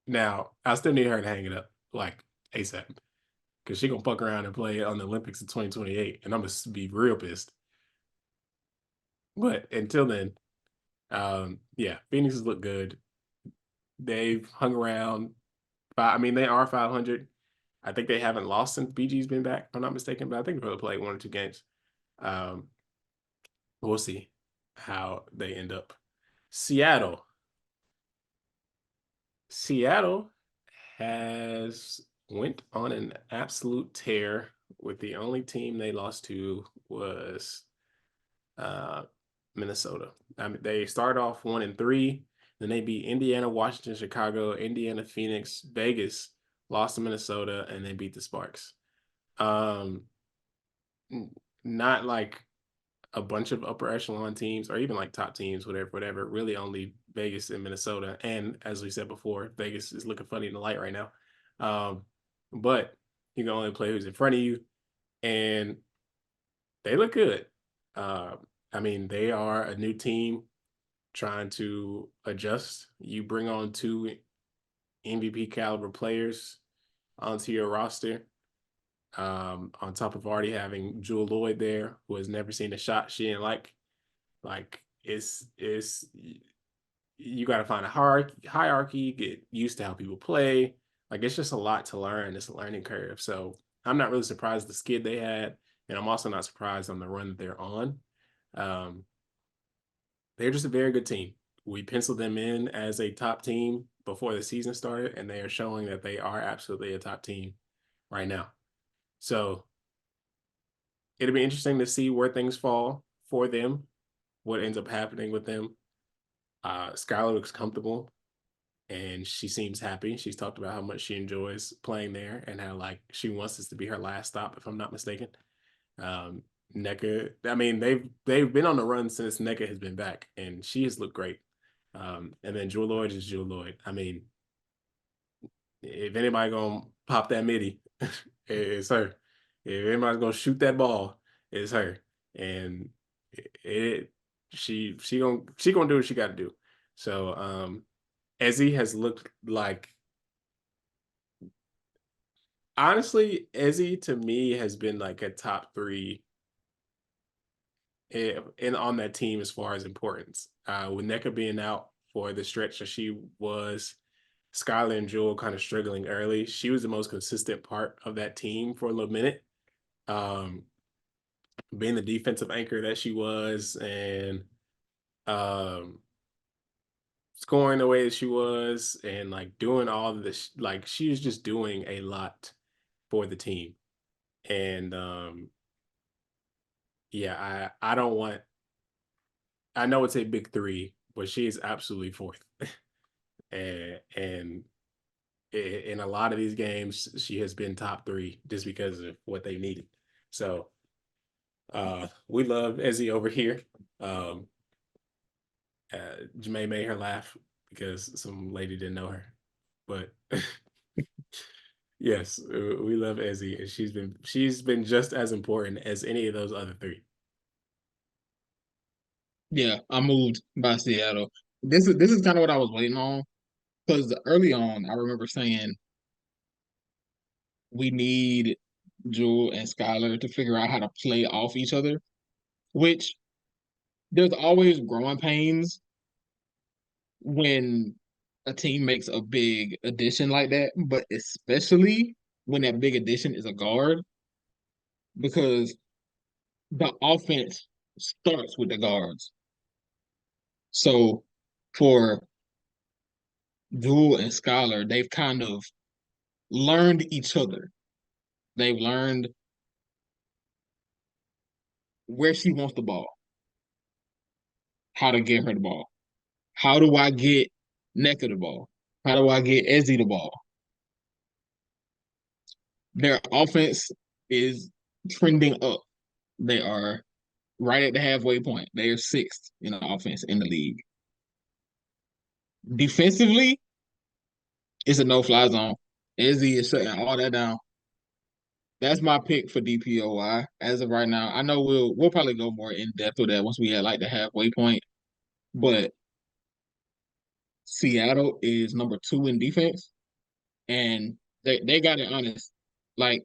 Speaker 1: Now I still need her to hang it up like ASAP. Because she gonna fuck around and play on the Olympics in 2028, and I'm gonna be real pissed. But until then, yeah, Phoenix has looked good. They've hung around. I mean, they are 500. I think they haven't lost since BG's been back, if I'm not mistaken, but I think they'll probably play 1 or 2 games. Um, we'll see how they end up. Seattle. Seattle has went on an absolute tear with the only team they lost to was Minnesota. I mean, they started off 1-3, then they beat Indiana, Washington, Chicago, Indiana, Phoenix, Vegas, lost to Minnesota, and they beat the Sparks. Not like a bunch of upper echelon teams or even like top teams, whatever. Really only Vegas and Minnesota. And as we said before, Vegas is looking funny in the light right now. But you can only play who's in front of you. And they look good. I mean, they are a new team trying to adjust. You bring on 2 MVP caliber players onto your roster. On top of already having Jewel Lloyd there, who has never seen a shot she didn't like. Like it's you got to find a hierarchy, get used to how people play. Like it's just a lot to learn. It's a learning curve. So I'm not really surprised the skid they had, and I'm also not surprised on the run that they're on. They're just a very good team. We penciled them in as a top team before the season started, and they are showing that they are absolutely a top team right now. So it'll be interesting to see where things fall for them, what ends up happening with them. Skylar looks comfortable and she seems happy. She's talked about how much she enjoys playing there and how like she wants this to be her last stop, if I'm not mistaken. Nneka, I mean, they've been on the run since Nneka has been back, and she has looked great. And then Jewel Lloyd is Jewel Lloyd. I mean, if anybody gonna pop that midi, it's her. If anybody's gonna shoot that ball, it's her. And she gonna do what she got to do. So Ezzy has looked like, honestly, Ezzy to me has been like a top 3 in on that team as far as importance. With NECA being out for the stretch that she was, Skylar and Jewel kind of struggling early. She was the most consistent part of that team for a little minute. Being the defensive anchor that she was, and um, scoring the way that she was, and like doing all of this, like she was just doing a lot for the team. And yeah, I don't want. I know it's a big 3, but she is absolutely 4th. and in a lot of these games, she has been top 3 just because of what they needed. So we love Ezzy over here. Jermaine made her laugh because some lady didn't know her, but yes, we love Ezzy, and she's been just as important as any of those other 3.
Speaker 3: Yeah, I'm moved by Seattle. This is kind of what I was waiting on, because early on I remember saying we need Jewel and Skylar to figure out how to play off each other, which there's always growing pains when a team makes a big addition like that, but especially when that big addition is a guard, because the offense starts with the guards. So for Jewel and Skylar, they've kind of learned each other. They've learned where she wants the ball, how to get her the ball. How do I get NECA the ball? How do I get Ezzy the ball? Their offense is trending up. They are right at the halfway point. They are 6th in the offense in the league. Defensively, it's a no-fly zone. Ezzy is shutting all that down. That's my pick for DPOY as of right now. I know we'll probably go more in depth with that once we hit like the halfway point. But Seattle is number 2 in defense, and they got it honest. Like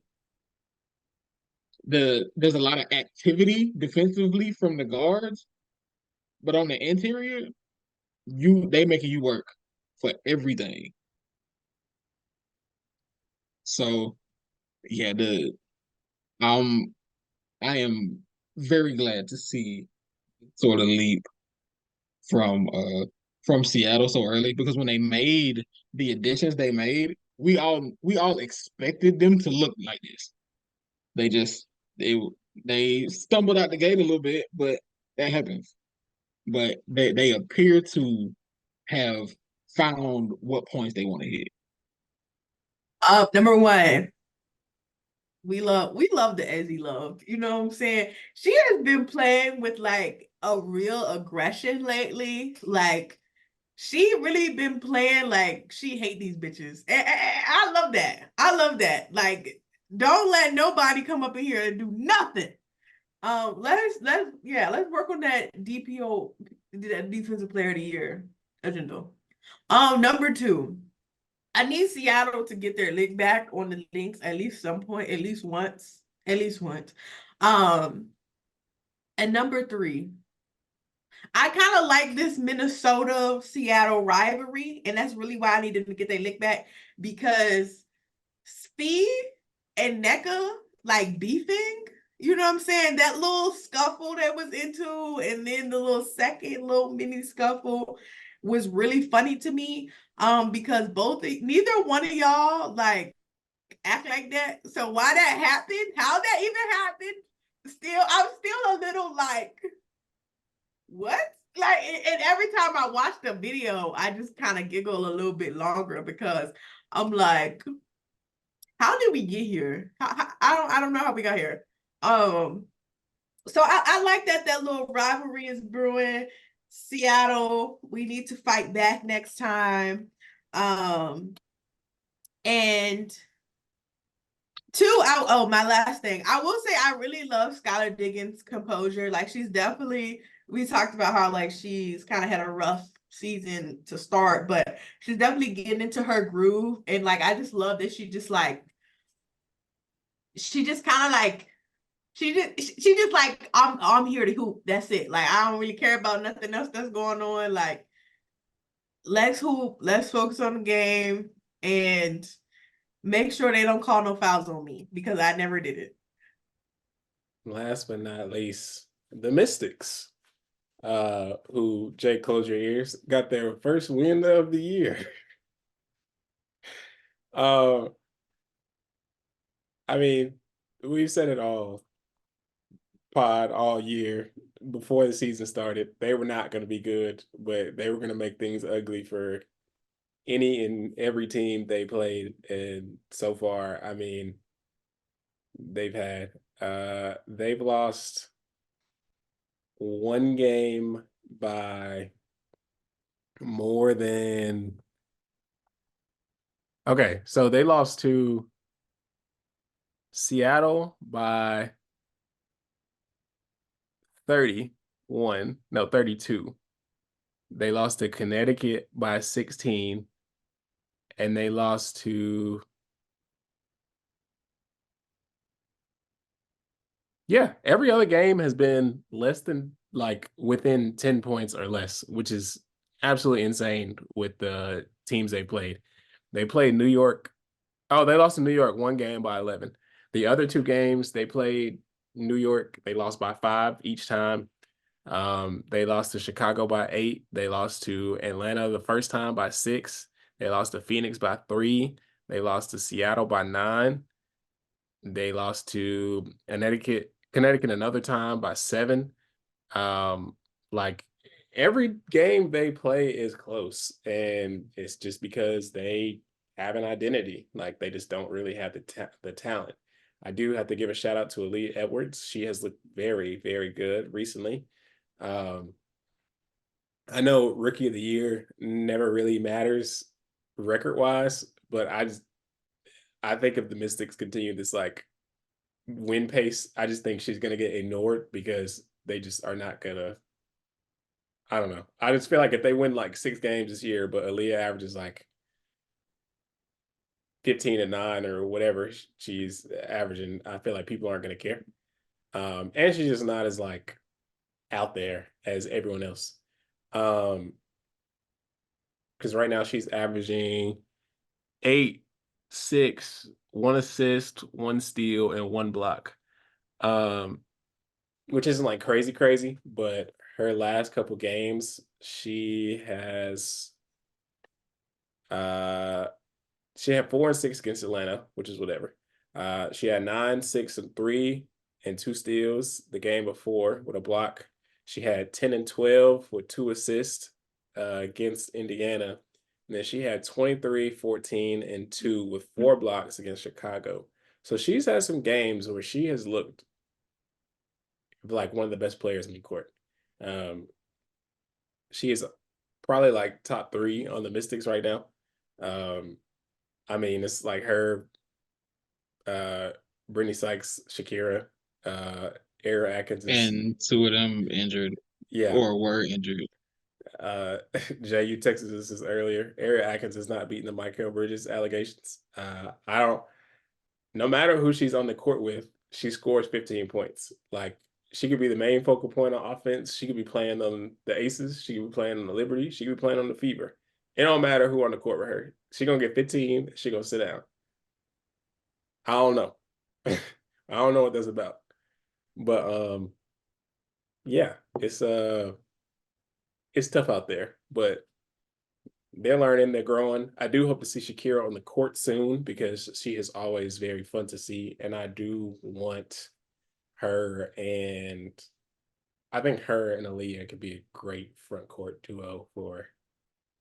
Speaker 3: there's a lot of activity defensively from the guards, but on the interior, they making you work for everything. So yeah, I am very glad to see sort of leap from Seattle so early, because when they made the additions they made, we all expected them to look like this. They just they stumbled out the gate a little bit, but that happens. But they appear to have found what points they want to hit.
Speaker 2: Number 1, we love the Ezzy love. You know what I'm saying? She has been playing with like a real aggression lately. Like she really been playing like she hate these bitches. And I love that. I love that. Like, don't let nobody come up in here and do nothing. Let's work on that DPO, that defensive player of the year agenda. Number 2, I need Seattle to get their lick back on the Lynx at least some point, at least once. And number 3, I kind of like this Minnesota Seattle rivalry, and that's really why I needed to get their lick back, because Speed and NECA like beefing. You know what I'm saying? That little scuffle that was into, and then the little second little mini scuffle was really funny to me. Because neither one of y'all like act like that. So why that happened, how that even happened, I'm still a little like, what? Like, and every time I watch the video, I just kind of giggle a little bit longer, because I'm like, how did we get here? I don't know how we got here. So I like that little rivalry is brewing. Seattle, we need to fight back next time. And two, my last thing. I will say I really love Skylar Diggins' composure. Like, she's definitely, we talked about how like she's kind of had a rough season to start, but she's definitely getting into her groove. And like, I just love that she just kind of like, she just like, I'm here to hoop. That's it. Like, I don't really care about nothing else that's going on. Like, let's hoop, let's focus on the game, and make sure they don't call no fouls on me, because I never did it.
Speaker 1: Last but not least, the Mystics, who, Jay, close your ears, got their first win of the year. I mean, we've said it all year before the season started. They were not going to be good, but they were going to make things ugly for any and every team they played. And so far, I mean, they've lost one game by more than, okay, so they lost to Seattle by 32. They lost to Connecticut by 16, and they lost to, every other game has been less than, like, within 10 points or less, which is absolutely insane with the teams they played. They played New York. Oh, they lost to New York one game by 11. The other two games they played New York, they lost by 5 each time. They lost to Chicago by 8. They lost to Atlanta the first time by 6. They lost to Phoenix by 3. They lost to Seattle by 9. They lost to Connecticut another time by 7. Like, every game they play is close, and it's just because they have an identity. Like, they just don't really have the talent. I do have to give a shout out to Aaliyah Edwards. She has looked very, very good recently. I know Rookie of the Year never really matters record wise, but I think if the Mystics continue this like win pace, I just think she's gonna get ignored because they just are not gonna. I don't know. I just feel like if they win like 6 games this year, but Aaliyah averages like 15-9 or whatever she's averaging, I feel like people aren't gonna care. And she's just not as like out there as everyone else. Because right now she's averaging 8, 6, 1 assist, 1 steal, and 1 block. Which isn't like crazy, but her last couple games, she had 4 and 6 against Atlanta, which is whatever. She had 9, 6, and 3 and 2 steals the game before with a block. She had 10 and 12 with 2 assists against Indiana. And then she had 23, 14, and 2 with 4 blocks against Chicago. So she's had some games where she has looked like one of the best players in the court. She is probably like top 3 on the Mystics right now. I mean, it's like her, Brittany Sykes, Shakira, Era Atkins,
Speaker 3: and 2 of them injured,
Speaker 1: yeah,
Speaker 3: or were injured.
Speaker 1: Jay, you texted us this earlier. Era Atkins is not beating the Michael Bridges allegations. I don't. No matter who she's on the court with, she scores 15 points. Like, she could be the main focal point on offense. She could be playing on the Aces. She could be playing on the Liberty. She could be playing on the Fever. It don't matter who on the court with her. She gonna get 15. She gonna sit down. I don't know. I don't know what that's about. But yeah, it's tough out there. But they're learning, they're growing. I do hope to see Shakira on the court soon because she is always very fun to see. And I do want her, and I think her and Aaliyah could be a great front court duo for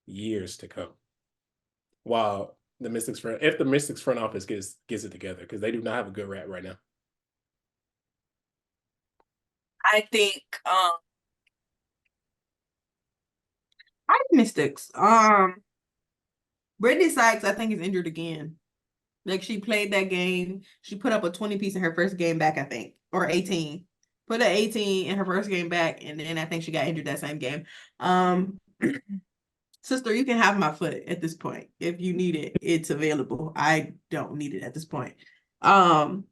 Speaker 1: years to come. While the Mystics if the Mystics front office gets it together, because they do not have a good rap right now.
Speaker 4: I think
Speaker 2: I have Mystics. Brittany Sykes, I think, is injured again. Like she played that game. She put up a 20 piece in her first game back, I think, or 18. Put a 18 in her first game back, and then I think she got injured that same game. Um, sister, you can have my foot at this point. If you need it, it's available. I don't need it at this point. But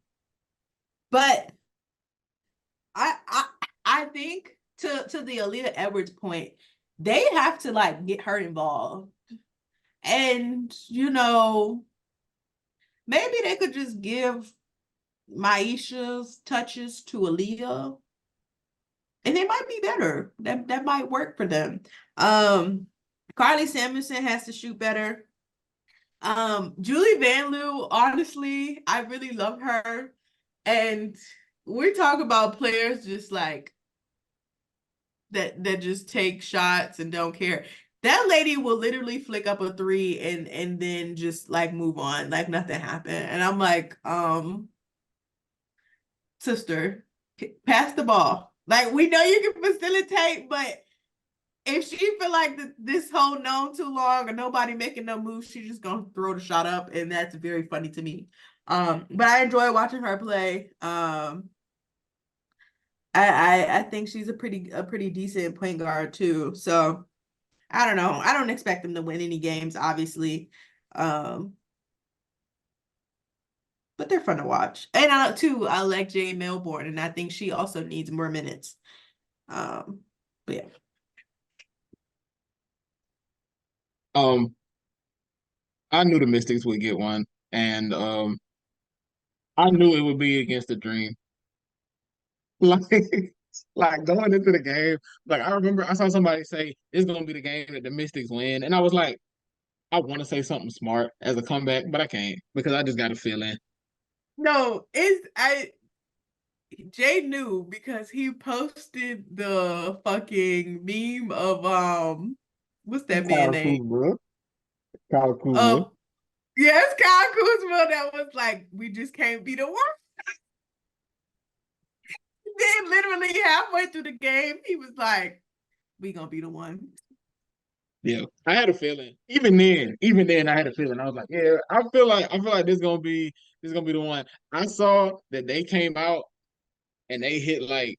Speaker 2: I I think to the Aaliyah Edwards point, they have to like get her involved. And maybe they could just give Maisha's touches to Aaliyah, and they might be better. That might work for them. Carly Samuelson has to shoot better. Julie Vanloo, honestly, I really love her. And we talk about players just like that just take shots and don't care. That lady will literally flick up a three and then just like move on, like nothing happened. And I'm like, sister, pass the ball. Like we know you can facilitate, but if she feel like this whole known too long or nobody making no moves, she's just gonna throw the shot up, and that's very funny to me. But I enjoy watching her play. I think she's a pretty decent point guard too. So I don't know. I don't expect them to win any games, obviously. But they're fun to watch. And I like Jay Melbourne, and I think she also needs more minutes. But yeah.
Speaker 3: I knew the Mystics would get one, and I knew it would be against the Dream. Like, like going into the game, like I remember I saw somebody say it's gonna be the game that the Mystics win, and I was like, I want to say something smart as a comeback, but I can't because I just got a feeling.
Speaker 2: No, Jay knew because he posted the fucking meme of what's that man
Speaker 3: Kyle
Speaker 2: name?
Speaker 3: Kuzma. Kyle Kuzma.
Speaker 2: Oh, yes, Kyle Kuzma. That was like, we just can't be the one. Then literally halfway through the game, he was like, we gonna be the one.
Speaker 3: Yeah, I had a feeling. Even then, I had a feeling. I was like, yeah, I feel like this is gonna be the one. I saw that they came out and they hit like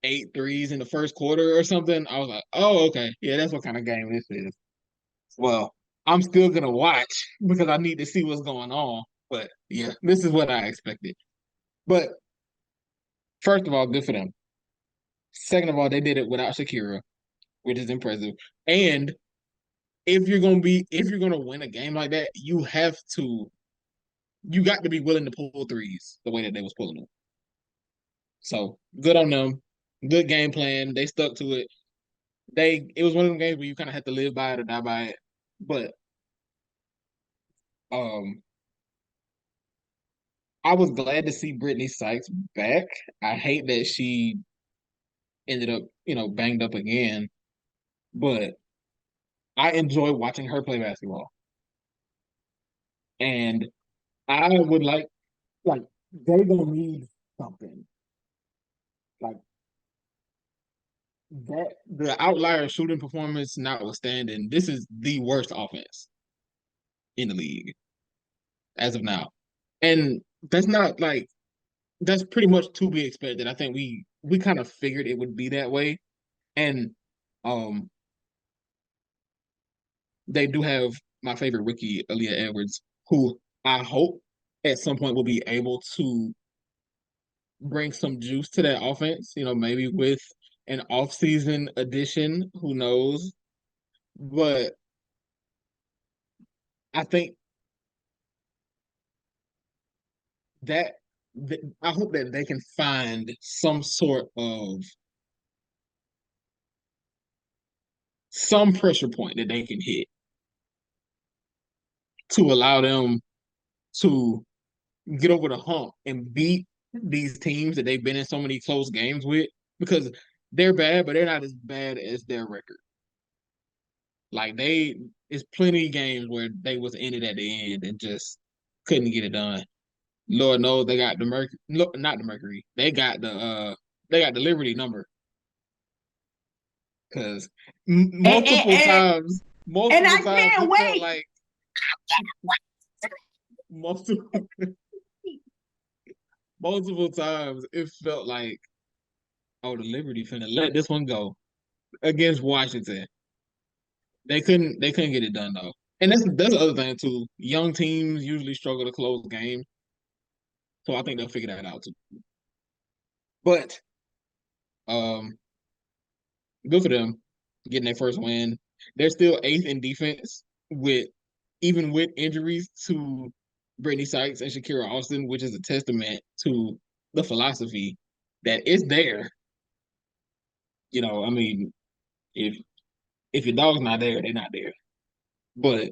Speaker 3: 8 threes in the first quarter or something. I was like, oh, okay, yeah, that's what kind of game this is. Well, I'm still gonna watch because I need to see what's going on. But yeah, this is what I expected. But first of all, good for them. Second of all, they did it without Shakira, which is impressive. And if you're gonna win a game like that, you got to be willing to pull threes the way that they was pulling them. So good on them. Good game plan. They stuck to it. It was one of them games where you kind of had to live by it or die by it. But um I was glad to see Brittany Sykes back. I hate that she ended up, banged up again, but I enjoy watching her play basketball. And I would like they gonna need something. Like that the outlier shooting performance notwithstanding, this is the worst offense in the league as of now. And that's not like that's pretty much to be expected. I think we kind of figured it would be that way. And um they do have my favorite rookie, Aaliyah Edwards, who I hope at some point will be able to bring some juice to that offense, maybe with an off-season addition, who knows? But I think that I hope that they can find some pressure point that they can hit to allow them to get over the hump and beat these teams that they've been in so many close games with because they're bad, but they're not as bad as their record. Like it's plenty of games where they was in it at the end and just couldn't get it done. Lord knows they got the Mercury, no, not the Mercury. They got the Liberty number. because
Speaker 2: And,
Speaker 3: multiple times
Speaker 2: I can't
Speaker 3: it felt
Speaker 2: wait.
Speaker 3: like multiple multiple times it felt like, oh, the Liberty finna let this one go against Washington. They couldn't get it done though. And that's the other thing too. Young teams usually struggle to close games. So I think they'll figure that out too. But um good for them getting their first win. They're still eighth in defense with even with injuries to Brittany Sykes and Shakira Austin, which is a testament to the philosophy that is there. I mean, if your dog's not there, they're not there. But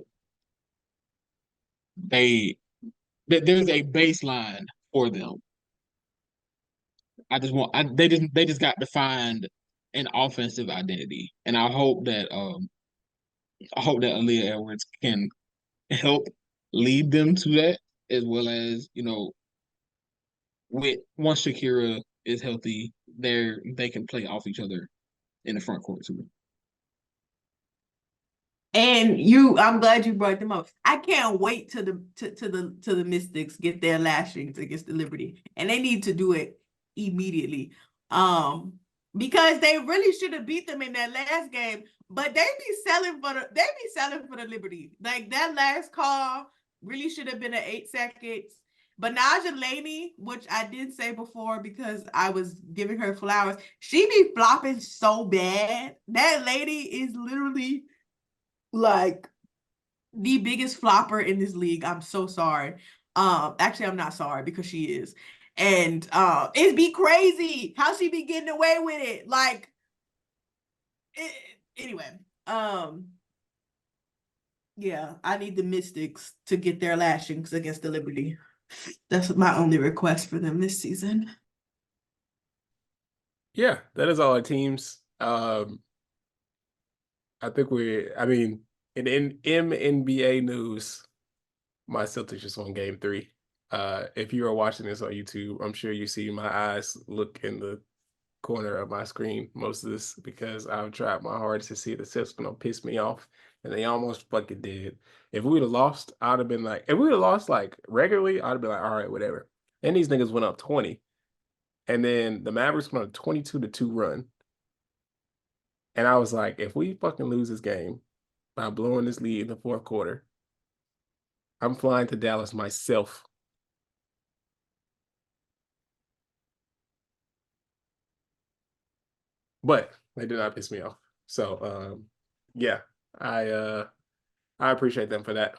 Speaker 3: they there's a baseline for them. They just got to find an offensive identity, and I hope that Aaliyah Edwards can help lead them to that, as well as with once Shakira is healthy, they can play off each other in the front court too.
Speaker 2: And I'm glad you brought them up. I can't wait till the Mystics get their lashings against the Liberty, and they need to do it immediately. Because they really should have beat them in that last game, but they be selling for the Liberty. Like that last call really should have been at 8 seconds. But Naja Laney, which I did say before because I was giving her flowers, she be flopping so bad. That lady is literally like the biggest flopper in this league. I'm so sorry. Actually, I'm not sorry because she is. And it'd be crazy how she be getting away with it. Like, anyway, yeah, I need the Mystics to get their lashings against the Liberty. That's my only request for them this season.
Speaker 1: Yeah, that is all our teams. I mean, in MNBA news, my Celtics just won game 3. If you are watching this on YouTube, I'm sure you see my eyes look in the corner of my screen most of this because I've tried my hardest to see the Celtics gonna piss me off, and they almost fucking did. If we would have lost, I'd have been like, if we would have lost like regularly, I'd have been like, all right, whatever. And these niggas went up 20. And then the Mavericks went on a 22-2 run. And I was like, if we fucking lose this game by blowing this lead in the fourth quarter, I'm flying to Dallas myself. But they did not piss me off. So yeah, I appreciate them for that.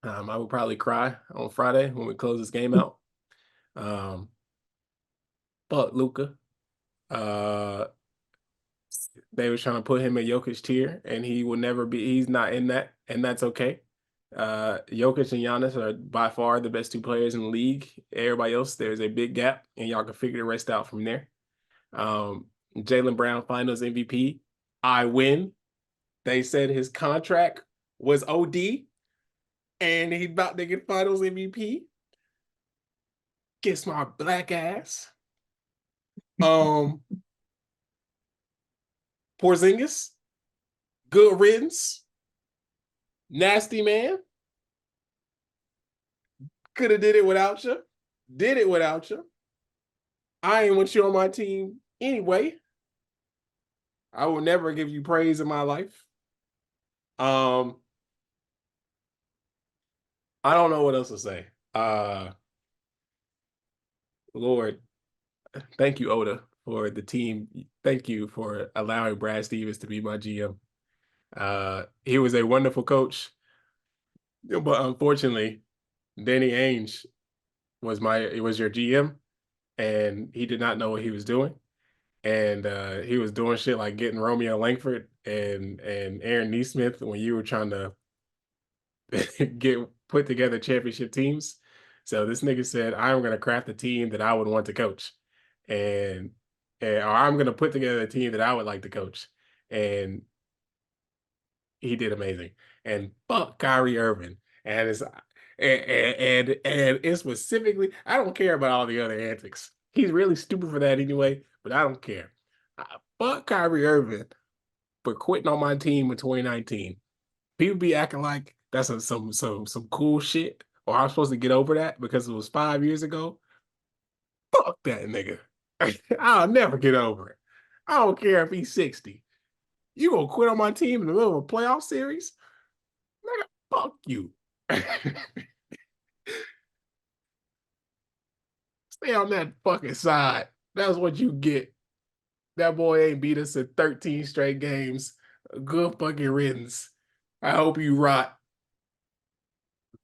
Speaker 1: I will probably cry on Friday when we close this game out. But Luka, they were trying to put him in Jokic tier, and he will never be. He's not in that, and that's okay. Jokic and Giannis are by far the best 2 players in the league. Everybody else, there's a big gap, and y'all can figure the rest out from there. Jaylen Brown, Finals MVP. I win. They said his contract was OD, and he's about to get Finals MVP. Kiss my black ass. Porzingis, good riddance. Nasty man. Could have did it without you. Did it without you. I ain't want you on my team anyway. I will never give you praise in my life. I don't know what else to say. Lord, thank you, Oda, for the team. Thank you for allowing Brad Stevens to be my GM. He was a wonderful coach, but unfortunately, Danny Ainge was your GM, and he did not know what he was doing. And he was doing shit like getting Romeo Langford and Aaron Neesmith when you were trying to put together championship teams. So this nigga said, I'm gonna craft a team that I would want to coach. Or I'm gonna put together a team that I would like to coach. And he did amazing. And fuck Kyrie Irving. And it's specifically, I don't care about all the other antics. He's really stupid for that anyway, but I don't care. fuck Kyrie Irving for quitting on my team in 2019. People be acting like that's some cool shit, or I'm supposed to get over that because it was 5 years ago. Fuck that nigga. I'll never get over it. I don't care if he's 60. You gonna quit on my team in the middle of a playoff series? Nigga, fuck you. Stay on that fucking side. That's what you get. That boy ain't beat us in 13 straight games. Good fucking riddance. I hope you rot.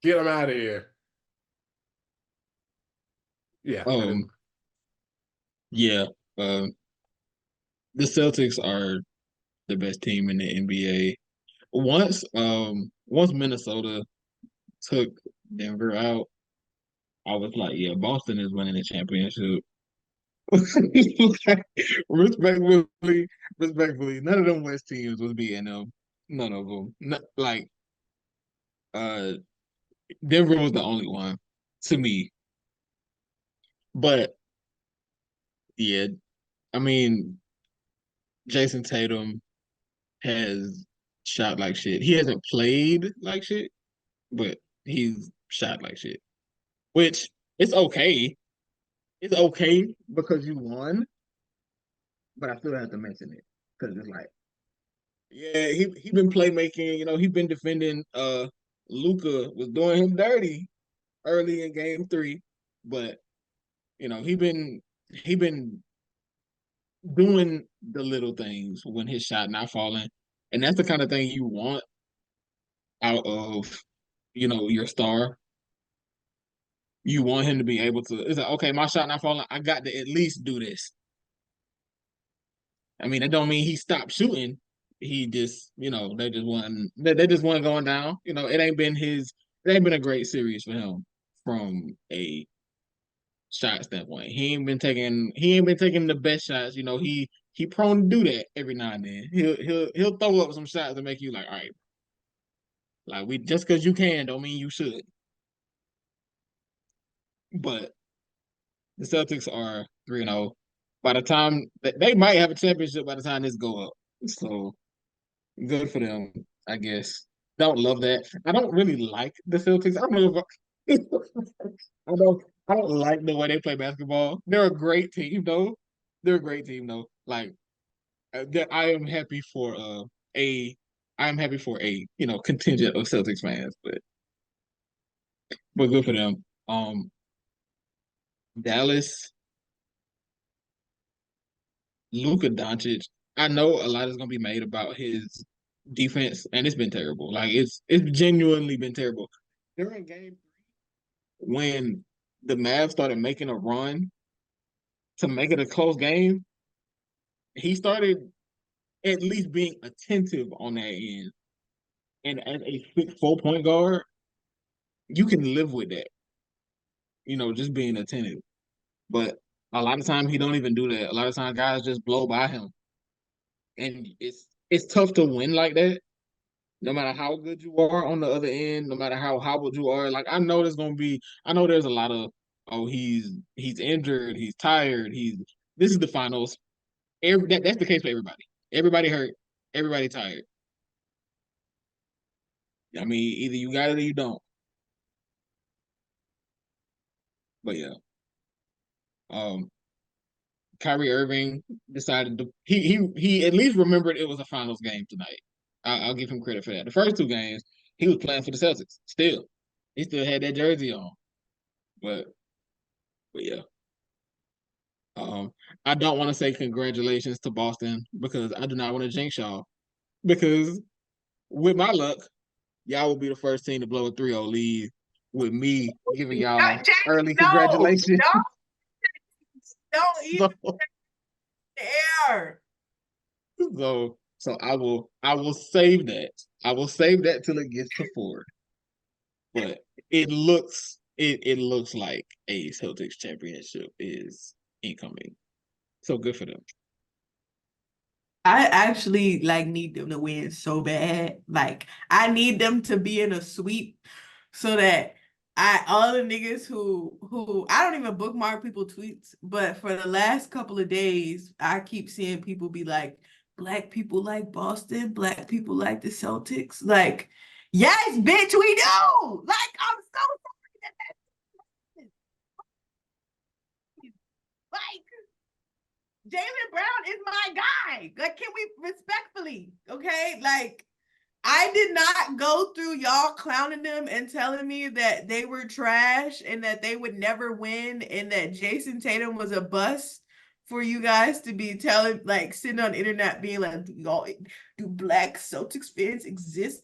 Speaker 1: Get him out of here. Yeah.
Speaker 3: Yeah. The Celtics are the best team in the NBA. Once Minnesota took Denver out, I was like, yeah, Boston is winning the championship. respectfully, respectfully, none of them West teams was beating them. None of them. Uh, Denver was the only one to me. But yeah, I mean, Jason Tatum has shot like shit. He hasn't played like shit, but he's shot like shit. Which it's okay. It's okay because you won, but I still have to mention it because it's like, yeah, he been playmaking. You know, he been defending. Luca was doing him dirty early in Game 3, but you know he been doing the little things when his shot not falling, and that's the kind of thing you want out of your star. You want him to be able to. It's like, okay, my shot not falling. I got to at least do this. I mean, that don't mean he stopped shooting. He just, they just wasn't going down. It ain't been a great series for him from a shot standpoint. He ain't been taking the best shots. He prone to do that every now and then. He'll throw up some shots to make you like, all right, like we just because you can don't mean you should. But the Celtics are 3-0. By the time they might have a championship by the time this go up. So good for them, I guess. Don't love that. I don't really like the Celtics. I don't know if I don't like the way they play basketball. They're a great team though. They're a great team though. Like I am happy for a I am happy for a contingent of Celtics fans, but good for them. Dallas, Luka Doncic. I know a lot is gonna be made about his defense, and it's been terrible. Like it's genuinely been terrible. During Game 3, when the Mavs started making a run to make it a close game, he started at least being attentive on that end. And as a 6'4" point guard, you can live with that. Just being attentive. But a lot of times he don't even do that. A lot of times guys just blow by him, and it's tough to win like that. No matter how good you are on the other end, no matter how hobbled you are, like I know there's a lot of, oh, he's injured, he's tired, this is the finals. That's the case for everybody. Everybody hurt, everybody tired. I mean, either you got it or you don't. But yeah, um, Kyrie Irving decided to he at least remembered it was a finals game tonight. I'll give him credit for that. The first two games he was playing for the Celtics. He still had that jersey on. But yeah. I don't want to say congratulations to Boston because I do not want to jinx y'all. Because with my luck, y'all will be the first team to blow a 3-0 lead with me giving y'all early congratulations.
Speaker 2: Don't even air.
Speaker 3: So I will save that. I will save that till it gets to 4. But it looks like a Celtics championship is incoming. So good for them.
Speaker 2: I actually need them to win so bad. Like I need them to be in a sweep so that all the niggas who I don't even bookmark people tweets, but for the last couple of days, I keep seeing people be like, Black people like Boston, Black people like the Celtics. Like, yes, bitch, we do. Like, I'm so sorry that that's like Jaylen Brown is my guy. Like, can we respectfully, okay? Like, I did not go through y'all clowning them and telling me that they were trash and that they would never win and that Jason Tatum was a bust for you guys to be telling, like, sitting on the internet being like, do Black Celtics fans exist?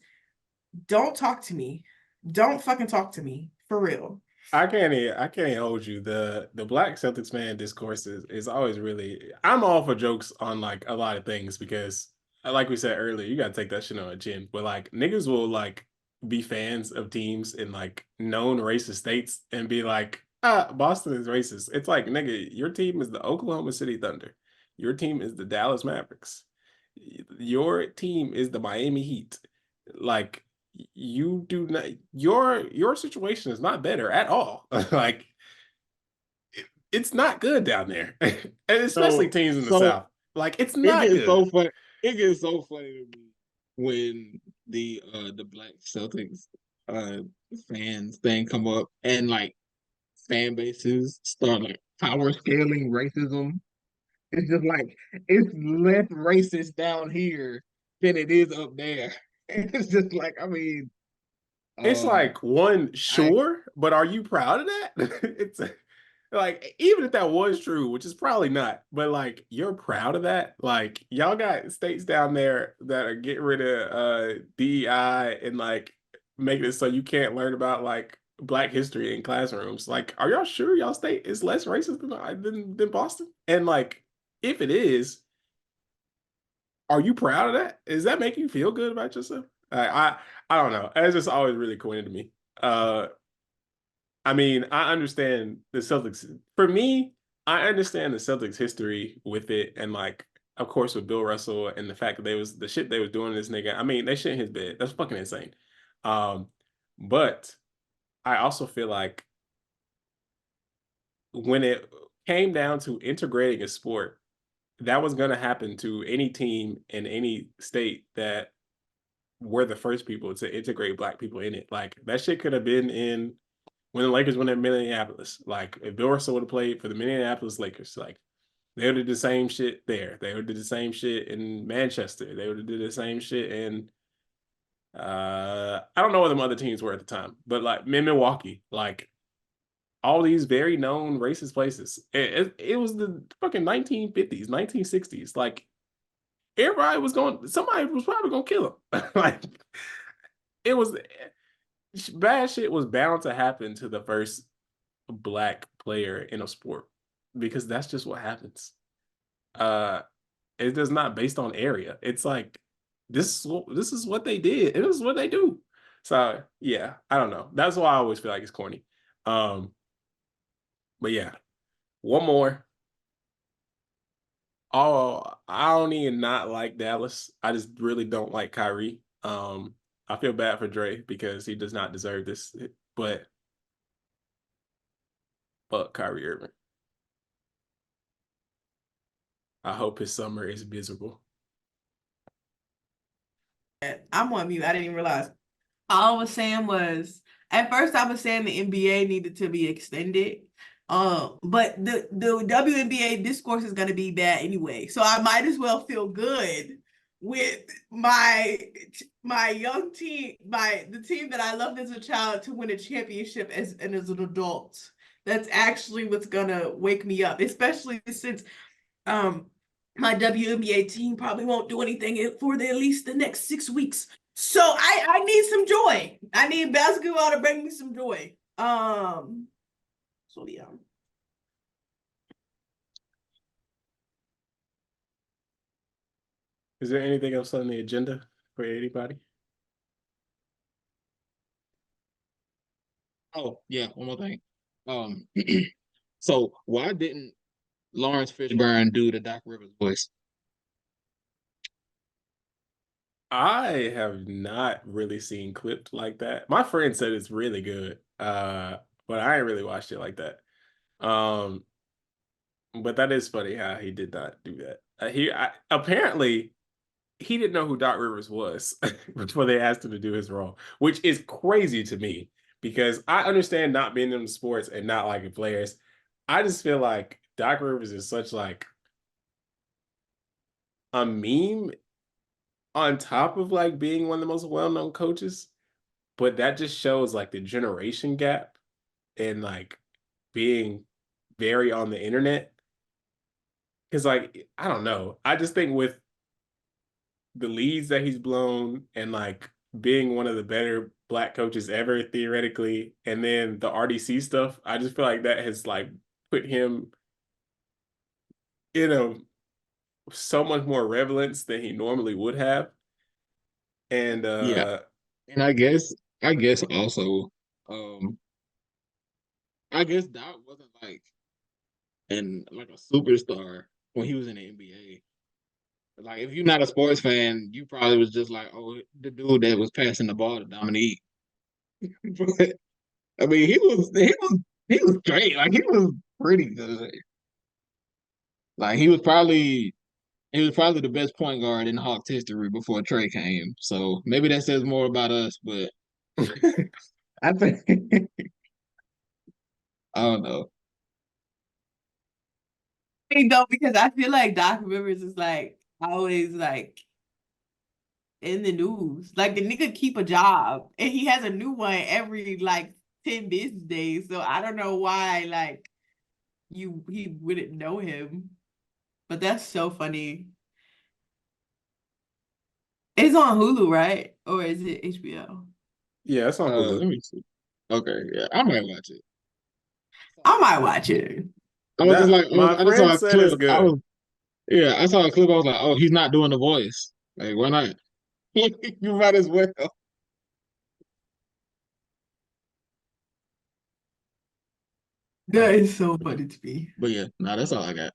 Speaker 2: Don't talk to me. Don't fucking talk to me. For real.
Speaker 1: I can't hold you. The Black Celtics fan discourse is always really. I'm all for jokes on like a lot of things because, like we said earlier, you gotta take that shit on a chin. But like niggas will like be fans of teams in like known racist states and be like, Boston is racist. It's like, nigga, your team is the Oklahoma City Thunder. Your team is the Dallas Mavericks. Your team is the Miami Heat. Like you do not, your situation is not better at all. Like it's not good down there. And especially teams in the
Speaker 3: So
Speaker 1: South. Like it's
Speaker 3: it
Speaker 1: not
Speaker 3: gets
Speaker 1: good.
Speaker 3: so funny. It gets so funny to me when the Black Celtics fans thing come up and like fan bases start like power scaling racism. It's just like it's less racist down here than it is up there. It's just like, I mean,
Speaker 1: It's
Speaker 3: um
Speaker 1: like one,
Speaker 3: I
Speaker 1: sure, but are you proud of that? It's like even if that was true, which is probably not, but like you're proud of that. Like y'all got states down there that are getting rid of DEI and like making it so you can't learn about like Black history in classrooms. Like, are y'all sure y'all state is less racist than Boston? And like, if it is, are you proud of that? Does that make you feel good about yourself? I don't know. It's just always really cool to me. Uh, I mean, I understand the Celtics. For me, I understand the Celtics history with it, and like, of course, with Bill Russell and the fact that they was the shit they was doing to this nigga. I mean, they shit in his bed. That's fucking insane. Um, but I also feel like when it came down to integrating a sport, that was going to happen to any team in any state that were the first people to integrate Black people in it. Like that shit could have been in when the Lakers went in Minneapolis. Like if Bill Russell would have played for the Minneapolis Lakers, like they would have did the same shit there. They would have did the same shit in Manchester. They would have did the same shit in I don't know what them other teams were at the time, but like in Milwaukee, like all these very known racist places. It was the fucking 1950s, 1960s. Like somebody was probably gonna kill him. Like it was bad shit was bound to happen to the first Black player in a sport because that's just what happens. Uh, it is not based on area. It's like this is what they did. This is what they do. So yeah, I don't know. That's why I always feel like it's corny. Um, but yeah, one more. Oh, I don't even not like Dallas. I just really don't like Kyrie. I feel bad for Dre because he does not deserve this. But fuck Kyrie Irving. I hope his summer is miserable.
Speaker 2: I'm on mute. I didn't even realize. All I was saying was, at first I was saying the NBA needed to be extended. But the WNBA discourse is gonna be bad anyway. So I might as well feel good with my young team, the team that I loved as a child to win a championship as an adult. That's actually what's gonna wake me up, especially since um my WNBA team probably won't do anything for at least the next 6 weeks. So I need some joy. I need basketball to bring me some joy. So yeah.
Speaker 1: Is there anything else on the agenda for anybody?
Speaker 3: Oh yeah, one more thing. Um, so why didn't Lawrence Fishburne do the Doc Rivers voice?
Speaker 1: I have not really seen clips like that. My friend said it's really good. But I ain't really watched it like that. But that is funny how he did not do that. Apparently he didn't know who Doc Rivers was before they asked him to do his role, which is crazy to me because I understand not being in the sports and not liking players. I just feel like Doc Rivers is such like a meme on top of like being one of the most well-known coaches, but that just shows like the generation gap and like being very on the internet. Because like I don't know, I just think with the leads that he's blown and like being one of the better black coaches ever theoretically, and then the RDC stuff, I just feel like that has like put him in a so much more relevance than he normally would have. And
Speaker 3: Yeah, and I guess also, um, I guess Doc wasn't like a superstar when he was in the NBA. Like, if you're not a sports fan, you probably was just like, oh, the dude that was passing the ball to Dominique. But I mean, he was great. Like, he was pretty good. Like, he was probably the best point guard in Hawks history before Trey came. So maybe that says more about us. But I think I don't know.
Speaker 2: Though, because I feel like Doc Rivers is like always like in the news. Like the nigga keep a job and he has a new one every like 10 business days. So I don't know why like he wouldn't know him. But that's so funny. It's on Hulu, right? Or is it HBO?
Speaker 1: yeah, it's on
Speaker 3: Let
Speaker 1: Hulu.
Speaker 3: me see. Okay, yeah, I might watch it.
Speaker 2: I might watch it.
Speaker 3: I was just
Speaker 1: That
Speaker 3: like,
Speaker 1: my
Speaker 3: I just
Speaker 1: friend
Speaker 3: saw a
Speaker 1: said
Speaker 3: clip.
Speaker 1: it's good.
Speaker 3: Yeah, I saw a clip. I was like, oh, he's not doing the voice. Like, why not? You might as well.
Speaker 2: That is so funny to me.
Speaker 3: But yeah, no, that's all I got.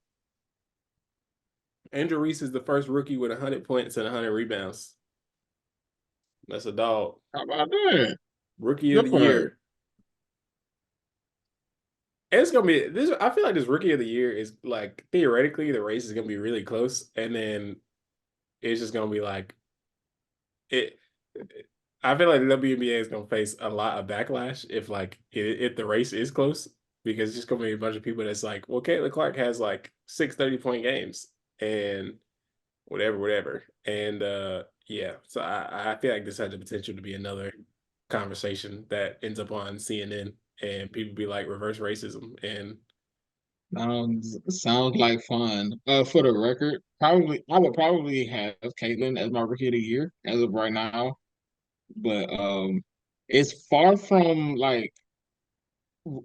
Speaker 1: Andrew Reese is the first rookie with 100 points and 100 rebounds. That's a dog.
Speaker 3: How about that?
Speaker 1: Rookie of
Speaker 3: Good
Speaker 1: the
Speaker 3: for her.
Speaker 1: year. And it's gonna be this. I feel like this rookie of the year is like theoretically the race is gonna be really close, and then it's just gonna be like it. I feel like the WNBA is gonna face a lot of backlash if like if the race is close because it's just gonna be a bunch of people that's like, well, Caitlin Clark has like 6 30-point games and whatever. And yeah, so I feel like this has the potential to be another conversation that ends up on CNN and people be like reverse racism and
Speaker 3: Sounds like fun. For the record, I would probably have Caitlyn as my rookie of the year as of right now. But it's far from like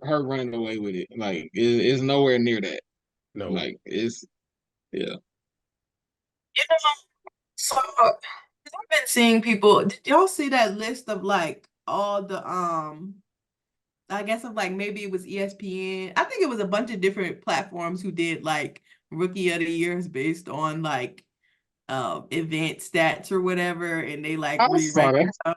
Speaker 3: her running away with it. Like it's nowhere near that.
Speaker 1: no.
Speaker 3: Like it's yeah.
Speaker 2: You know, so I've been seeing people. Did y'all see that list of like all the I guess of like maybe it was ESPN. I think it was a bunch of different platforms who did like rookie of the years based on like event stats or whatever, and they like
Speaker 3: I saw
Speaker 2: re-ranked
Speaker 3: that.
Speaker 2: them.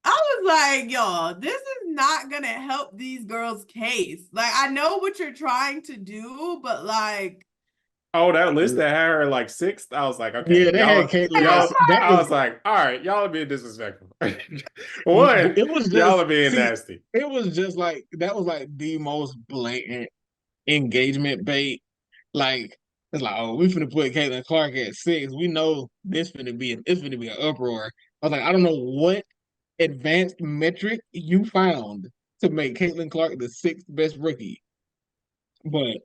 Speaker 2: I was like, y'all, this is not gonna help these girls' case. Like, I know what you're trying to do, but like,
Speaker 1: Oh, that list that had her like sixth. I was like, okay,
Speaker 3: Yeah, they had Caitlyn as that
Speaker 1: I
Speaker 3: was
Speaker 1: was like, all right, y'all are being disrespectful. One,
Speaker 3: it was
Speaker 1: y'all
Speaker 3: just
Speaker 1: are being
Speaker 3: see,
Speaker 1: nasty.
Speaker 3: it was just like that was like the most blatant engagement bait. Like it's like, oh, we finna put Caitlin Clark at 6. We know it's finna be an uproar. I was like, I don't know what advanced metric you found to make Caitlin Clark the sixth best rookie, but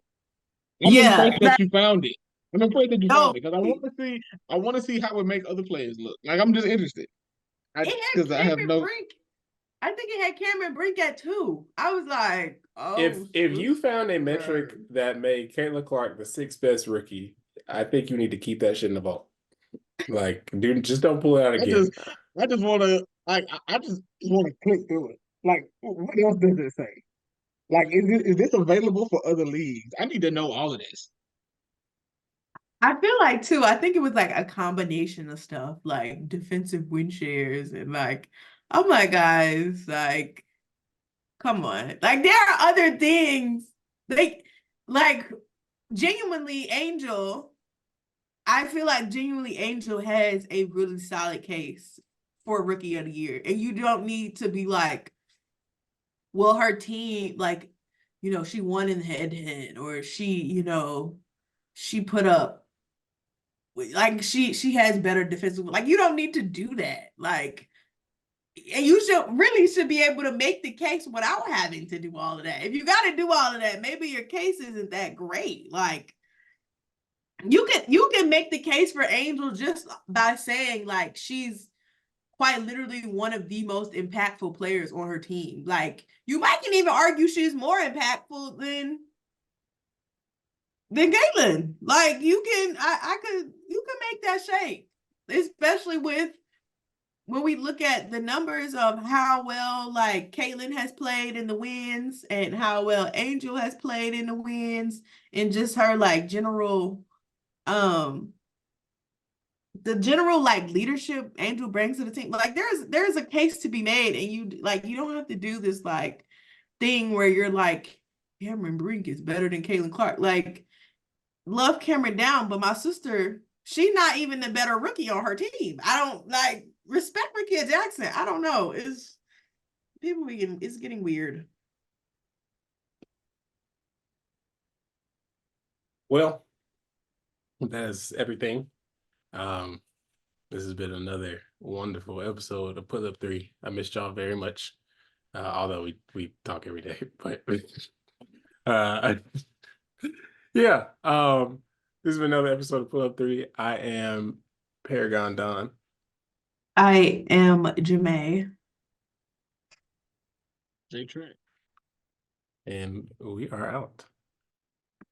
Speaker 3: I'm
Speaker 2: yeah,
Speaker 3: impressed that you found it. I'm impressed that you
Speaker 2: no,
Speaker 3: found it because I want to see how it make other players look. Like I'm just interested. I
Speaker 2: it had
Speaker 3: because I have
Speaker 2: Cameron
Speaker 3: no.
Speaker 2: Brink. I think it had Cameron Brink at 2. I was like, oh,
Speaker 1: If you found a
Speaker 2: sister.
Speaker 1: metric that made Caitlin Clark the sixth best rookie, I think you need to keep that shit in the vault. Like, dude, just don't pull it out
Speaker 3: I just
Speaker 1: again.
Speaker 3: I just want to like I just want to click through it. Like what else does it say? Like is this available for other leagues? I need to know all of this.
Speaker 2: I feel like too. I think it was like a combination of stuff, like defensive win shares and like, I'm like, guys, like, Come on. Like, there are other things. Like genuinely, Angel, I feel like genuinely Angel has a really solid case for Rookie of the Year. And you don't need to be like, well, her team, like, you know, she won in head-to-head, or she, you know, she put up, like, she has better defensive. Like, you don't need to do that. Like, and you should be able to make the case without having to do all of that. If you got to do all of that, maybe your case isn't that great. Like, you can make the case for Angel just by saying, like, she's quite literally one of the most impactful players on her team. Like, you might can even argue she's more impactful than Caitlin. Like, you can make that shake, especially with when we look at the numbers of how well, like, Caitlin has played in the wins and how well Angel has played in the wins, and just her, like, general the general, like, leadership Angel brings to the team. Like, there's a case to be made, and you don't have to do this, like, thing where you're like, Cameron Brink is better than Caitlin Clark. Like, love Cameron down, but my sister, she's not even the better rookie on her team. I don't, like, respect Ricky Jackson. I don't know. It's getting weird.
Speaker 1: Well, that is everything. This has been another wonderful episode of Pull Up 3. I missed y'all very much. Although we talk every day, but yeah. This has been another episode of Pull Up 3. I am Paragon Don.
Speaker 2: I am Jamae.
Speaker 3: J-Track.
Speaker 1: And we are out.